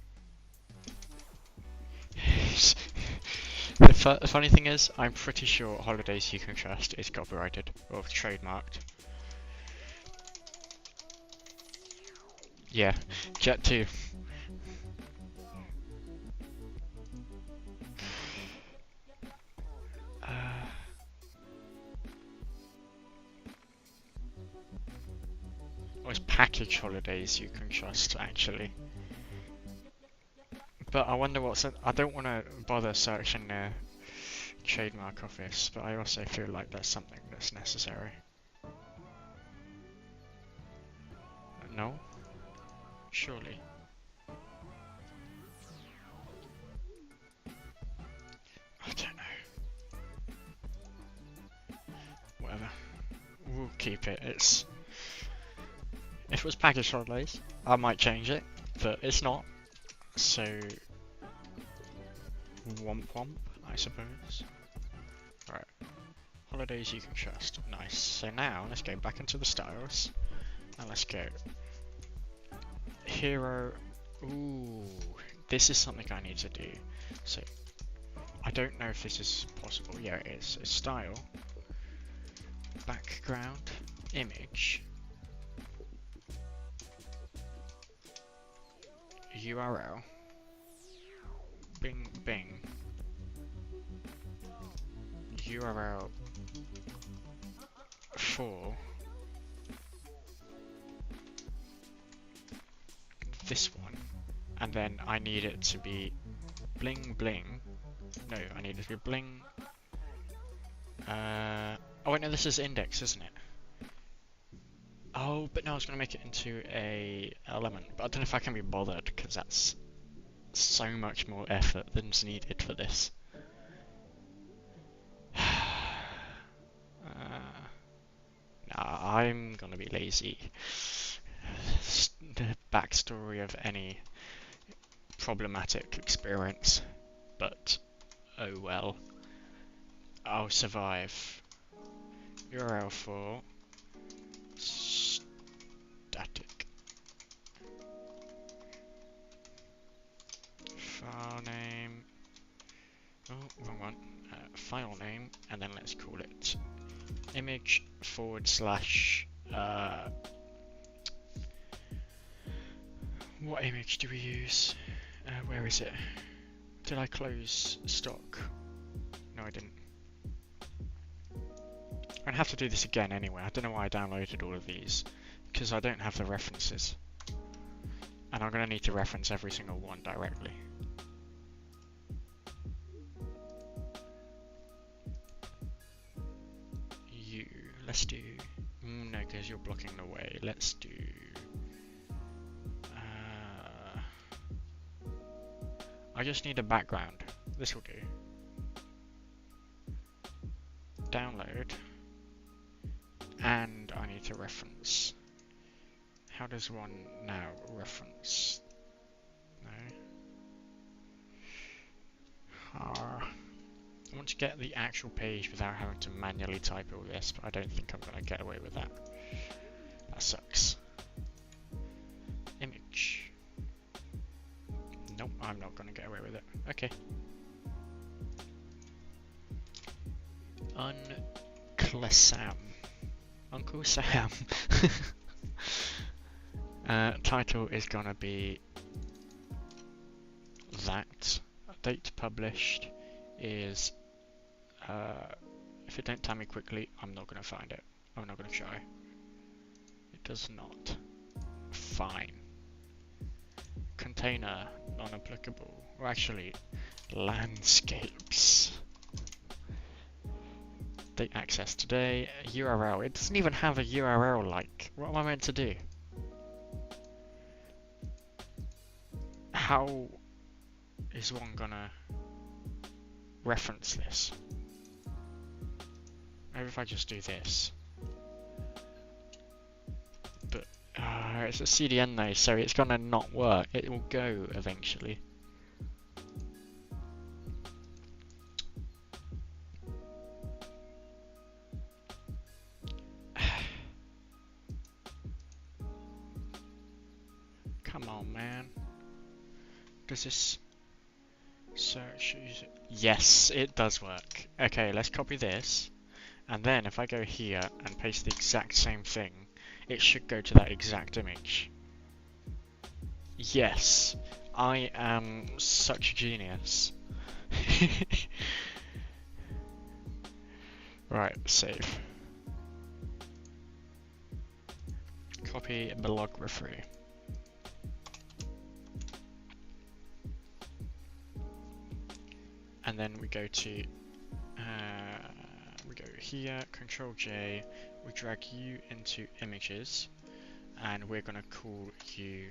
The funny thing is, I'm pretty sure Holidays You Can Trust is copyrighted, or trademarked. Yeah, Jet 2. Or it's Package Holidays You Can Trust, actually. But I wonder what's... I don't want to bother searching the trademark office, but I also feel like that's something that's necessary. No? Surely. I don't know. Whatever. We'll keep it. If it was Package Holidays, I might change it, but it's not. So, womp womp, I suppose. Right. Holidays You Can Trust. Nice. So now, let's go back into the styles. And let's go. Hero. Ooh. This is something I need to do. So, I don't know if this is possible. Yeah, it is. It's style. Background. Image. URL. Bing bing. URL for this one, and then I need it to be bling bling. No, I need it to be bling. Oh wait, no, this is index, isn't it? Oh, but no, I was gonna make it into a element, but I don't know if I can be bothered because that's so much more effort than's needed for this. Nah, I'm gonna be lazy. The backstory of any problematic experience, but oh well. I'll survive. URL for static. File name. Oh, wrong one. File name, and then let's call it image / what image do we use? Where is it? Did I close stock? No, I didn't. I'm gonna have to do this again anyway. I don't know why I downloaded all of these, because I don't have the references. And I'm gonna need to reference every single one directly. Let's do... no, because you're blocking the way. Let's do... I just need a background. This will do. Download. And I need to reference. How does one now reference? No. I want to get the actual page without having to manually type all this, but I don't think I'm going to get away with that. That sucks. Image. Nope, I'm not going to get away with it. Okay. Uncle Sam. Uncle Sam. Title is going to be that. Date published is... if it don't tell me quickly, I'm not going to find it. I'm not going to try. It does not. Fine. Container, non-applicable. Or actually, landscapes. Date access today. URL. It doesn't even have a URL like. What am I meant to do? How is one gonna reference this? Maybe if I just do this. But it's a CDN though, so it's gonna not work. It will go eventually. Come on, man. Does this search use it? Yes, it does work. Okay, let's copy this. And then if I go here and paste the exact same thing, it should go to that exact image. Yes, I am such a genius. Right, save. Copy bibliography. And then we go to, we go here, Control J, we drag you into images, and we're gonna call you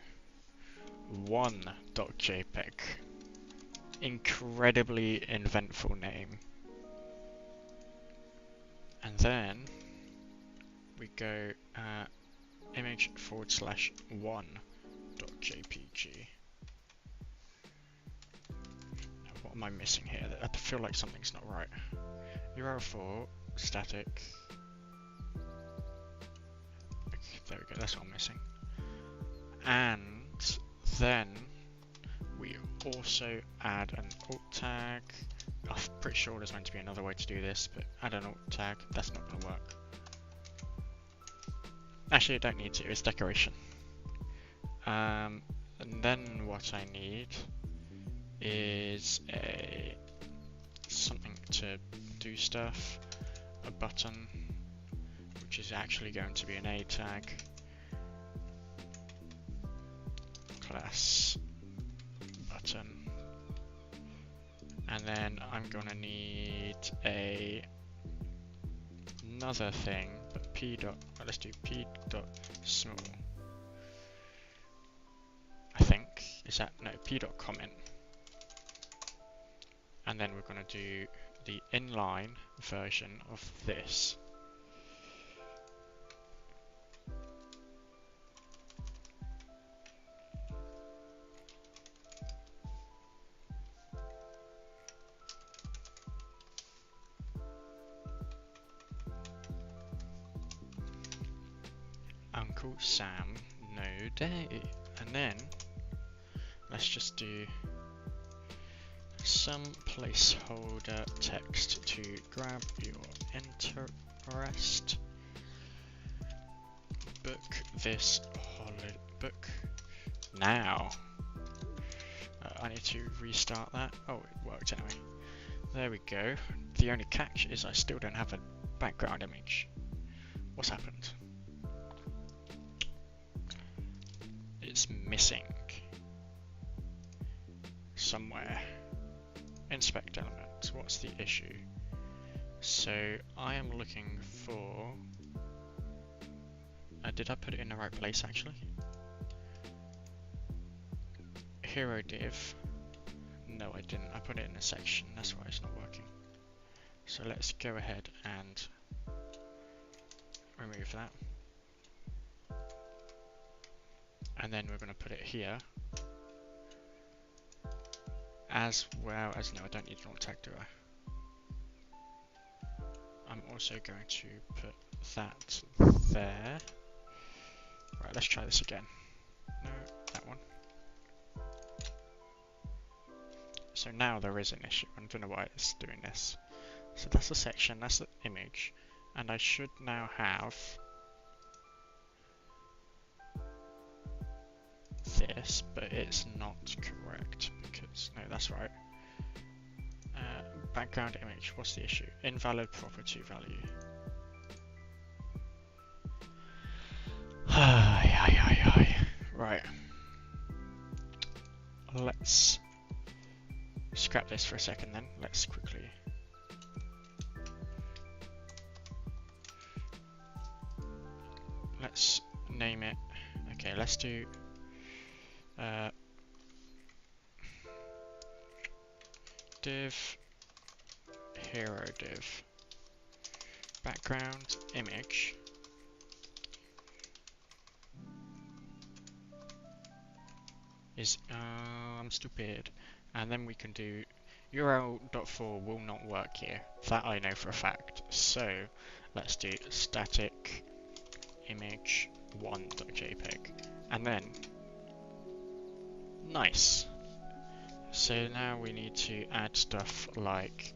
one.jpg. Incredibly inventful name. And then we go image/1.jpg. What am I missing here? I feel like something's not right. URL4 static. Okay, there we go, that's what I'm missing. And then we also add an alt tag. I'm pretty sure there's meant to be another way to do this, but add an alt tag, that's not going to work. Actually, I don't need to, it's decoration. And then what I need is something to do stuff, a button, which is actually going to be an A tag, class button, and then I'm gonna need another thing, but let's do p.small. I think p.comment. And then we're going to do the inline version of this. Uncle Sam, no day. And then let's just do some placeholder text to grab your interest. Book this holiday book now. I need to restart that. Oh, it worked anyway. There we go. The only catch is I still don't have a background image. What's happened? It's missing somewhere. Inspect element. What's the issue? So I am looking for. Did I put it in the right place actually? Hero div. No, I didn't. I put it in a section. That's why it's not working. So let's go ahead and remove that. And then we're going to put it here. As well as, no, I don't need an alt tag, do I? I'm also going to put that there. Right, let's try this again. No, that one. So now there is an issue. I don't know why it's doing this. So that's the section, that's the image. And I should now have this, but it's not correct because, no, that's right. Background image, what's the issue? Invalid property value. Right. Let's scrap this for a second then. Let's quickly. Let's name it. Okay, let's do div hero div background image is I'm stupid, and then we can do URL.for will not work here. That I know for a fact. So let's do static image 1.jpg, and then Nice. So now we need to add stuff like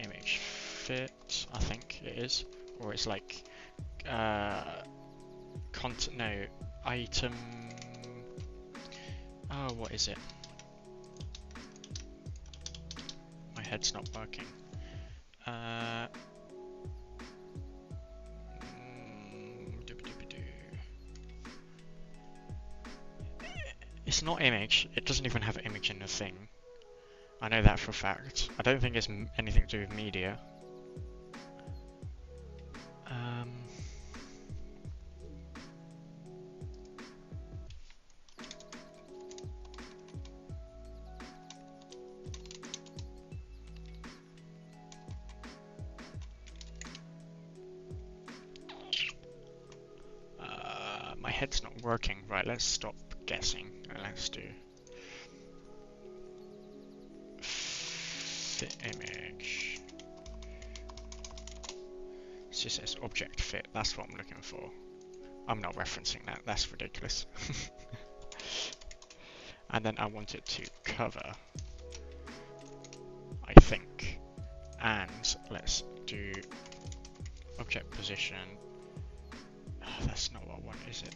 image fit, I think it is, or it's like content, no, item, oh, what is it? My head's not working. It's not image, it doesn't even have image in the thing. I know that for a fact. I don't think it's anything to do with media. My head's not working. Right, let's stop guessing and let's do fit image. It just says object fit. That's what I'm looking for. I'm not referencing that. That's ridiculous. And then I want it to cover, I think. And let's do object position. Oh, that's not what I want, is it?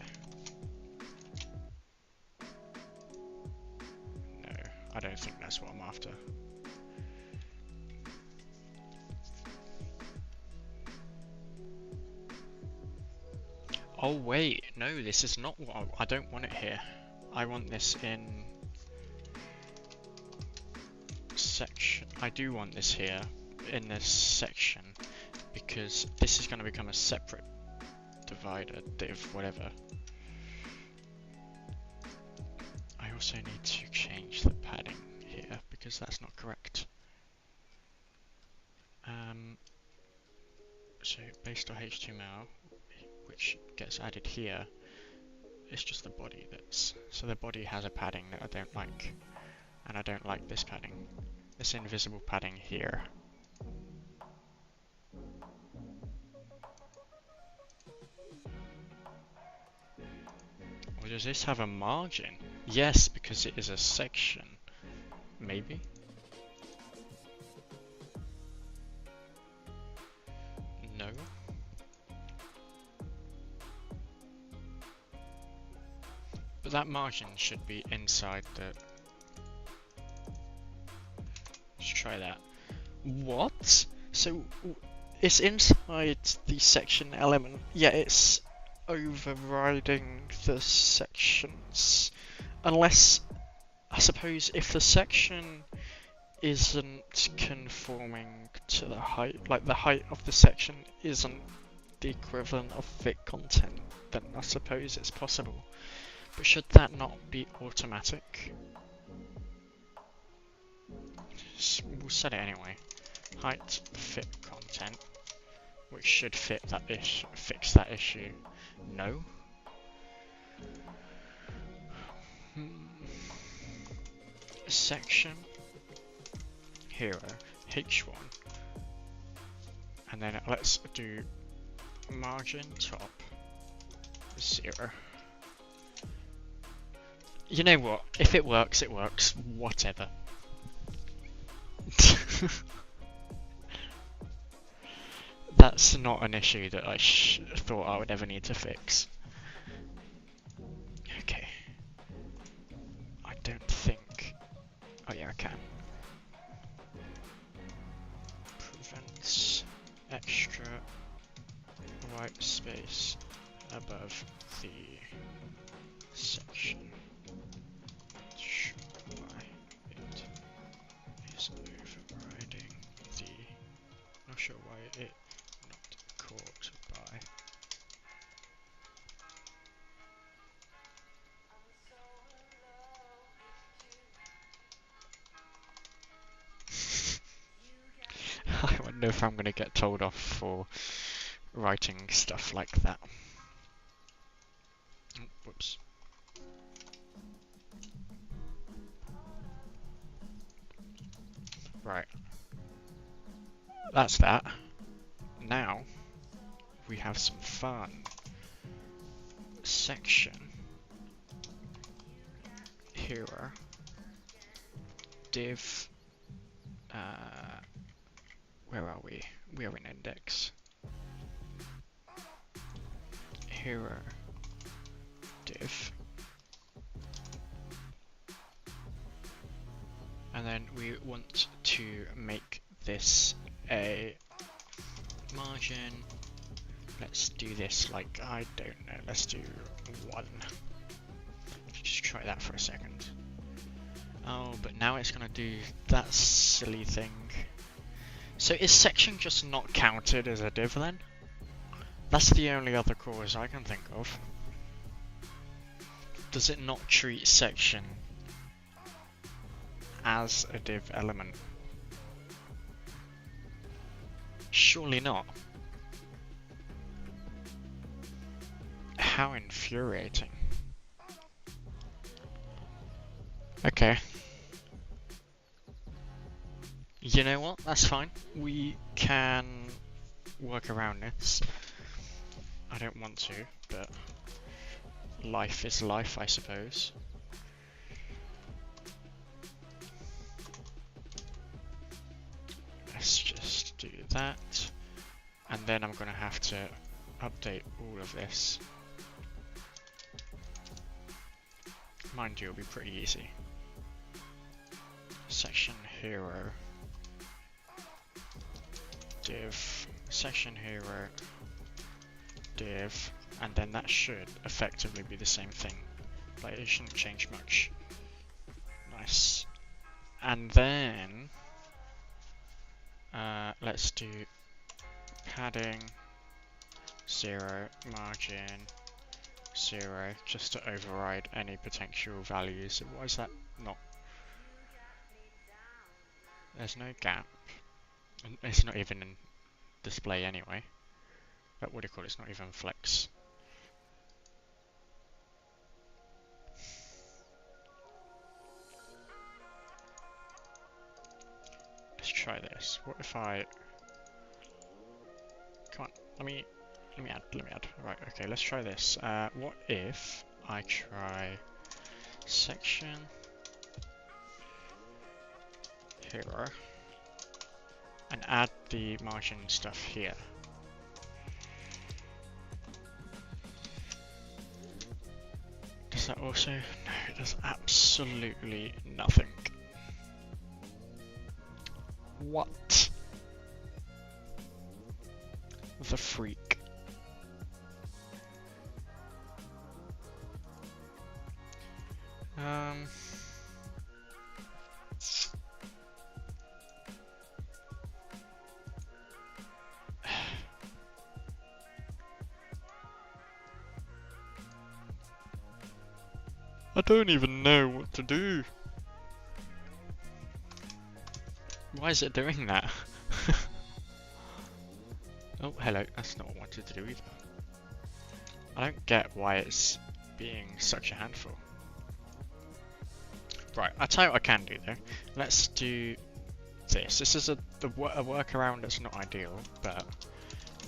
No, I don't think that's what I'm after. Oh wait, no, this is not what I don't want it here. I want this in section. I do want this here in this section because this is going to become a separate divider, div, whatever. I also need to change the padding here because that's not correct. So based on HTML, which gets added here, it's just the body that's, so the body has a padding that I don't like, and I don't like this padding, this invisible padding here. Or does this have a margin? Yes, because it is a section. Maybe? No? But that margin should be inside the... Let's try that. What? So, it's inside the section element, yet it's overriding the sections. Unless, I suppose, if the section isn't conforming to the height, like the height of the section isn't the equivalent of fit content, then I suppose it's possible. But should that not be automatic? We'll set it anyway. Height fit content, which should fit that fix that issue. No. Section hero h1, and then let's do margin top 0. You know what? If it works, it works. Whatever. That's not an issue that I thought I would ever need to fix. Okay. I don't think... Oh yeah, I can. Prevents extra white space above the section. Why it is overriding the... Not sure why it not caught by... I wonder if I'm going to get told off for writing stuff like that. Oh, whoops. Right. That's that. Now, we have some fun. Section. Hero. div, where are we? We are in index. Hero div. And then we want to make this a margin. Let's do this like, I don't know, let's do 1. Just try that for a second. Oh, but now it's gonna do that silly thing. So is section just not counted as a div then? That's the only other cause I can think of. Does it not treat section as a div element? Surely not. How infuriating. Okay. You know what? That's fine. We can work around this. I don't want to, but life is life, I suppose. Let's just do that. And then I'm going to have to update all of this. Mind you, it'll be pretty easy. Section hero div, section hero div, and then that should effectively be the same thing. Like, it shouldn't change much. Nice. And then let's do padding 0, margin 0, just to override any potential values. Why is that not? There's no gap. It's not even in display anyway. But what do you call it? It's not even flex. Let's try this. What if I... Come on, let me add. Right, okay, let's try this. What if I try section hero and add the margin stuff here? Does that also? No, it does absolutely nothing. What the freak? I don't even know what to do. Why is it doing that? Oh, hello. That's not what I wanted to do either. I don't get why it's being such a handful. Right, I'll tell you what I can do though. Let's do this. This is a workaround that's not ideal, but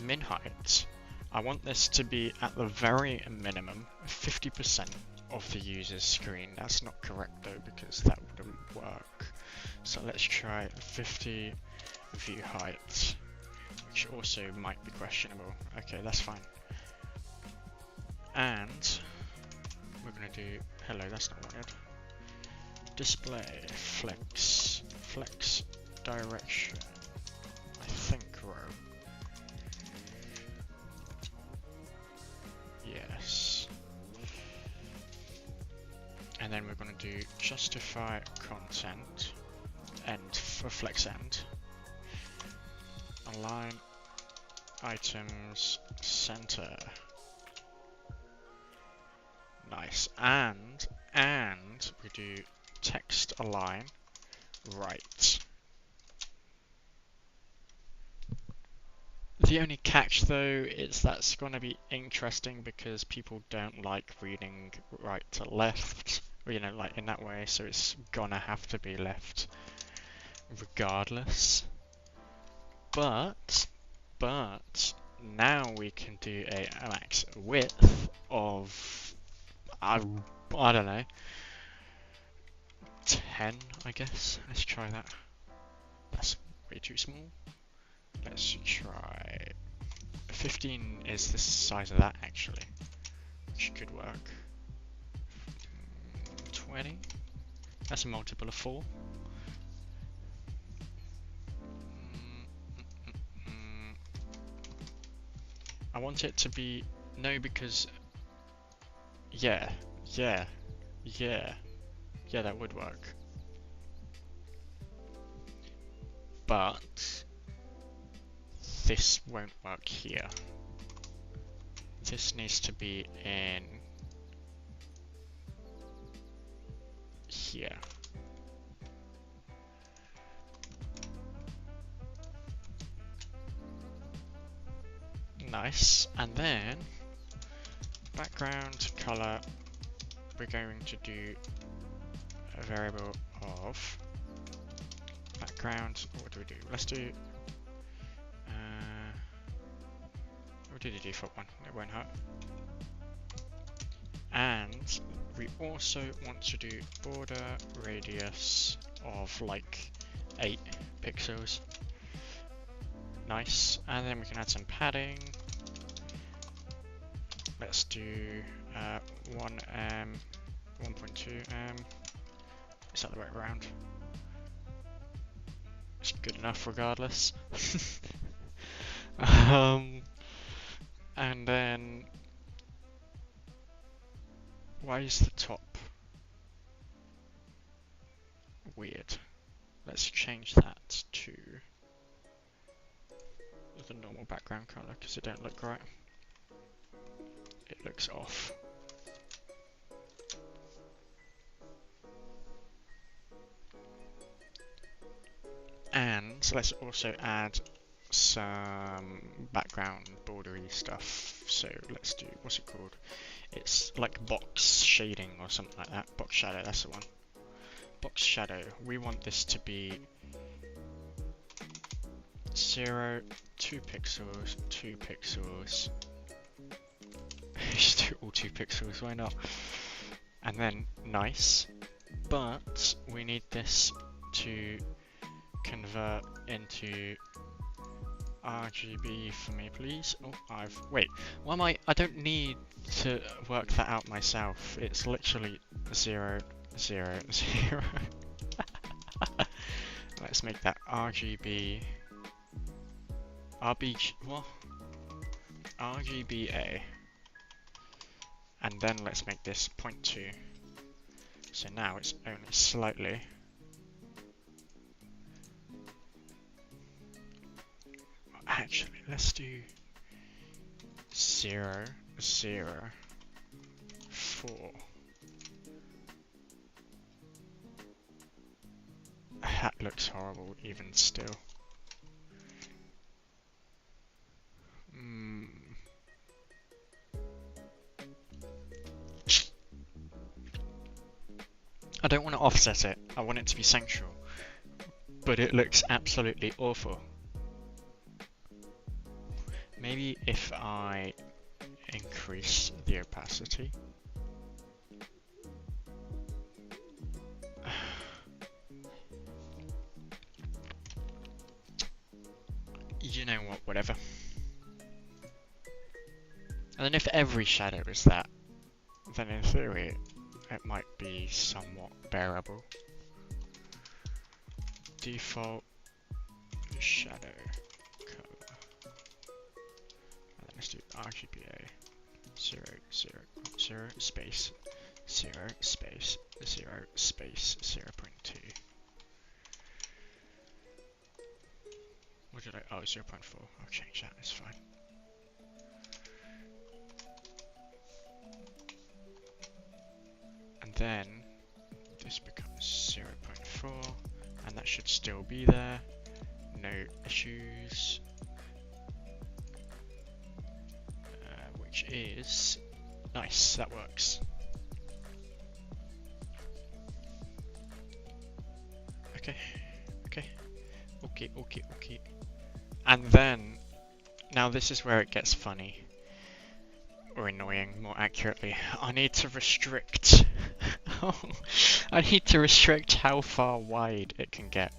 min height. I want this to be at the very minimum 50% of the user's screen. That's not correct though, because that wouldn't work. So let's try 50 view height, which also might be questionable. Okay, that's fine. And we're gonna do, hello, that's not wanted. Display, flex direction, I think row. Yes. And then we're going to do justify content end for flex end. Align items center. Nice. And we do text align right. The only catch though is that's going to be interesting because people don't like reading right to left, or, you know, like in that way, so it's gonna have to be left regardless. But now we can do a max width of I don't know, 10, I guess. Let's try that. That's way too small. Let's try 15 is the size of that actually, which could work. 20. That's a multiple of 4. I want it to be no because yeah, that would work. But this won't work here. This needs to be in here. Nice. And then background color, we're going to do a variable of background. What do we do? Let's do we'll do the default one, it won't hurt. And we also want to do border radius of like 8 pixels. Nice. And then we can add some padding. Let's do 1m, 1.2m. Is that the way around? It's good enough regardless. And then why is the top weird? Let's change that to the normal background color because it don't look right. It looks off. And let's also add some background bordery stuff. So let's do, what's it called? It's like box shading or something like that. Box shadow, that's the one. Box shadow. We want this to be 0, 2 pixels, 2 pixels. Just do all 2 pixels, why not? And then nice. But we need this to convert into RGB for me, please. Oh, wait. Why am I don't need to work that out myself. It's literally 0, 0, 0. Let's make that RGB. What? RGBA. And then let's make this 0.2. So now it's only slightly. Actually, let's do 0, 0, 4. That looks horrible even still. I don't want to offset it, I want it to be central, but it looks absolutely awful. Maybe if I increase the opacity. You know what, whatever. And then if every shadow is that, then in theory it might be somewhat bearable. Default shadow color. And then let's do RGBA 0, 0, 0, space 0, space 0, space 0.2. What did I? Oh, 0.4. I'll change that, it's fine. And then this becomes 0.4, and that should still be there. No issues. Which is nice, that works. Okay. And then, now this is where it gets funny. Or annoying, more accurately. I need to restrict No! I need to restrict how far wide it can get.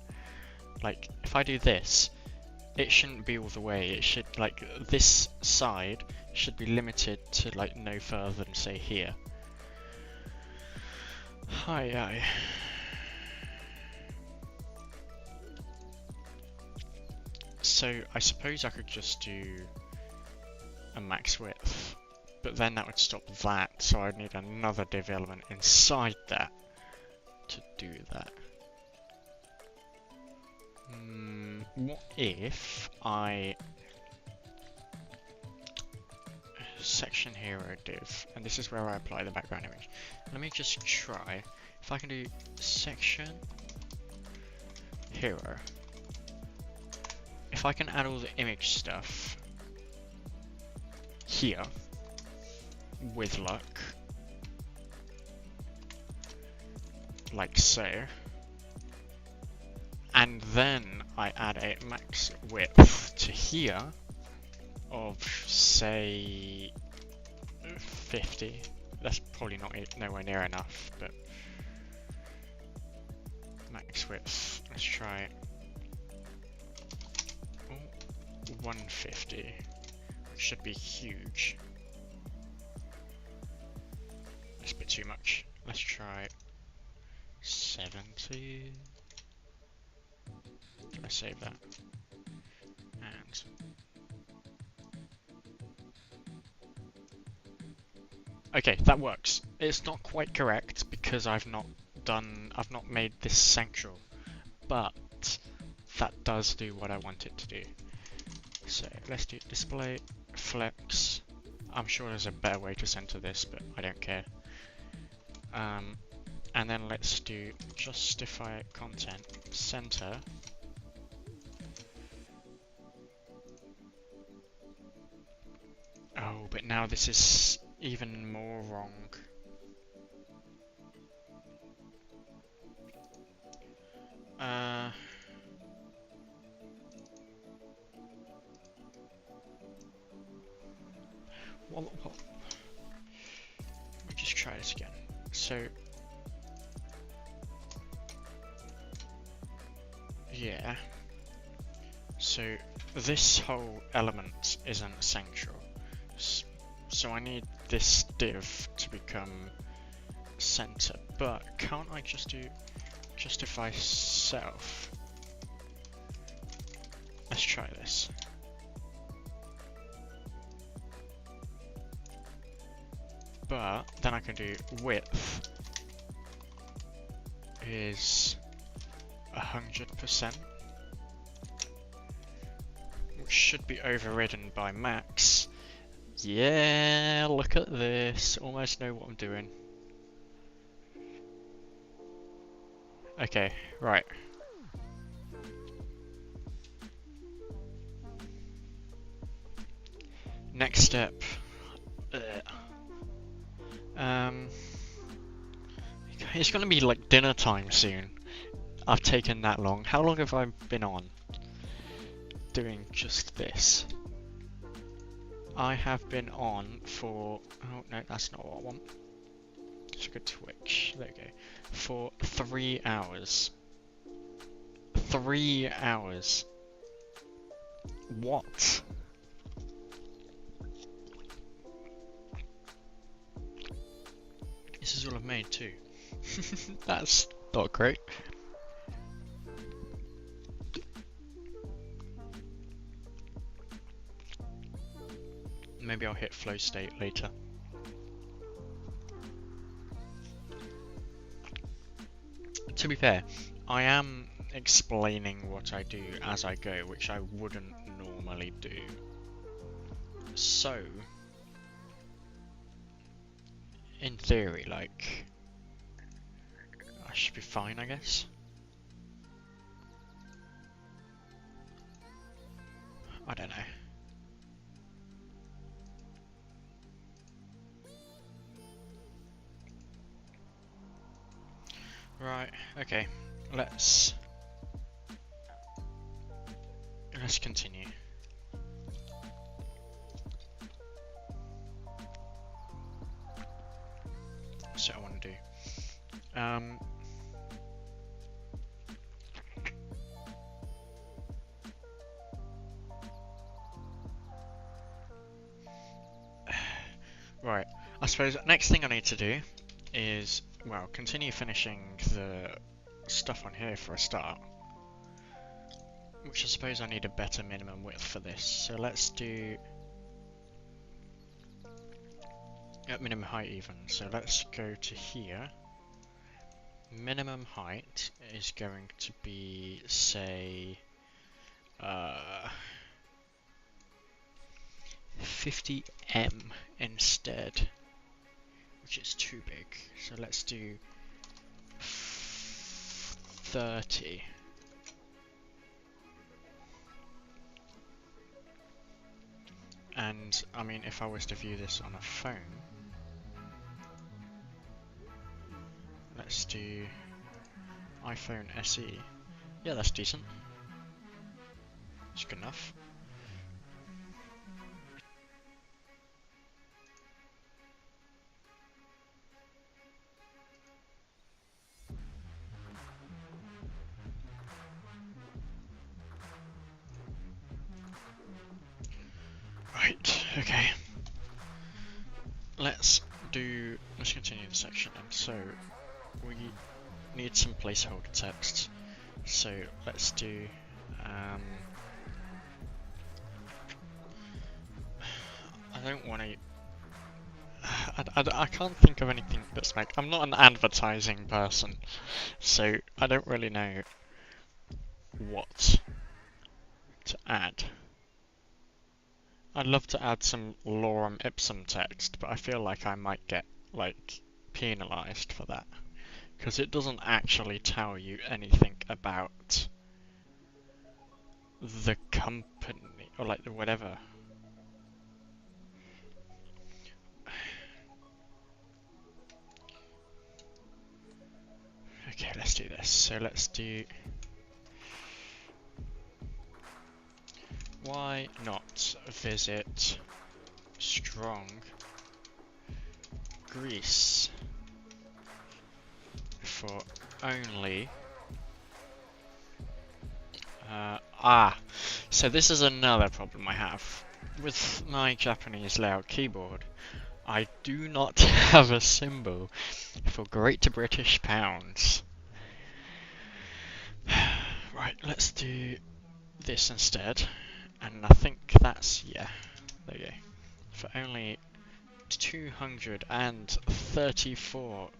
Like, if I do this, it shouldn't be all the way. It should, like, this side should be limited to, like, no further than, say, here. Aye. So, I suppose I could just do a max width, but then that would stop that, so I'd need another div element inside that to do that. What if I section hero div, and this is where I apply the background image. Let me just try if I can do section hero. If I can add all the image stuff here with luck, like so, and then I add a max width to here of, say, 50. That's probably nowhere near enough, but max width, let's try 150, which should be huge. That's a bit too much. Let's try 70. Can I save that? And okay, that works. It's not quite correct because I've not made this central, but that does do what I want it to do. So let's do display flex. I'm sure there's a better way to center this, but I don't care. And then let's do justify content center. Oh, but now this is even more wrong. What? Let me just try this again. So, yeah. So this whole element isn't essential. So I need this div to become center, but can't I just do justify self? Let's try this. But then I can do width is 100%, which should be overridden by max. Yeah, look at this. Almost know what I'm doing. Okay, right. Next step. It's gonna be like dinner time soon. I've taken that long. How long have I been on doing just this? I have been on for, oh no, that's not what I want. Just go Twitch, there we go. For 3 hours. 3 hours. What? This is all I've made too. That's not great. Maybe I'll hit flow state later. To be fair, I am explaining what I do as I go, which I wouldn't normally do. So, in theory, like, I should be fine, I guess. I don't know. Right, okay, let's continue. So I want to do Right, I suppose next thing I need to do is, well, continue finishing the stuff on here for a start. Which I suppose I need a better minimum width for this. So let's do minimum height even. So let's go to here. Minimum height is going to be, say, 50m instead, which is too big. So let's do 30. And I mean, if I was to view this on a phone, let's do iPhone SE. Yeah, that's decent. It's good enough. Right, okay. Let's continue the section then. So we need some placeholder text. So let's do I don't want to. I can't think of anything that's like. I'm not an advertising person, so I don't really know what to add. I'd love to add some lorem ipsum text, but I feel like I might get like penalized for that because it doesn't actually tell you anything about the company or like whatever. Okay, let's do this. So let's do. Why not visit strong Greece for only so this is another problem I have with my Japanese layout keyboard. I do not have a symbol for Great British Pounds. Right, let's do this instead. And I think that's, yeah, there you go. For only £234.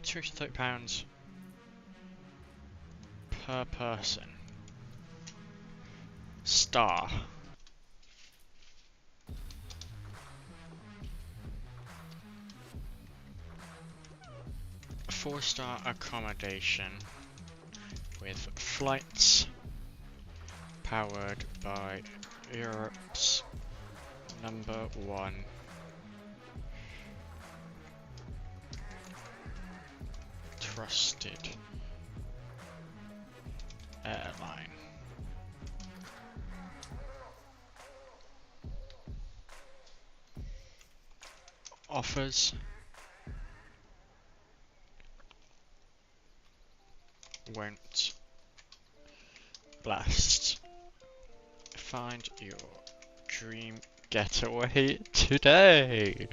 £230 per person. Star. Four-star accommodation with flights powered by Europe's #1 trusted airline. Offers won't last. Find your dream getaway today.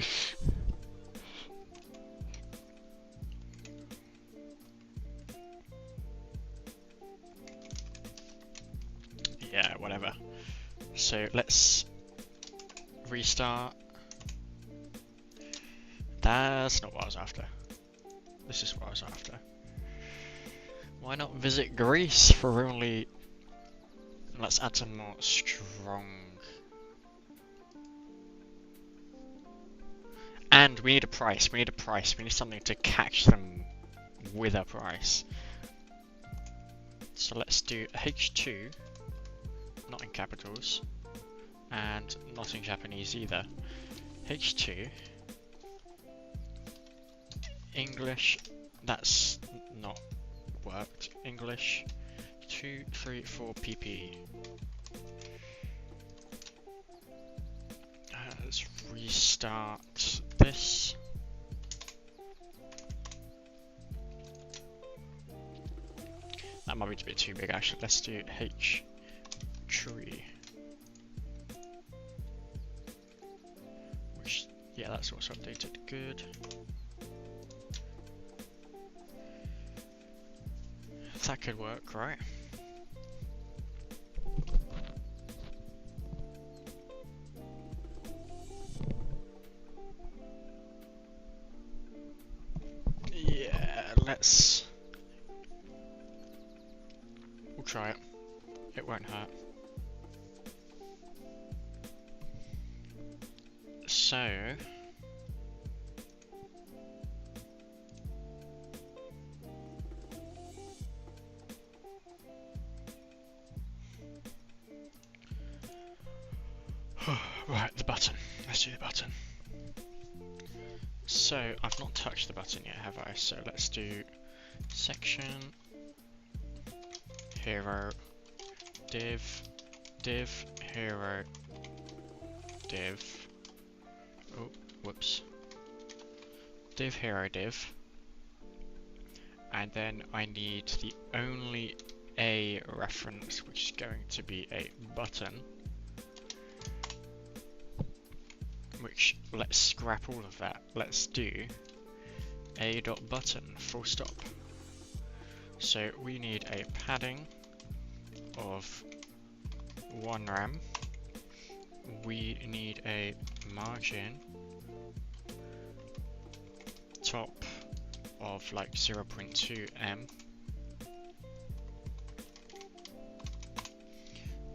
Yeah, whatever. So let's restart. That's not what I was after. This is what I was after. Why not visit Greece for only... Let's add some more strong... And we need a price, we need a price, we need something to catch them with a price. So let's do H2, not in capitals, and not in Japanese either. H2, English, that's not worked. English 234 pp. That's restart this. That might be a bit too big actually. Let's do H tree. Which, yeah, that's also updated. Good. That could work, right? Yeah, we'll try it. It won't hurt. So, right, the button. Let's do the button. So, I've not touched the button yet, have I? So let's do section, hero, div, hero, div. Oh, whoops. Div, hero, div. And then I need the only A reference, which is going to be a button. Which, let's scrap all of that. Let's do a.button, full stop. So we need a padding of 1 rem. We need a margin top of like 0.2 m.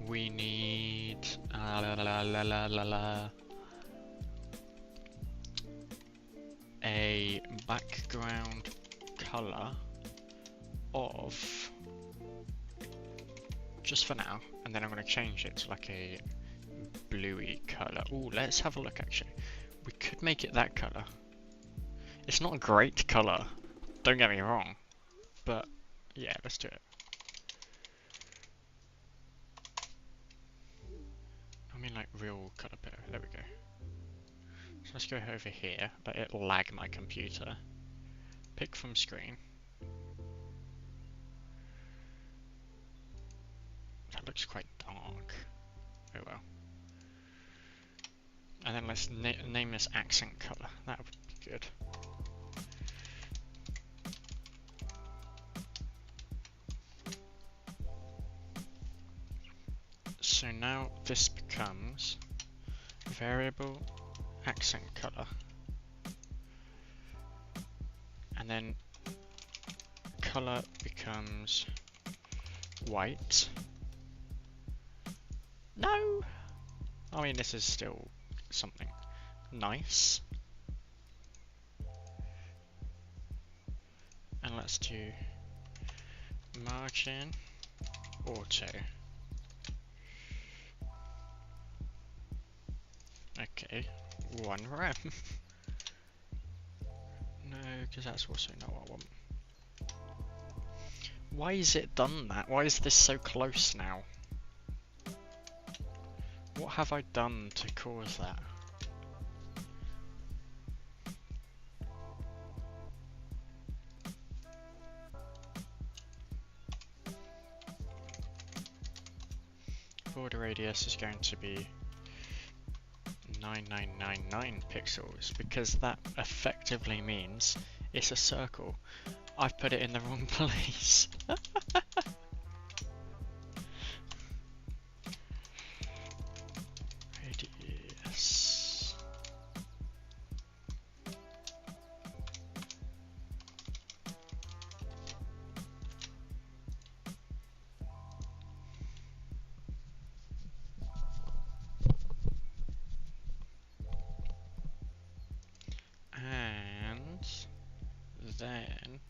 We need a background color of, just for now, and then I'm going to change it to like a bluey color. Ooh, let's have a look actually. We could make it that color. It's not a great color, don't get me wrong, but yeah, let's do it. I mean like real color picker, there we go. So let's go over here, let it lag my computer. Pick from screen. That looks quite dark. Oh well. And then let's name this accent color. That would be good. So now this becomes variable accent color. And then color becomes white. No! I mean, this is still something nice. And let's do margin auto. Okay, 1 rem. No, because that's also not what I want. Why is it done that? Why is this so close now? What have I done to cause that? Border radius is going to be 9999 pixels because that effectively means it's a circle. I've put it in the wrong place. Radius. And then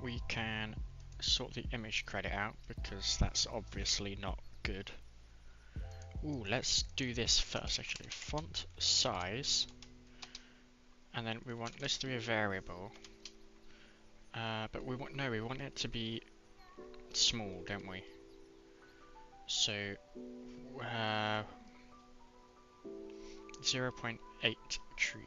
we can sort the image credit out because that's obviously not good. Ooh, let's do this first actually. Font size, and then let's do a variable. But we want it to be small, don't we? So 0.8 tree.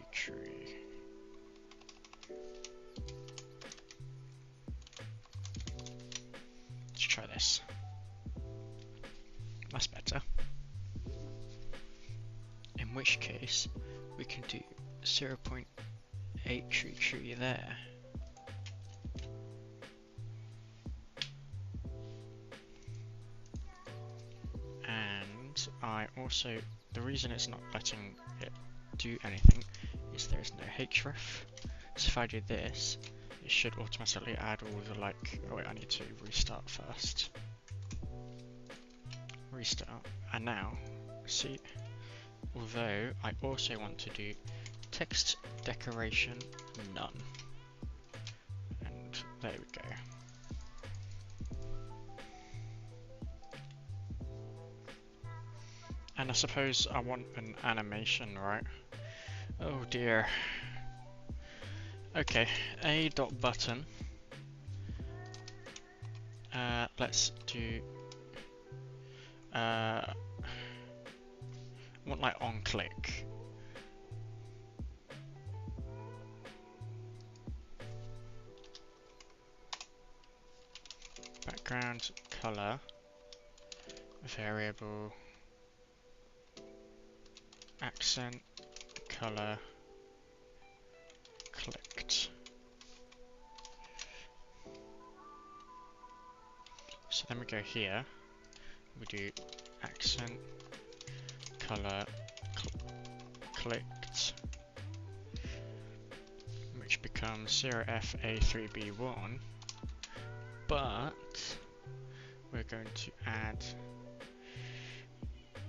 Let's try this. That's better. In which case, we can do 0.8 tree there. And I also, the reason it's not letting it do anything is there's no href. So if I do this, it should automatically add all the like, oh wait, I need to restart first. Restart, and now, see, although I also want to do text decoration none. And there we go. And I suppose I want an animation, right? Oh dear. Okay, a.button. Let's do. I want like on click. Background color variable accent color clicked. So then we go here, we do accent color clicked, which becomes 0f-a3b1, but we're going to add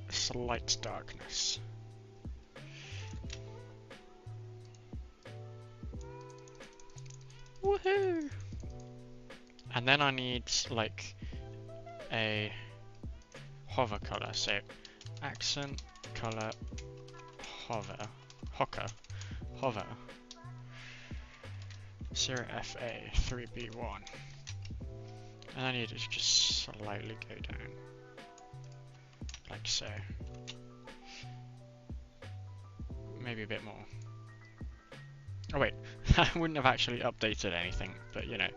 slight darkness. Woohoo! And then I need like a hover color, so accent color hover 0fa3b1, and I need it to just slightly go down like so, maybe a bit more. Oh wait, I wouldn't have actually updated anything, but you know,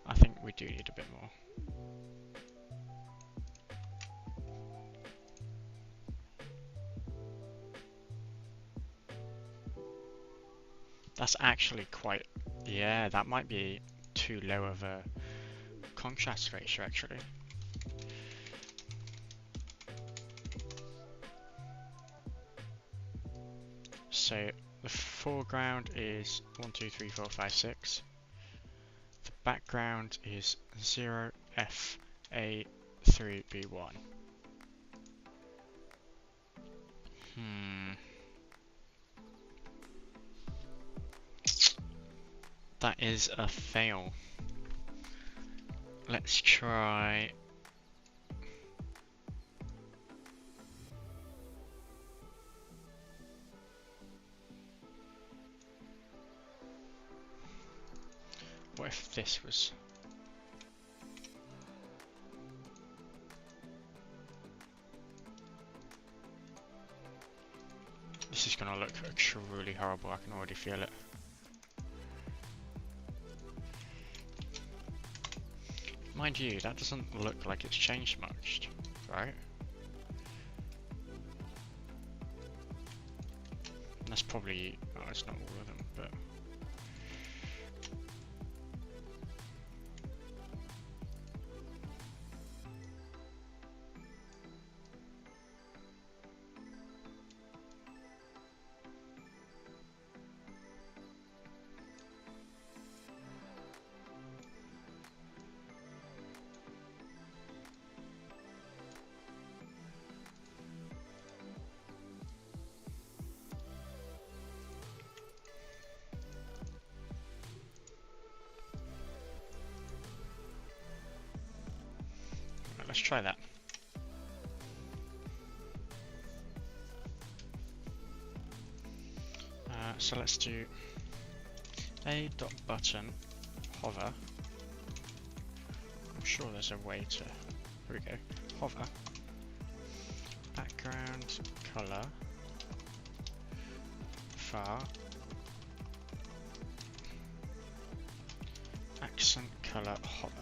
I think we do need a bit more. That's actually quite, yeah, that might be too low of a contrast ratio actually. So the foreground is 1, 2, 3, 4, 5, 6. The background is 0f-a3b1. That is a fail. Let's try. What if this was? This is gonna look truly horrible, I can already feel it. Mind you, that doesn't look like it's changed much, right? And that's probably, oh, it's not all of them, but... Let's try that. So let's do a.button hover. I'm sure there's a way to. Here we go. Hover. Background color far. Accent color hover.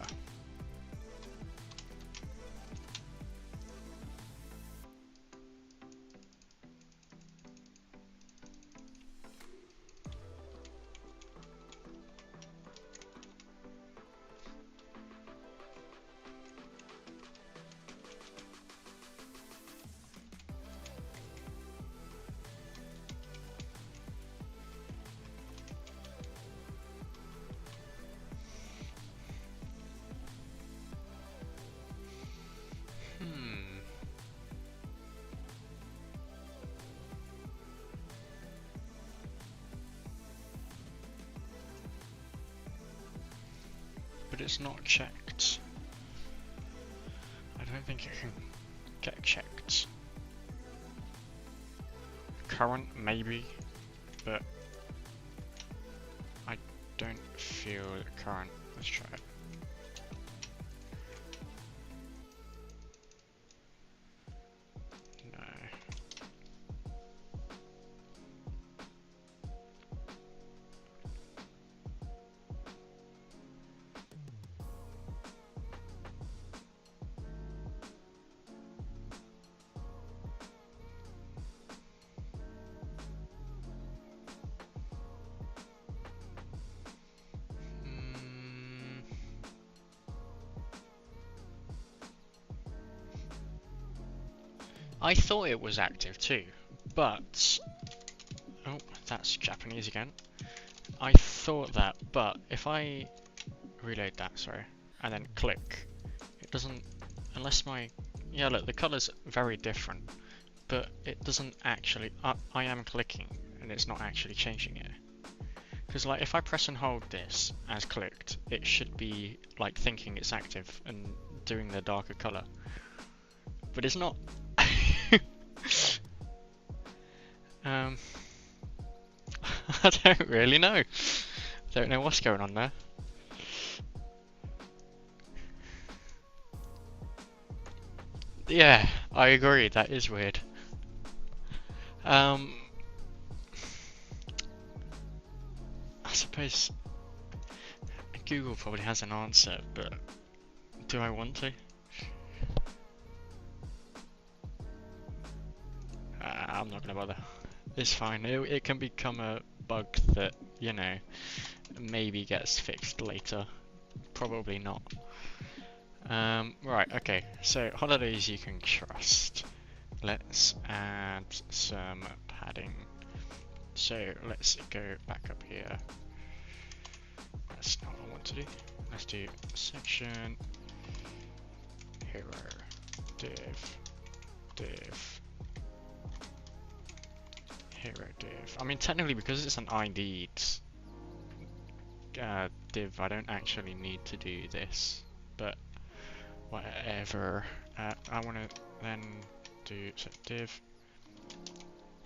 But it's not checked. I don't think it can get checked. Current, maybe, but I don't feel current. Let's try it. No. I thought it was active too, but oh, that's Japanese again. I thought that, but if I reload that, sorry, and then click, it doesn't, unless my, yeah, look, the color's very different, but it doesn't actually, I am clicking and it's not actually changing it. Because like if I press and hold this as clicked, it should be like thinking it's active and doing the darker color, but it's not. I don't really know. Don't know what's going on there. Yeah, I agree, that is weird. I suppose Google probably has an answer, but do I want to? I'm not gonna bother. It's fine. It can become a bug that, you know, maybe gets fixed later. Probably not. Right, okay. So, holidays you can trust. Let's add some padding. So, let's go back up here. That's not what I want to do. Let's do section, hero, div, hero div. I mean, technically, because it's an ID'd div, I don't actually need to do this, but whatever. I want to then do so div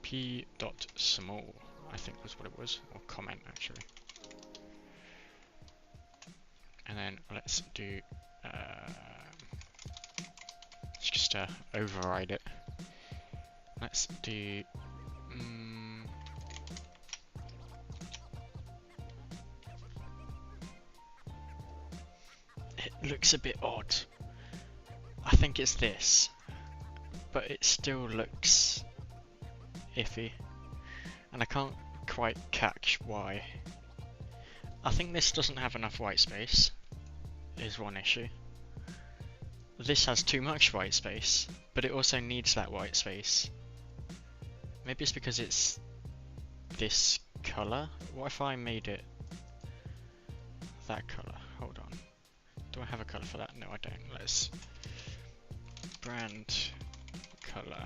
p.small, I think was what it was, or comment actually. And then let's do, let's just override it. Let's do, it looks a bit odd. I think it's this, but it still looks iffy, and I can't quite catch why. I think this doesn't have enough white space, is one issue. This has too much white space, but it also needs that white space. Maybe it's because it's this color? What if I made it that color? Hold on. Do I have a color for that? No, I don't. Let's brand color,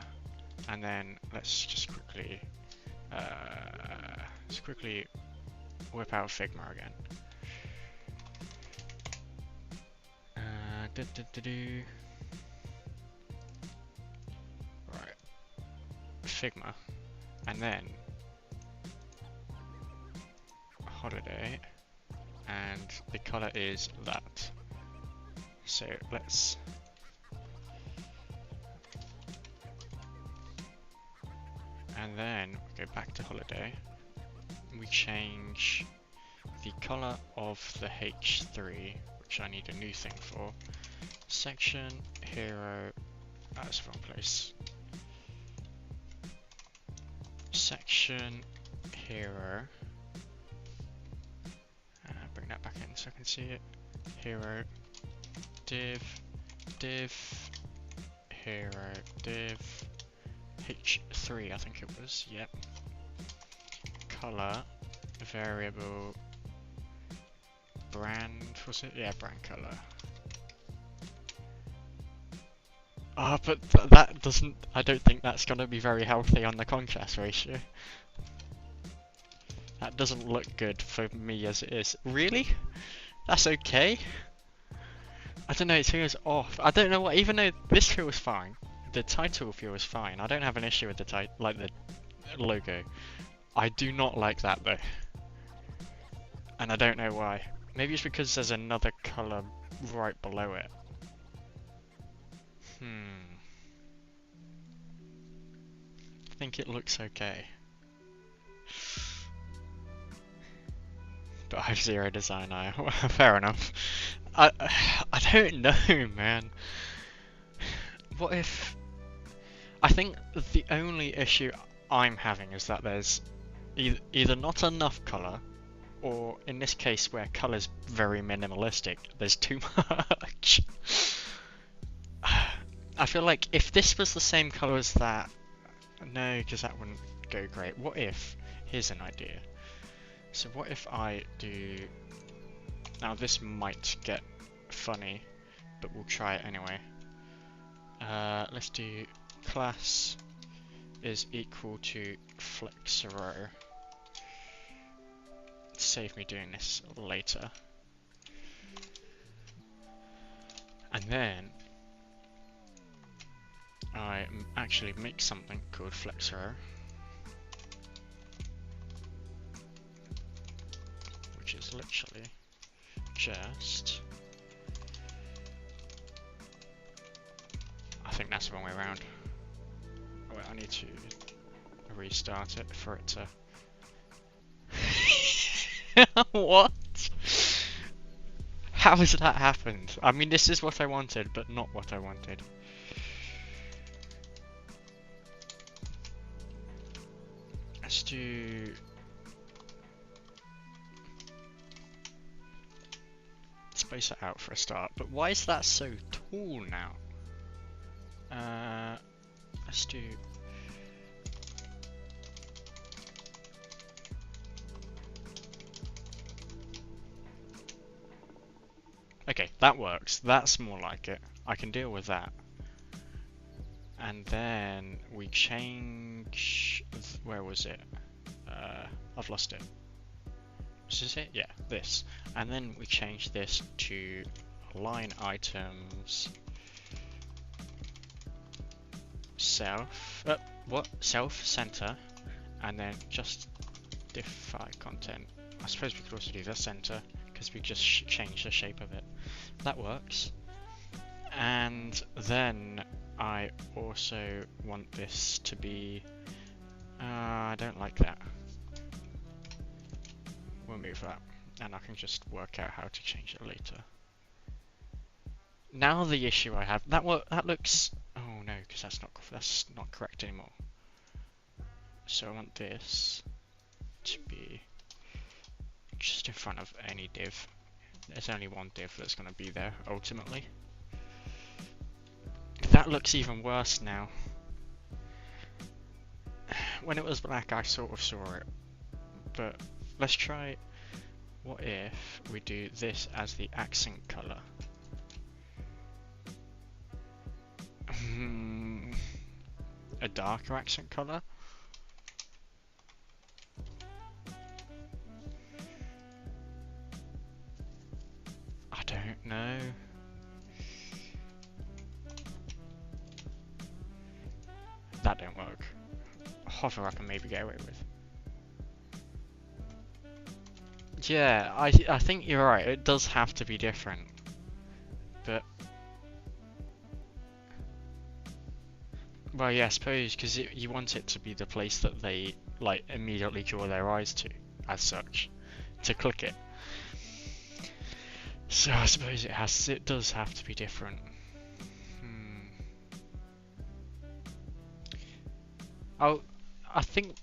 and then let's just quickly whip out Figma again. Right, Figma, and then holiday, and the color is that. So let's and then go back to holiday, we change the color of the H3, which I need a new thing for. Section, hero, that's the wrong place. Section, hero, bring that back in so I can see it. Hero, div, hero, div, H3 I think it was, yep. Color, variable, brand, was it? Yeah, brand color. Ah, but that doesn't, I don't think that's gonna be very healthy on the contrast ratio. That doesn't look good for me as it is. Really? That's okay? I don't know, it feels off. I don't know what, even though this feels fine, the title feels fine. I don't have an issue with the the logo. I do not like that though. And I don't know why. Maybe it's because there's another colour right below it. I think it looks okay. But I have zero design eye. Fair enough. I don't know, man. What if... I think the only issue I'm having is that there's either not enough colour, or in this case where colour's very minimalistic, there's too much. I feel like if this was the same colour as that, no, because that wouldn't go great. What if, here's an idea. So what if I do, now this might get funny, but we'll try it anyway. Let's do class is equal to flexrow. Save me doing this later. And then I actually make something called flexrow, which is literally just, I think that's the wrong way around. Oh wait, I need to restart it for it to what? How has that happened? I mean, this is what I wanted, but not what I wanted. Let's do... space it out for a start, but why is that so tall now? Let's do... okay, that works. That's more like it. I can deal with that. And then we change... where was it? I've lost it. Was this it? Yeah, this. And then we change this to line items self... what? Self center. And then justify content. I suppose we could also do the center, because we just change the shape of it. That works. And then I also want this to be... I don't like that. We'll move that, and I can just work out how to change it later. Now the issue I have, that looks... oh no, because that's not correct anymore. So I want this to be just in front of any div. There's only one div that's going to be there, ultimately. That looks even worse now. When it was black, I sort of saw it. But let's try, what if we do this as the accent color? A darker accent color? I don't know. That don't work. Hover up and maybe get away with. Yeah, I think you're right, it does have to be different. But... well, yeah, I suppose, because you want it to be the place that they, like, immediately draw their eyes to. as such to click it. So I suppose it does have to be different. I think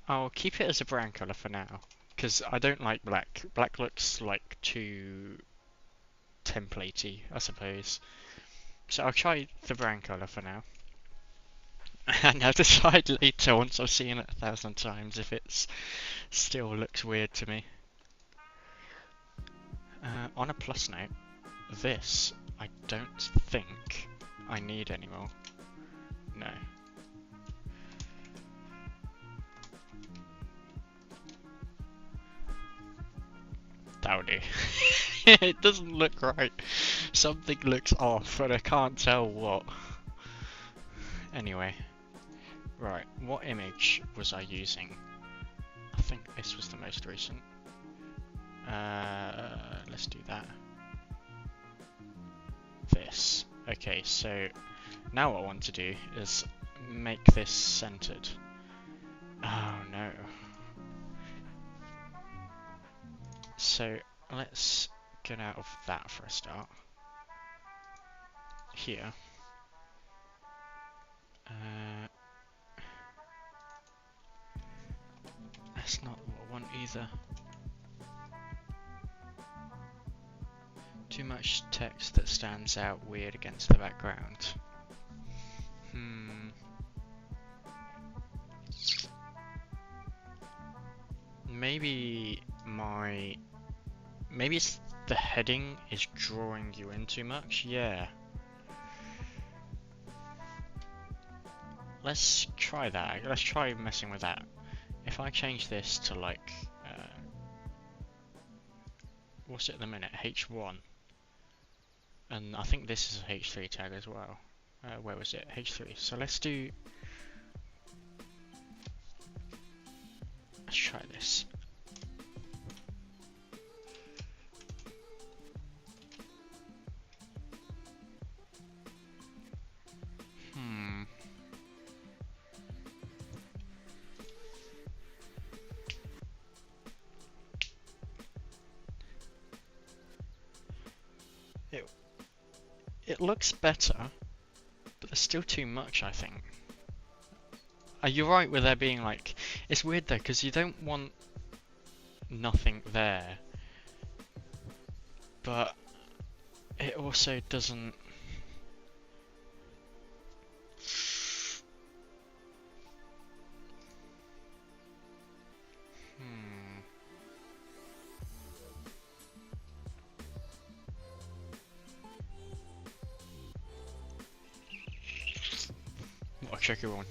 I'll keep it as a brown colour for now, because I don't like black. Black looks like too templatey, I suppose. So I'll try the brown colour for now. And I'll decide later, once I've seen it 1,000 times, if it still looks weird to me. On a plus note, this I don't think I need anymore. No. That'll do. It doesn't look right. Something looks off, and I can't tell what. Anyway. Right, what image was I using? I think this was the most recent. Let's do that. This. Okay, so now what I want to do is make this centered. Oh no. So let's get out of that for a start. Here. That's not what I want either. Too much text that stands out weird against the background. Maybe it's the heading is drawing you in too much. Yeah. Let's try that. Let's try messing with that. If I change this to like, what's it at the minute? H1. And I think this is a H3 tag as well. Where was it? H3. So let's try this. It looks better, but there's still too much, I think. You're right with there being like... It's weird though, because you don't want nothing there, but it also doesn't... What a tricky one.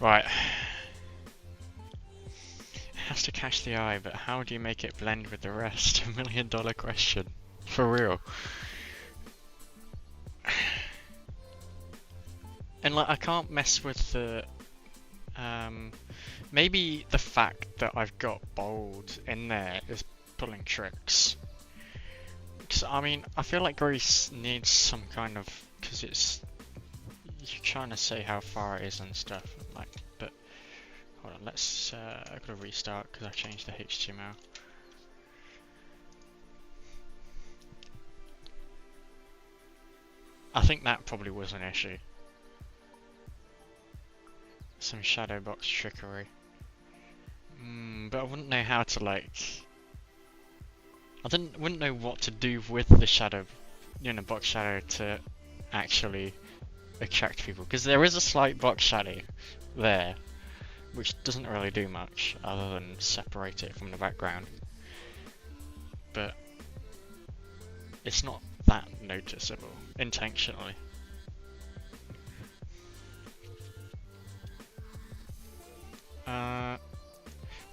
Right. It has to catch the eye, but how do you make it blend with the rest? $1 million question. For real. And like, I can't mess with the... maybe the fact that I've got bold in there is pulling tricks. Because, I mean, I feel like Greece needs some kind of... Because it's... You're trying to say how far it is and stuff. Like, but... Hold on, let's... I've got to restart because I changed the HTML. I think that probably was an issue. Some shadow box trickery. But I wouldn't know how to like... wouldn't know what to do with the shadow, box shadow to actually attract people. Because there is a slight box shadow there, which doesn't really do much other than separate it from the background. But it's not that noticeable intentionally.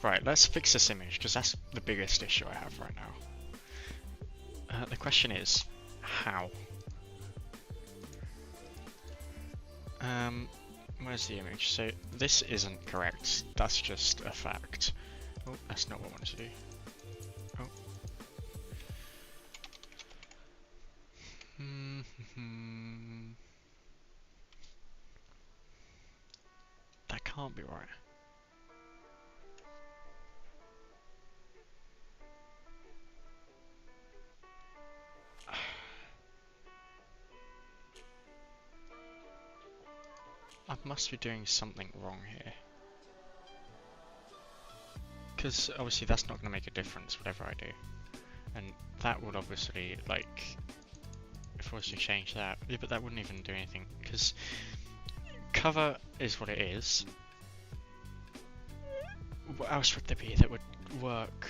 Right, let's fix this image, because that's the biggest issue I have right now. The question is, how? Where's the image? So, this isn't correct, that's just a fact. Oh, that's not what I wanted to do. Oh. That can't be right. must be doing something wrong here. Because obviously that's not going to make a difference whatever I do. And that would obviously, like, if I was to change that, yeah, but that wouldn't even do anything, because cover is what it is. What else would there be that would work?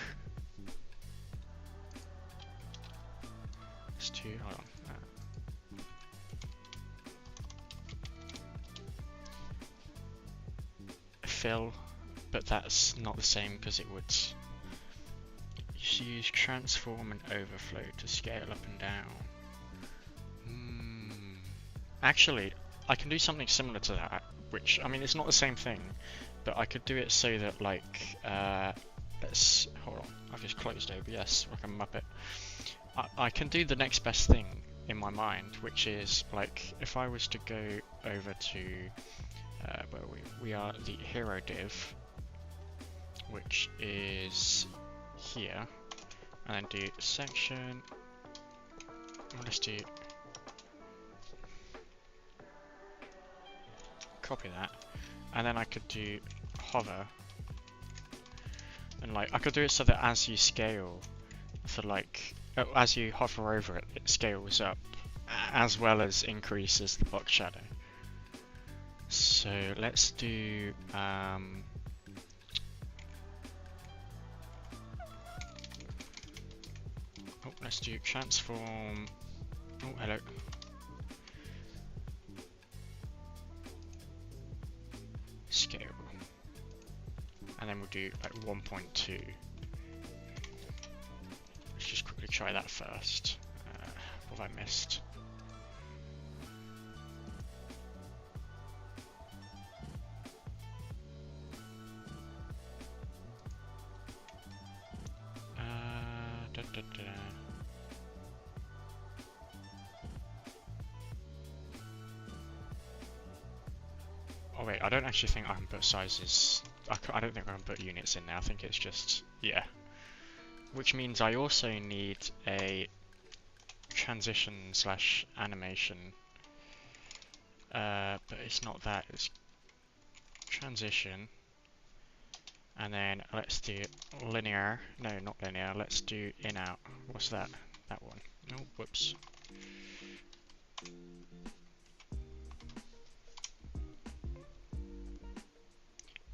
Let's do, hold on. Fill, but that's not the same because it would use transform and overflow to scale up and down. Actually, I can do something similar to that, which, I mean, it's not the same thing, but I could do it so that, like, let's, hold on, I've just closed OBS like a muppet. I can do the next best thing in my mind, which is, like, if I was to go over to, where we are the hero div, which is here, and then do section, let's do, copy that, and then I could do hover, and like I could do it so that as you scale, so like as you hover over it, it scales up as well as increases the box shadow. So let's do let's do transform. Oh, hello. Scale, and then we'll do like 1.2. Let's just quickly try that first. What have I missed? Oh wait, I don't actually think I can put sizes. I don't think I can put units in there. I think it's just, yeah. Which means I also need a transition slash animation. But it's not that, it's transition. And then let's do linear. No, not linear. Let's do in out. What's that? That one. Oh, whoops.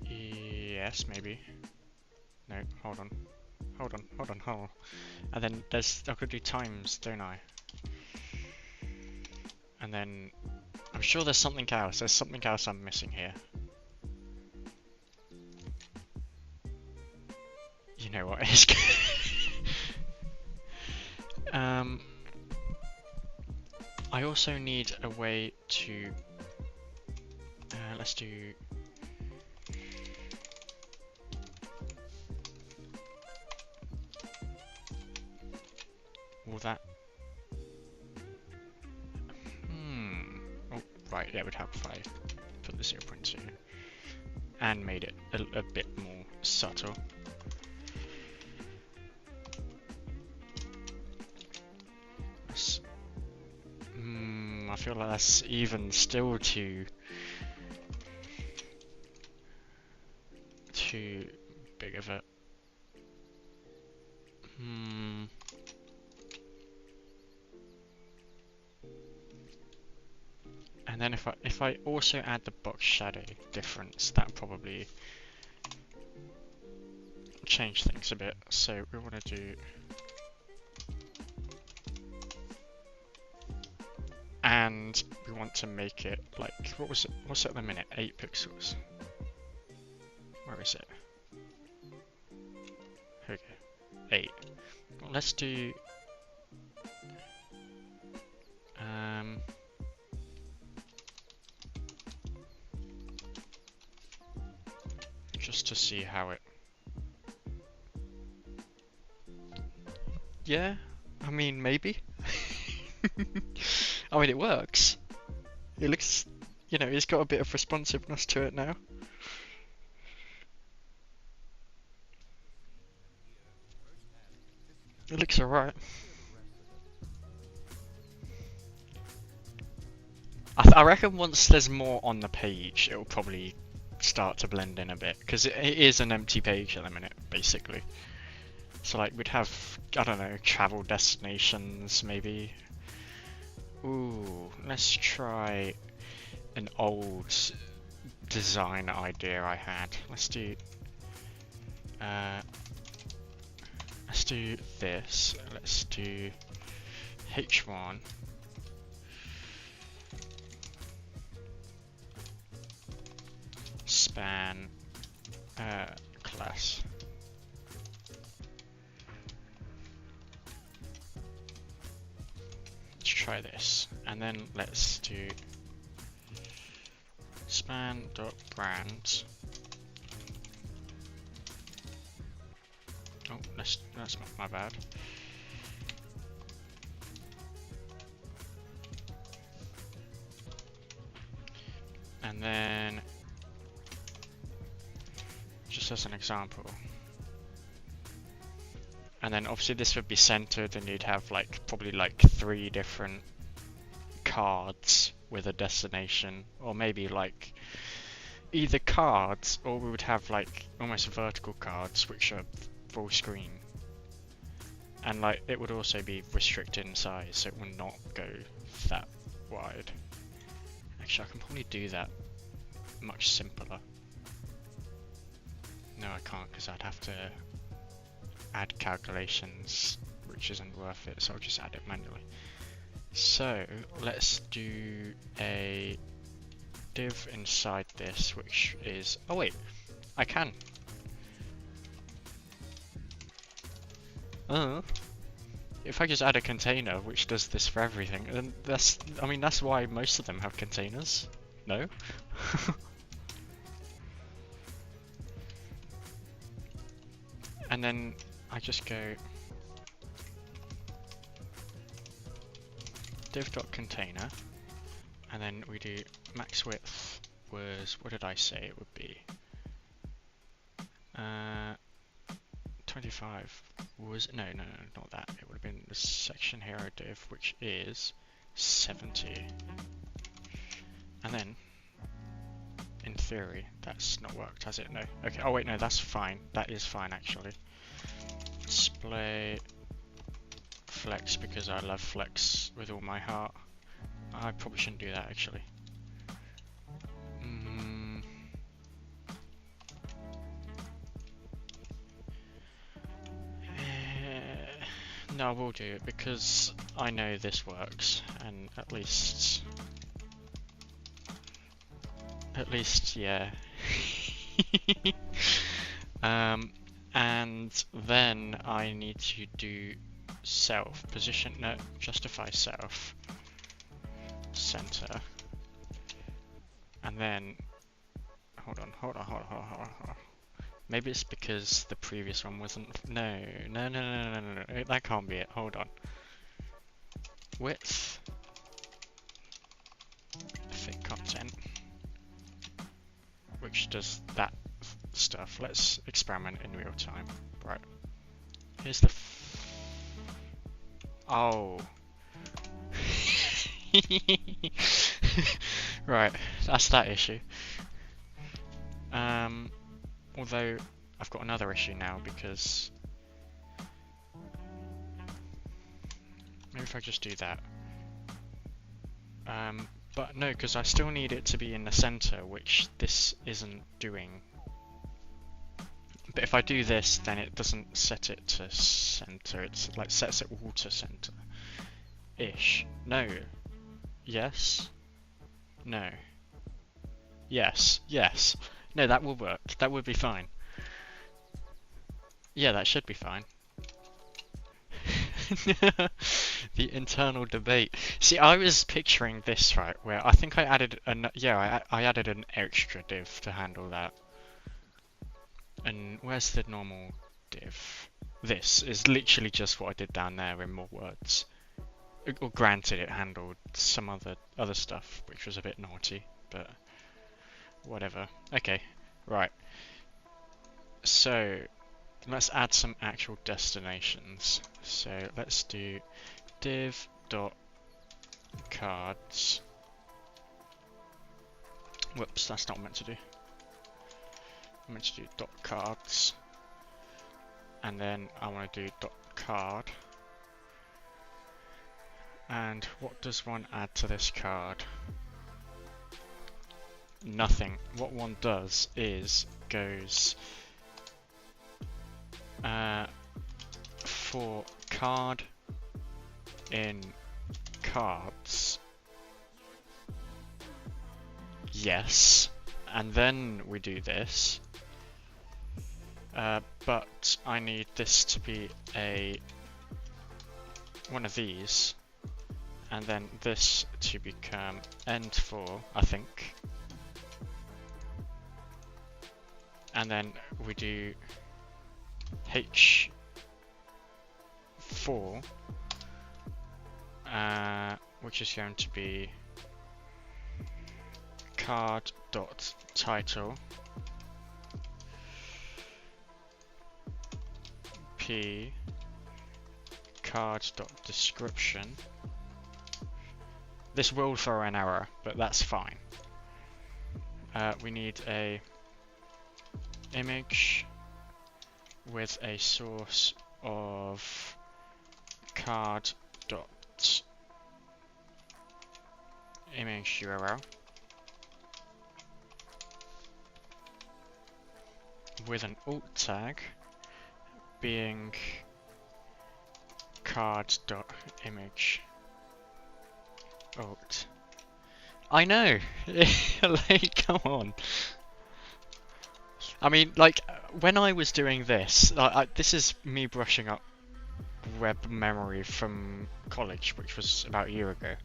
Yes, maybe. No, hold on. Hold on. And then I could do times, don't I? And then I'm sure there's something else. There's something else I'm missing here. You know what it is. I also need a way to let's do all that. Oh, right, yeah, it would help if I put the 0.2 and made it a bit more subtle. I feel like that's even still too big of it. And then if I also add the box shadow difference, that probably change things a bit. So we want to do, and we want to make it like, what's it at the minute? 8 pixels. Where is it? Here we go. 8. Well, let's do just to see how it. Yeah, I mean, maybe. I mean, it works. It looks, you know, it's got a bit of responsiveness to it now. It looks alright. I reckon once there's more on the page, it'll probably start to blend in a bit, because it is an empty page at the minute, basically. So like we'd have, I don't know, travel destinations maybe. Ooh, let's try an old design idea I had. Uh, let's do this. Let's do H1. Span class. Let's try this, and then let's do span.brand. Oh, that's my bad. And then, just as an example, and then obviously this would be centered, and you'd have like probably like 3 different cards with a destination, or maybe like either cards, or we would have like almost vertical cards which are full screen, and like it would also be restricted in size, so it would not go that wide. Actually, I can probably do that much simpler. No, I can't, because I'd have to add calculations, which isn't worth it, so I'll just add it manually. So let's do a div inside this, which is, oh wait, I can. If I just add a container which does this for everything, then that's why most of them have containers. No? And then I just go div.container, and then we do max width was, what did I say it would be? 25 was, no, not that. It would have been the section hero div, which is 70. And then, in theory, that's not worked, has it? No. Okay, oh wait, no, that's fine. That is fine, actually. Display flex, because I love flex with all my heart. I probably shouldn't do that, actually. No, I will do it because I know this works, and at least, yeah. And then I need to do self position, no, justify self center, and then hold on. Maybe it's because the previous one wasn't. No, that can't be it. Hold on. Width, fit content, which does that stuff. Let's experiment in real time. Right. Here's the. Oh. Right. That's that issue. Although I've got another issue now, because maybe if I just do that. But no, because I still need it to be in the center, which this isn't doing. But if I do this, then it doesn't set it to center. It's like sets it all to center. Ish. No. Yes. No. Yes. Yes. No, that will work. That would be fine. Yeah, that should be fine. The internal debate. See, I was picturing this, right, where I think I added I added an extra div to handle that. And where's the normal div? This is literally just what I did down there in more words. Or granted, it handled some other stuff, which was a bit naughty, but whatever. Okay, right. So let's add some actual destinations. So let's do div.cards, Whoops, that's not what I'm meant to do. I'm meant to do dot cards, and then I want to do dot card. And what does one add to this card? Nothing. What one does is goes for card in cards. Yes, and then we do this. But I need this to be one of these, and then this to become end for, I think. And then we do H4, which is going to be card.title P card.description. This will throw an error, but that's fine. We need a image with a source of card.image URL with an alt tag being card.image alt. I know! Like, come on. I mean, like, when I was doing this, this is me brushing up web memory from college, which was about a year ago.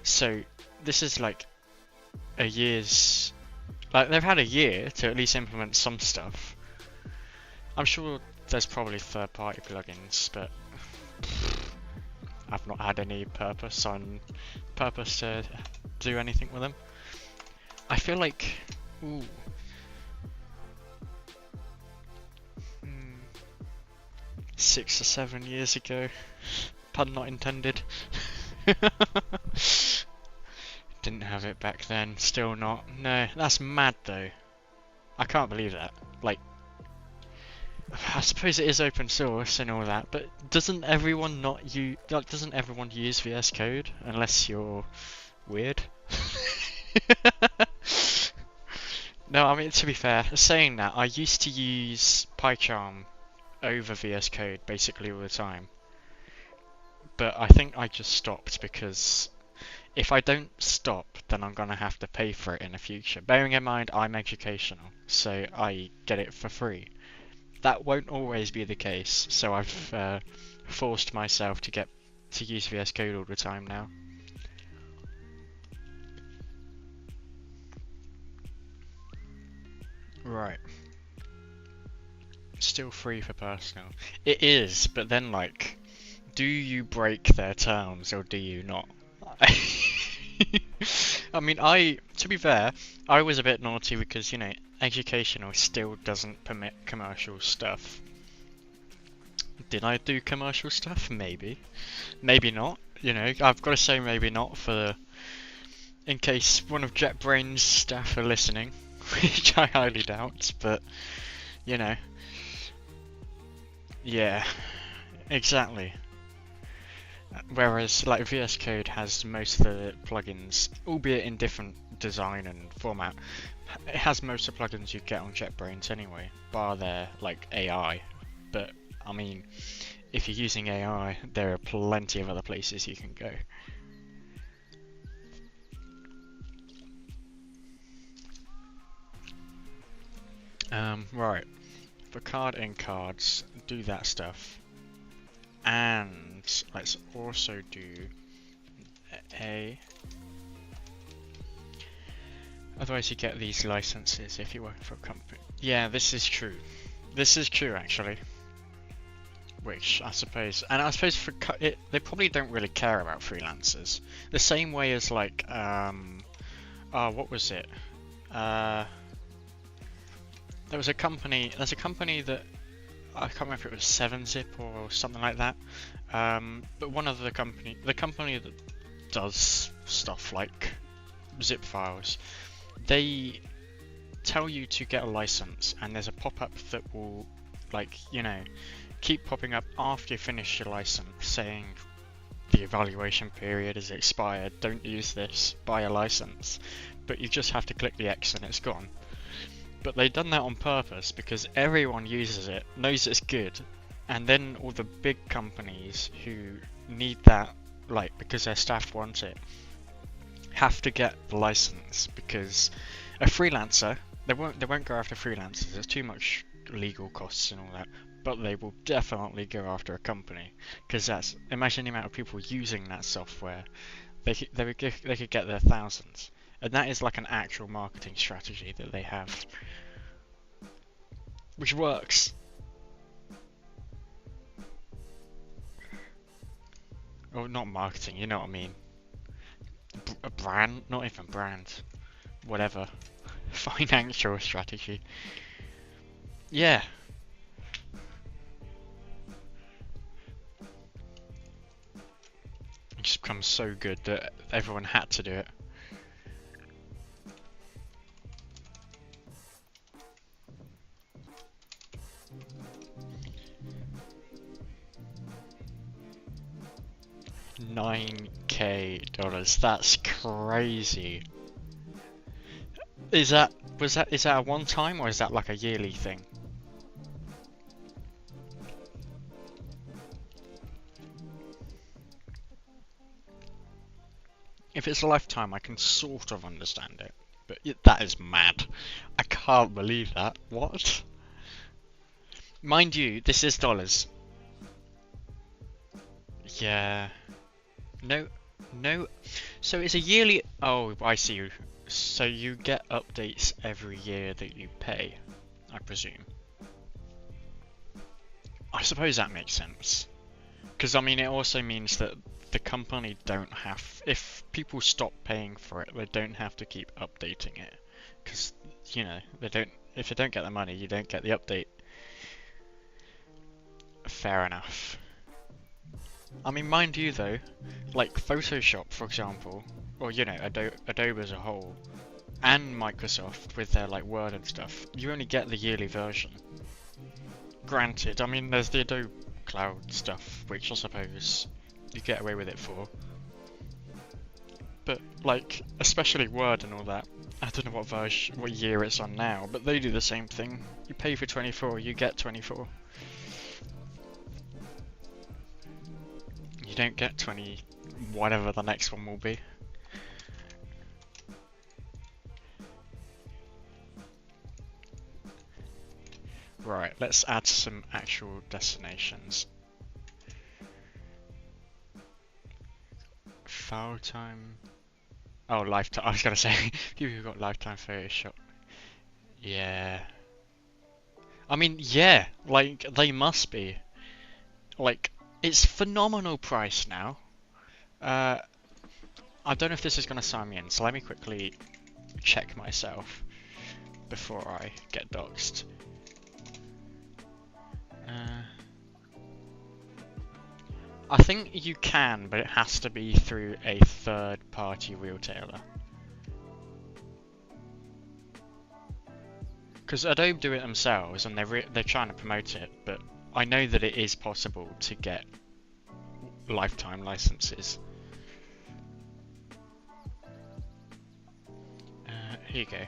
So, this is like a year's... Like, they've had a year to at least implement some stuff. I'm sure there's probably third-party plugins, but I've not had any purpose to do anything with them. I feel like... Ooh. 6 or 7 years ago. Pun not intended. Didn't have it back then, still not. No, that's mad though. I can't believe that. Like, I suppose it is open source and all that, but doesn't everyone doesn't everyone use VS Code unless you're weird? No, I mean, to be fair, saying that, I used to use PyCharm over VS Code basically all the time, but I think I just stopped because if I don't stop, then I'm gonna have to pay for it in the future. Bearing in mind I'm educational, so I get it for free. That won't always be the case, so I've forced myself to use VS Code all the time now. Right. Still free for personal. It is, but then, like, do you break their terms or do you not? I mean, to be fair, I was a bit naughty because, you know, educational still doesn't permit commercial stuff. Did I do commercial stuff? Maybe. Maybe not. You know, I've got to say maybe not in case one of JetBrains' staff are listening, which I highly doubt, but, you know. Yeah, exactly. Whereas, like, VS Code has most of the plugins, albeit in different design and format. It has most of the plugins you get on JetBrains anyway, bar their, like, AI. But, I mean, if you're using AI, there are plenty of other places you can go. Right. For card in cards, do that stuff. And let's also do otherwise you get these licenses if you're working for a company. Yeah, this is true. This is true actually. Which I suppose, and I suppose for they probably don't really care about freelancers. The same way as like, what was it? There's a company that I can't remember if it was 7-Zip or something like that. But the company that does stuff like zip files, they tell you to get a license, and there's a pop-up that will, like, you know, keep popping up after you finish your license saying the evaluation period is expired, don't use this, buy a license. But you just have to click the X and it's gone. But they've done that on purpose because everyone uses it, knows it's good, and then all the big companies who need that, like, because their staff want it, have to get the license, because a freelancer, they won't go after freelancers, there's too much legal costs and all that, but they will definitely go after a company, because that's, imagine the amount of people using that software, they could get their thousands, and that is like an actual marketing strategy that they have, which works. Or not marketing, you know what I mean. A brand, not even brand, whatever. Financial strategy. Yeah. It just becomes so good that everyone had to do it. $9K. That's crazy. Is that a one time, or is that like a yearly thing? If it's a lifetime, I can sort of understand it, but that is mad. I can't believe that. What? Mind you, this is dollars. Yeah. No. So it's a yearly. Oh, I see you. So you get updates every year that you pay, I presume. I suppose that makes sense. Because, I mean, it also means that the company don't have... If people stop paying for it, they don't have to keep updating it. Because, you know, they don't... If they don't get the money, you don't get the update. Fair enough. I mean, mind you though, like Photoshop, for example, or, you know, Adobe as a whole, and Microsoft with their, like, Word and stuff, you only get the yearly version. Granted, I mean, there's the Adobe Cloud stuff, which I suppose you get away with it for. But, like, especially Word and all that, I don't know what year it's on now, but they do the same thing. You pay for 24, you get 24. You don't get 20, whatever the next one will be. Right, let's add some actual destinations. File time. Oh, lifetime. I was gonna say, you've got lifetime Photoshop. Yeah. I mean, yeah, like, they must be. Like, it's phenomenal price now. I don't know if this is gonna sign me in, so let me quickly check myself before I get doxxed. I think you can, but it has to be through a third-party retailer. Because Adobe do it themselves, and they're trying to promote it, but I know that it is possible to get lifetime licenses. Here you go.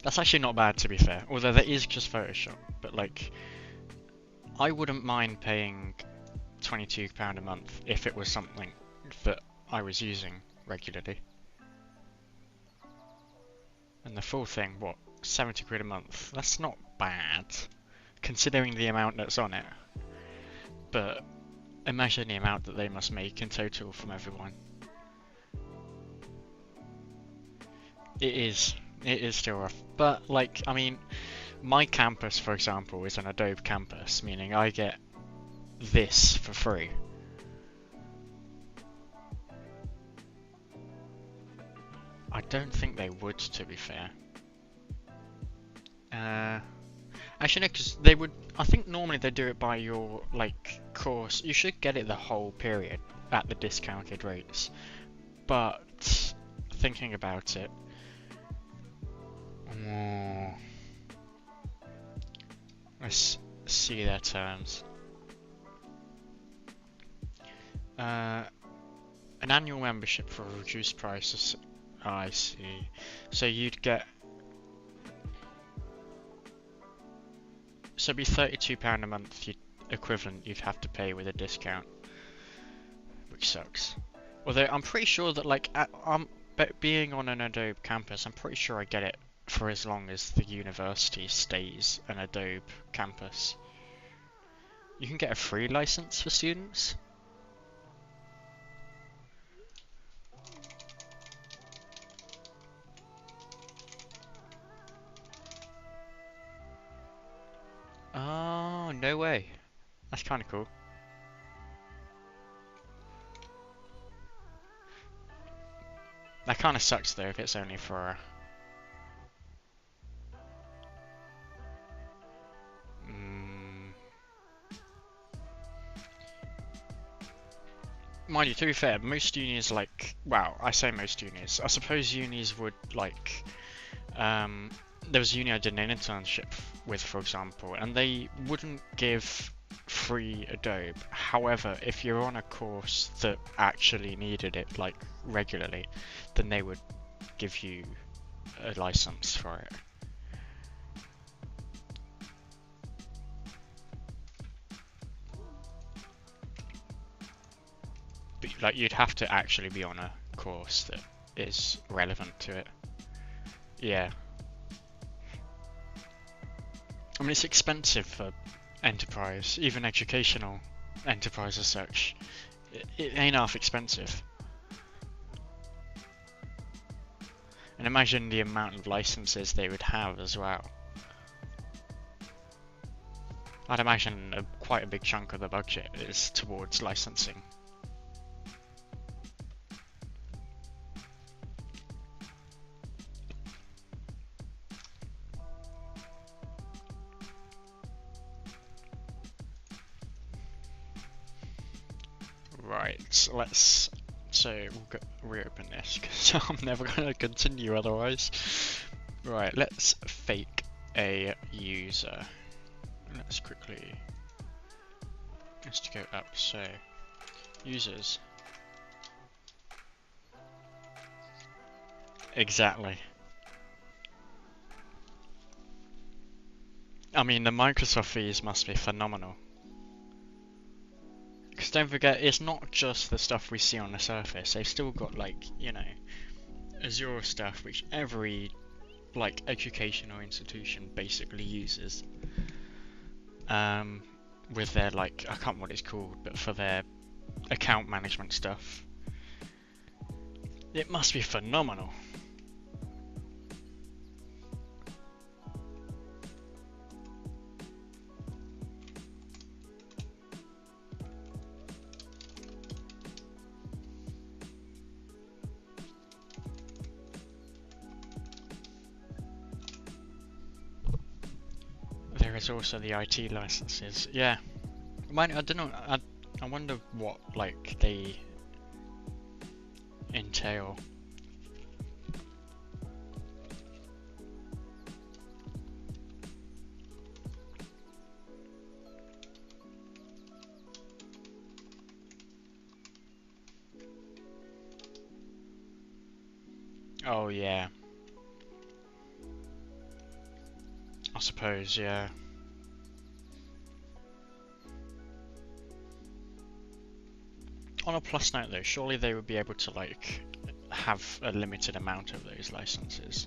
That's actually not bad, to be fair, although that is just Photoshop, but like, I wouldn't mind paying £22 a month if it was something that I was using regularly. And the full thing, what, 70 quid a month? That's not bad, considering the amount that's on it. But imagine the amount that they must make in total from everyone. It is still rough. But, like, I mean, my campus, for example, is an Adobe campus, meaning I get this for free. I don't think they would, to be fair. Actually, no, because they would. I think normally they do it by your, like, course. You should get it the whole period at the discounted rates. But thinking about it. Oh, let's see their terms. An annual membership for a reduced price. I see. So you'd get. So it'd be £32 a month equivalent you'd have to pay with a discount, which sucks. Although I'm pretty sure that like being on an Adobe campus, I'm pretty sure I get it for as long as the university stays an Adobe campus. You can get a free license for students. Oh, no way. That's kind of cool. That kind of sucks though if it's only for mind you, to be fair, most unis like, well, I say most unis, I suppose unis would like, there was a uni I did an internship with, for example, and they wouldn't give free Adobe. However, if you're on a course that actually needed it, like, regularly, then they would give you a license for it. But, like, you'd have to actually be on a course that is relevant to it. Yeah. I mean, it's expensive for enterprise, even educational enterprise as such. It ain't half expensive. And imagine the amount of licenses they would have as well. I'd imagine quite a big chunk of the budget is towards licensing. Right, so we'll reopen this because I'm never going to continue otherwise. Right, let's fake a user. Let's go up. So users. Exactly. I mean, the Microsoft fees must be phenomenal. Because don't forget, it's not just the stuff we see on the surface. They've still got, like, you know, Azure stuff, which every, like, educational institution basically uses. With their, like, I can't remember what it's called, but for their account management stuff. It must be phenomenal. There is also the IT licenses. Yeah, I don't know. I wonder what like they entail. Oh yeah. I suppose, yeah. On a plus note though, surely they would be able to like have a limited amount of those licenses.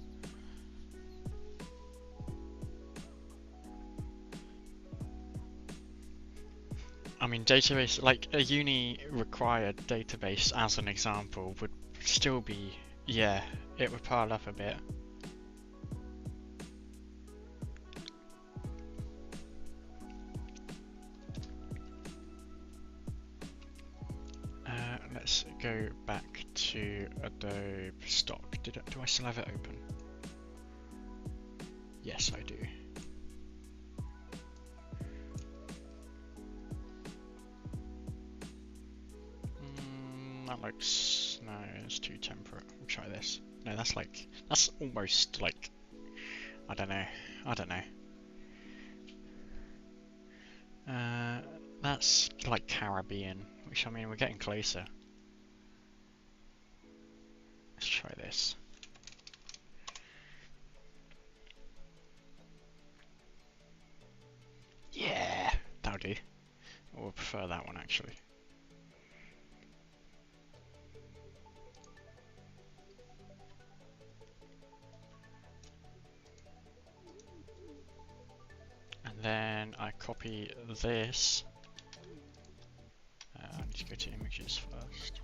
I mean, database, like a uni required database as an example would still be, yeah, it would pile up a bit. Let's go back to Adobe Stock. Do I still have it open? Yes, I do. That looks No, it's too temperate. We'll try this. No, that's like, that's almost like, I don't know. I don't know. That's like Caribbean, which I mean, we're getting closer. Let's try this. Yeah, that'll do. Or prefer that one actually. And then I copy this. I need to go to images first.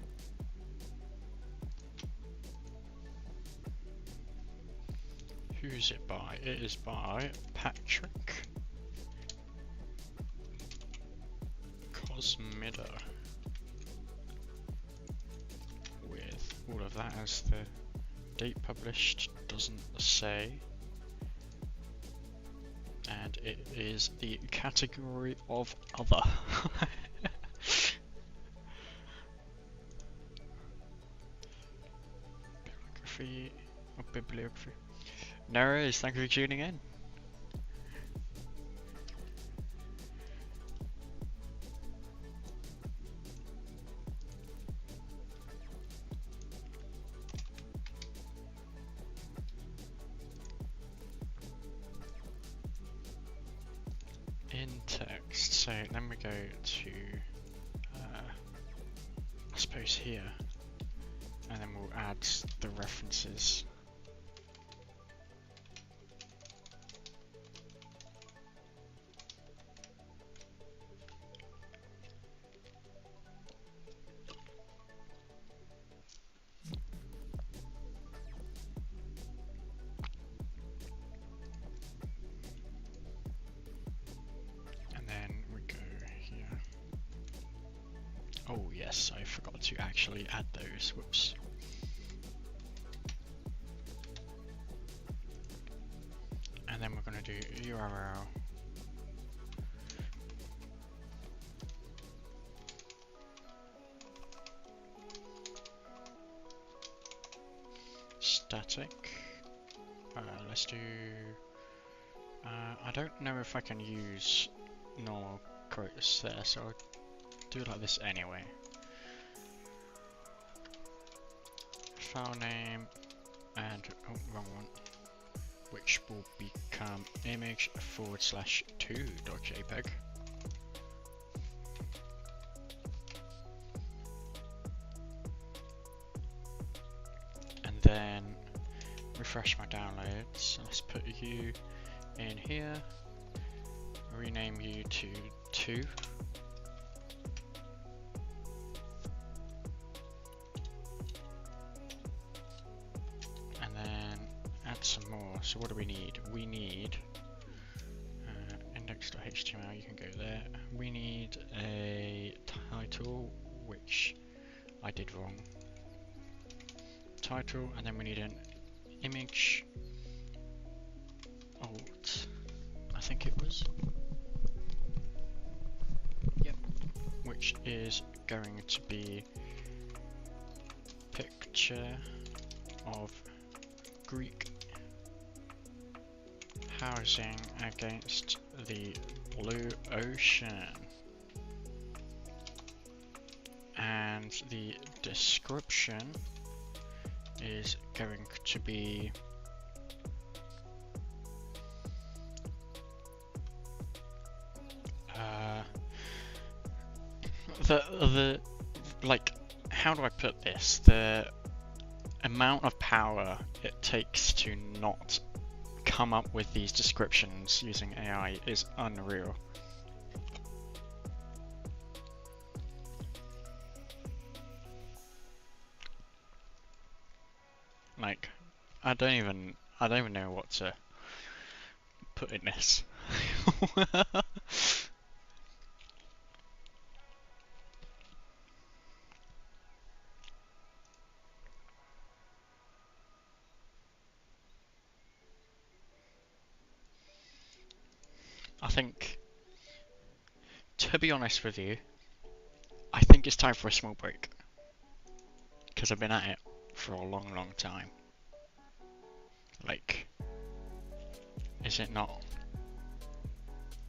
Who's it by? It is by Patrick Cosmida. With all of that as the date published doesn't say. And it is the category of other. Bibliography or bibliography. No worries, thank you for tuning in. In text, so then we go to, I suppose here, and then we'll add the references. Oh yes, I forgot to actually add those, whoops. And then we're going to do URL. Static. Let's do, I don't know if I can use normal quotes there, so I'll do it like this anyway. File name and wrong one, which will become image/2.jpg. And then refresh my downloads. Let's put you in here. Rename you to 2. And then add some more. So what do we need? We need index.html, you can go there. We need a title, which I did wrong. Title, and then we need an image alt, I think it was. Yep. Which is going to be picture of Greek housing against the blue ocean. And the description is going to be the like, how do I put this? The amount of power it takes to not come up with these descriptions using AI is unreal. Like, I don't even know what to put in this. I think, to be honest with you, I think it's time for a small break. because I've been at it for a long time. Like, is it not?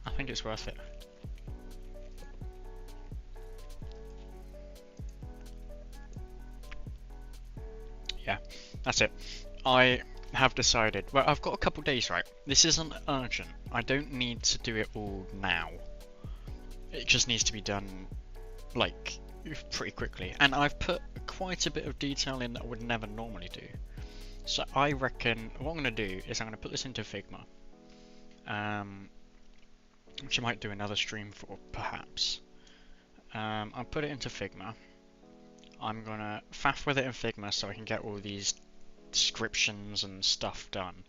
I think it's worth it. Yeah, that's it. I have decided, well, I've got a couple days, right? This isn't urgent. I don't need to do it all now. It just needs to be done, like, pretty quickly. And I've put quite a bit of detail in that I would never normally do. So I reckon what I'm going to do is I'm going to put this into Figma. Which I might do another stream for, perhaps. I'll put it into Figma. I'm going to faff with it in Figma so I can get all these descriptions and stuff done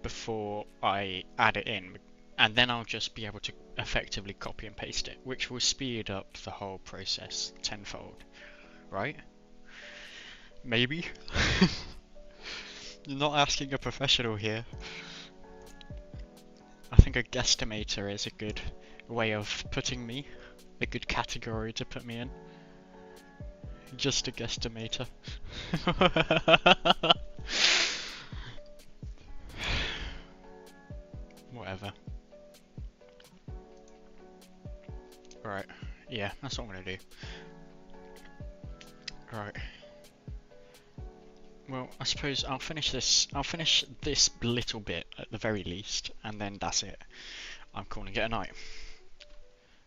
before I add it in, and then I'll just be able to effectively copy and paste it, which will speed up the whole process tenfold, right? Maybe? You're not asking a professional here. I think a guesstimator is a good way of putting me, a good category to put me in. Just a guesstimator. Whatever. Right, yeah, that's what I'm gonna do. Right. Well, I suppose I'll finish this little bit at the very least, and then that's it. I'm calling it a night.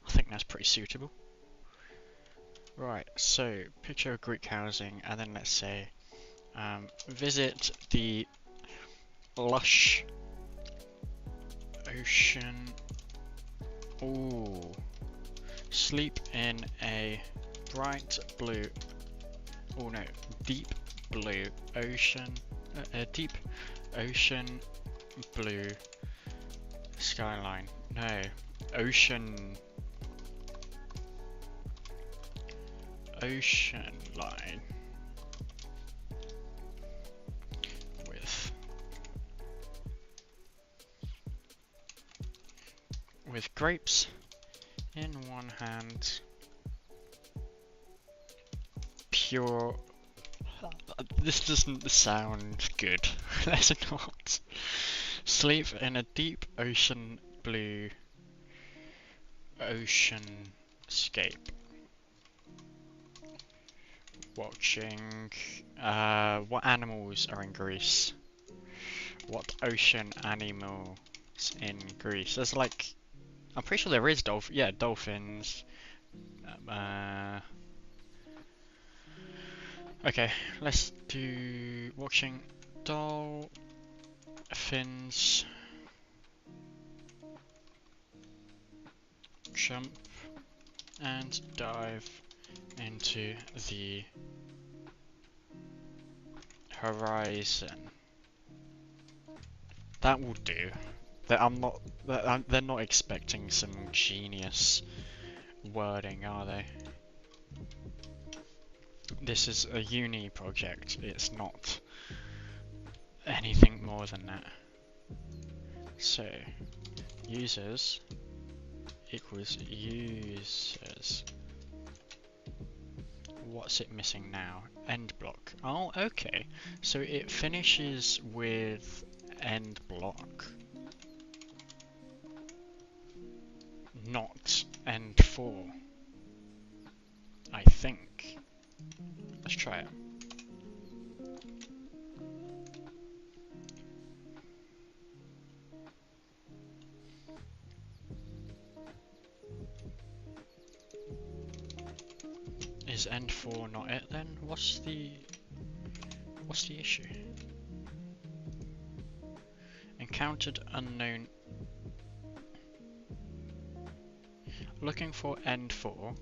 I think that's pretty suitable. Right, so picture of Greek housing, and then let's say visit the lush ocean. Ooh. Sleep in a bright blue. Oh no, deep blue ocean. Deep ocean blue skyline. No, ocean line with grapes in one hand, pure. This doesn't sound good. Let's not. Sleep in a deep ocean blue oceanscape. Watching. What animals are in Greece? What ocean animals in Greece? There's like. I'm pretty sure there is dolphins. Okay, let's do watching dolphins jump and dive into the horizon. That will do. They're not expecting some genius wording, are they? This is a uni project. It's not anything more than that. So, users equals users. What's it missing now? End block. Oh, okay. So it finishes with end block. Not end for. I think. Let's try it. Is end for not it then? What's the issue? Encountered unknown. Looking for end for.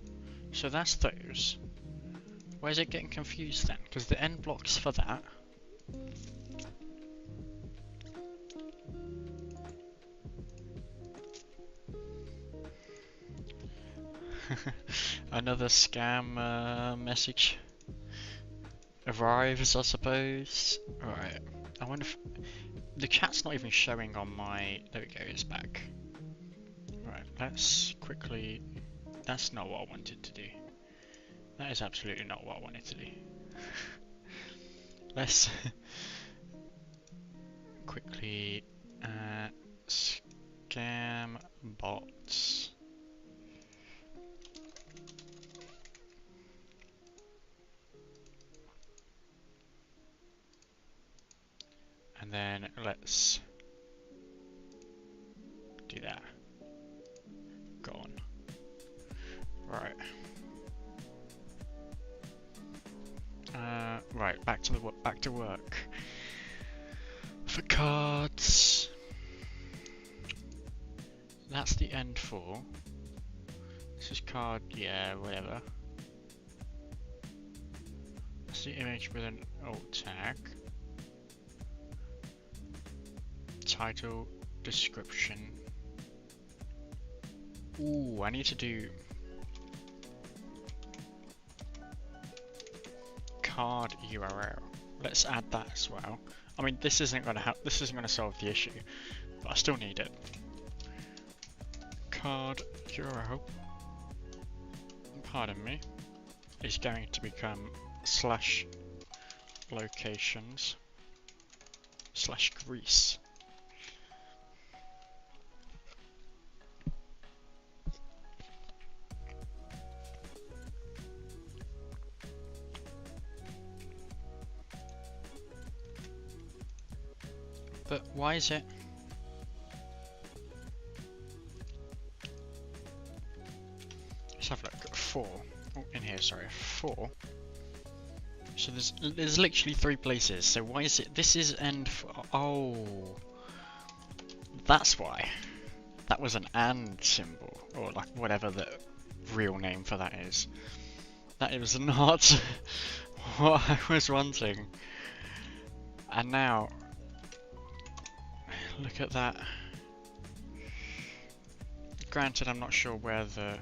So that's those. Why is it getting confused then? Because the end block's for that. Another scam message arrives, I suppose. Alright, I wonder if the chat's not even showing on my. There we go, it's back. Right, let's quickly. That's not what I wanted to do. That is absolutely not what I wanted to do. let's quickly scam bots. And then let's do that. Gone. Right. Right, back to work. For cards. That's the end for. This is card, yeah, whatever. That's the image with an alt tag. Title, description. Ooh, I need to do card URL. Let's add that as well. I mean, this isn't gonna solve the issue, but I still need it. Card URL, pardon me, is going to become /locations/Greece. But why is it? Let's have a look. 4. Oh, in here, sorry, 4. So there's literally 3 places. So why is it? This is end. Oh, that's why. That was an and symbol, or like whatever the real name for that is. That was not what I was wanting. And now, look at that. Granted, I'm not sure where the...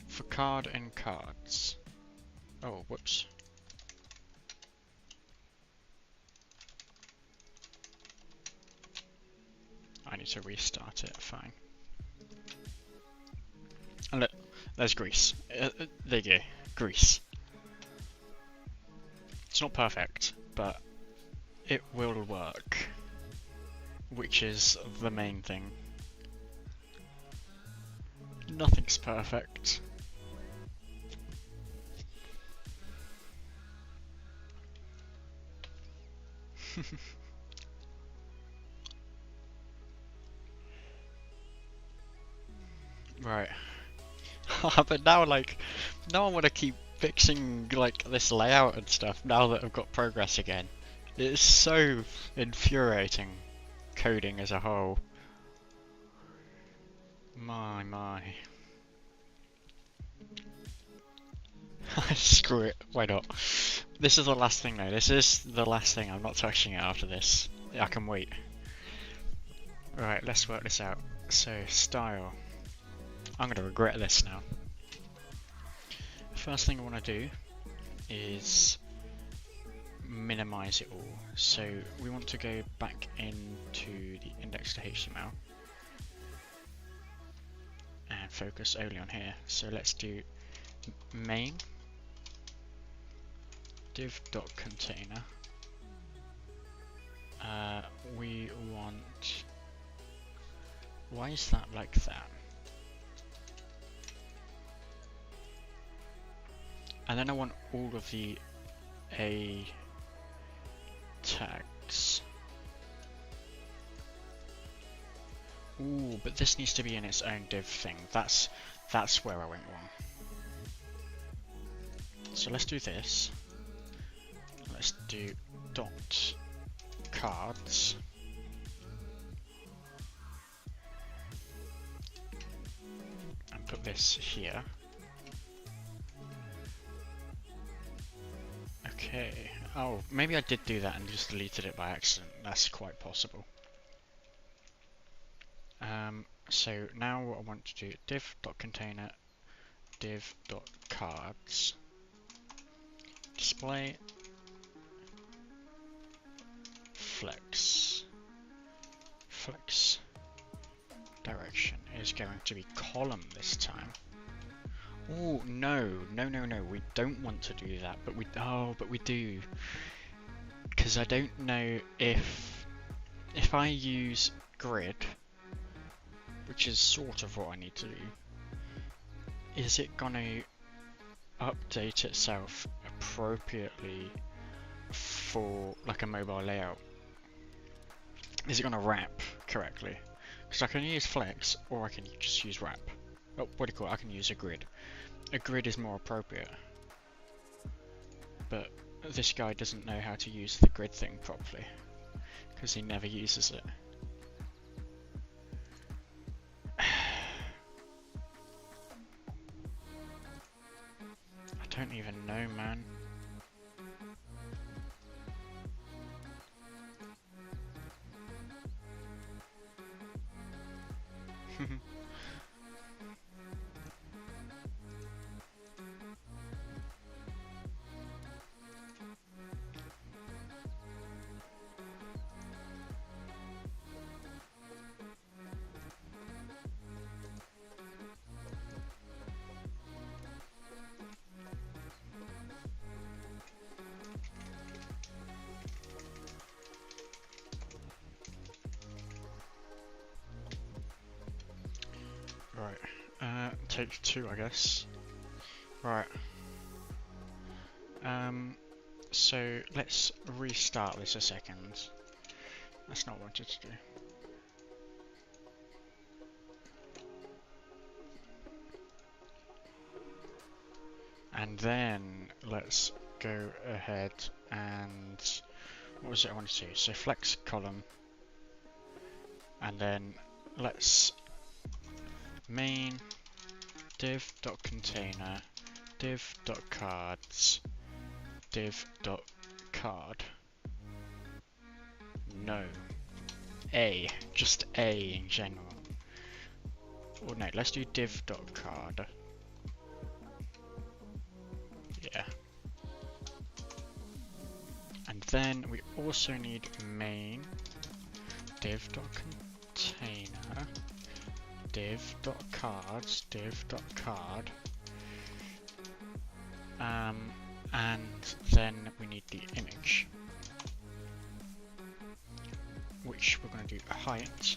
For card and cards. Oh, whoops. I need to restart it, fine. And look, there's Greece. There you go, Greece. It's not perfect, but it will work. Which is the main thing. Nothing's perfect. Right. But now, like, now I want to keep fixing, like, this layout and stuff now that I've got progress again. It's so infuriating, coding as a whole. My. Screw it, why not? This is the last thing though, this is the last thing, I'm not touching it after this. I can wait. Right, let's work this out. So, style. I'm gonna regret this now. First thing I want to do is minimize it all. So we want to go back into the index.html and focus only on here. So let's do main div.container. We want... Why is that like that? And then I want all of the A tags. Ooh, but this needs to be in its own div thing. That's where I went wrong. So let's do this. Let's do dot cards. And put this here. Okay. Oh, maybe I did do that and just deleted it by accident. That's quite possible. So now what I want to do, div.container, div.cards, display, flex direction is going to be column this time. Oh no, no, we don't want to do that, but we do, because I don't know if I use grid, which is sort of what I need to do, is it gonna update itself appropriately for like a mobile layout? Is it gonna wrap correctly? Because I can use flex or I can just use wrap. Oh, what do you call it? I can use a grid. A grid is more appropriate. But this guy doesn't know how to use the grid thing properly because he never uses it. I don't even know, man. Right, take two, I guess. Right. So let's restart this a second. That's not what I wanted to do. And then let's go ahead and what was it I wanted to do? So flex column, and then let's main div.container div.cards div.card. No. A. Just A in general. Or no, let's do div.card. Yeah. And then we also need main div.container div.cards div.card. And then we need the image, which we're going to do height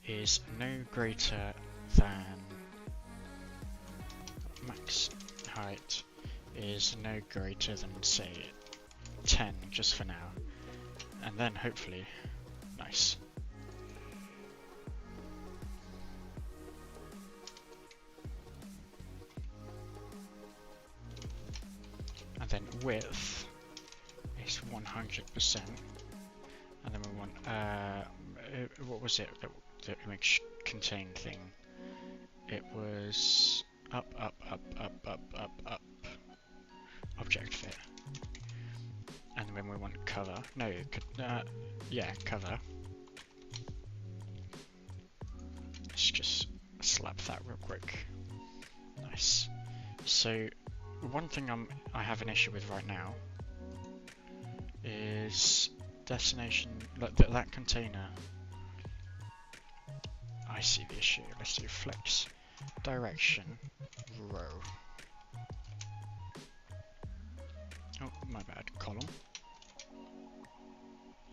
is no greater than max height is no greater than, say, 10 just for now, and then hopefully nice. And then width is 100%, and then we want what was it, the image contain thing? It was up, object fit. And then we want cover. No, yeah, cover. Let's just slap that real quick. Nice. So one thing I have an issue with right now is destination, that container. I see the issue. Let's do flex direction row. Oh, my bad. Column.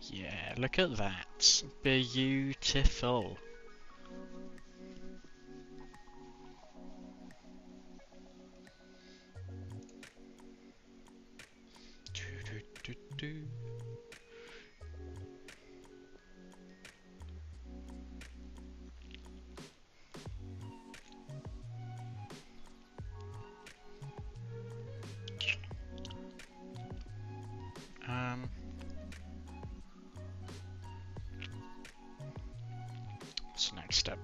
Yeah, look at that. Beautiful. What's the next step?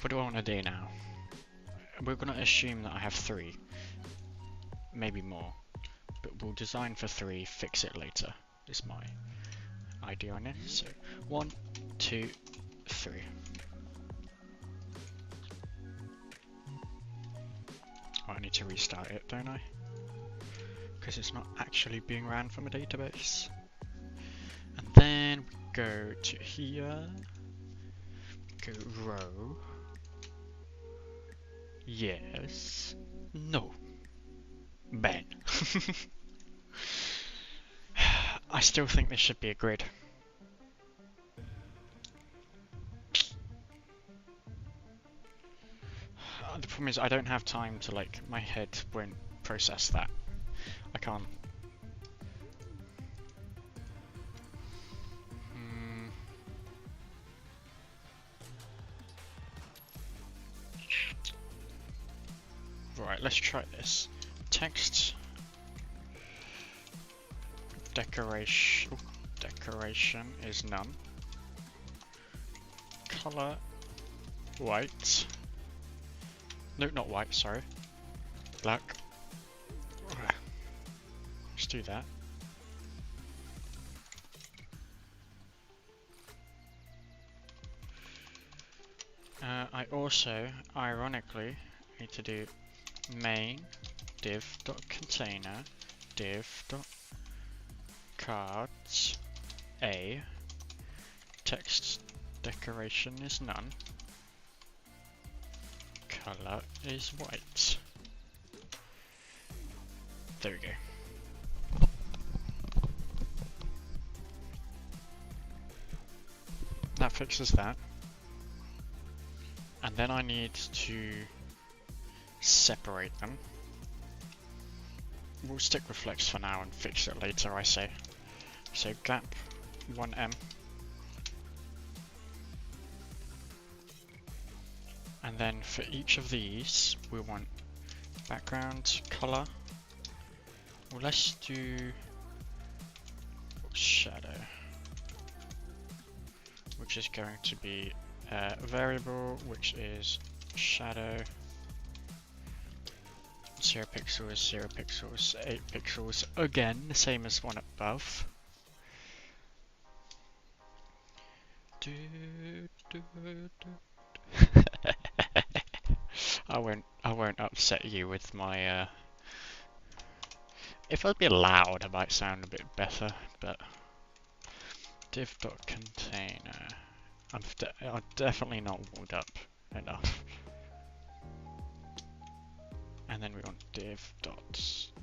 What do I want to do now? We're going to assume that I have 3, maybe more, but we'll design for 3, fix it later, is my idea on it. So 1, 2, 3. Oh, I need to restart it, don't I? Because it's not actually being ran from a database. And then we go to here, go row, Yes. No. Ben. I still think this should be a grid. The problem is I don't have time to, like, my head won't process that. I can't. Right, let's try this. Text decoration is none. Color white. No, not white, sorry. Black. Let's do that. I also, ironically, need to do main div.container div.cards a text decoration is none, color is white. There we go. That fixes that. And then I need to separate them. We'll stick with flex for now and fix it later, I say. So gap 1em. And then for each of these, we want background color. Well, let's do shadow, which is going to be a variable, which is shadow. 0 pixels, 0 pixels, 8 pixels. Again, the same as one above. I won't upset you with my if I'd be loud it might sound a bit better, but div.container. I'm definitely not warmed up enough. And then we want div.card.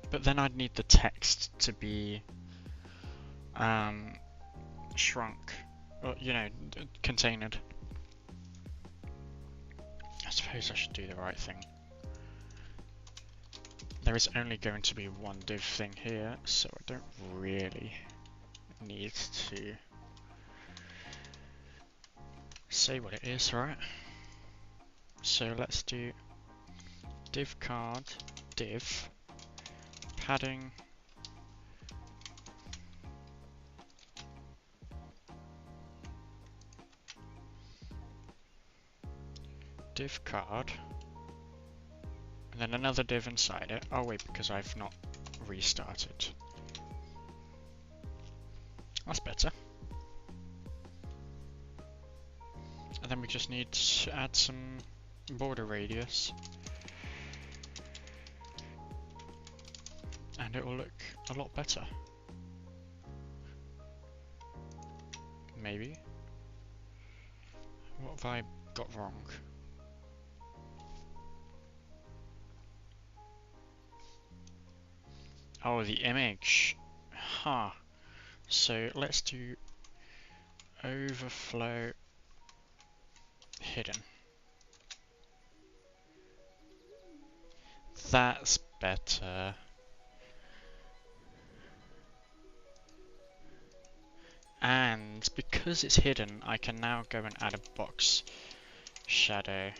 But then I'd need the text to be shrunk, or, you know, containered. I suppose I should do the right thing. There is only going to be one div thing here, so I don't really need to say what it is, right? So let's do div card div padding div card, and then another div inside it. Oh wait, because I've not restarted. That's better. And then we just need to add some border radius, and it will look a lot better. Maybe. What have I got wrong? Oh, the image. Huh. So let's do overflow hidden. That's better. And because it's hidden, I can now go and add a box shadow,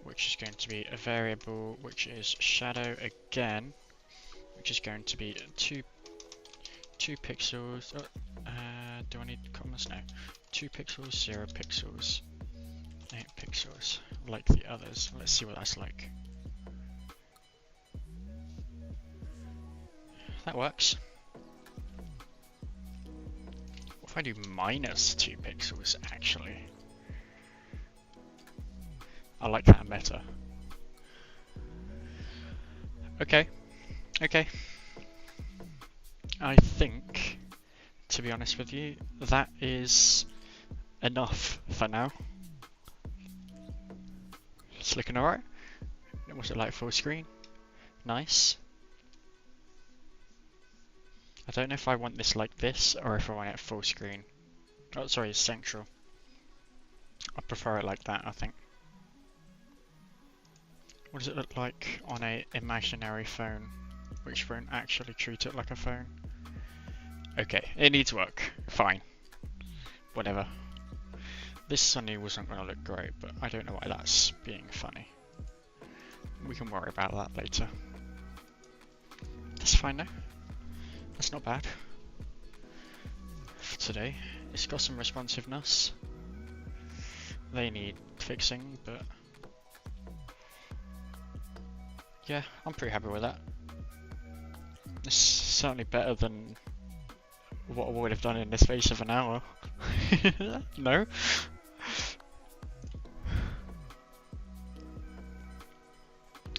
which is going to be a variable, which is shadow again, which is going to be two pixels. Do I need commas? No. 2 pixels, 0 pixels, 8 pixels, like the others. Let's see what that's like. That works. What if I do minus 2 pixels, actually? I like that better. Okay. Okay. I think, to be honest with you, that is enough for now. It's looking alright. Was it like full screen? Nice. I don't know if I want this like this or if I want it full screen. Oh, sorry, it's central. I prefer it like that, I think. What does it look like on a imaginary phone, which won't actually treat it like a phone? Okay, it needs work. Fine. Whatever. This sunny wasn't going to look great, but I don't know why that's being funny. We can worry about that later. That's fine though. That's not bad. For today, it's got some responsiveness. They need fixing, but yeah, I'm pretty happy with that. It's certainly better than what I would have done in the space of an hour. No?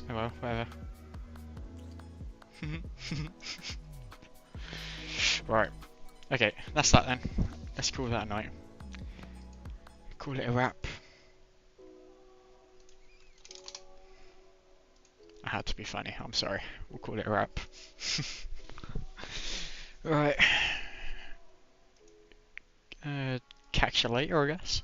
Oh well, whatever. Right. Okay, that's that then. Let's call that a night. Call it a wrap. I had to be funny, I'm sorry. We'll call it a wrap. Right. Catch you later, I guess.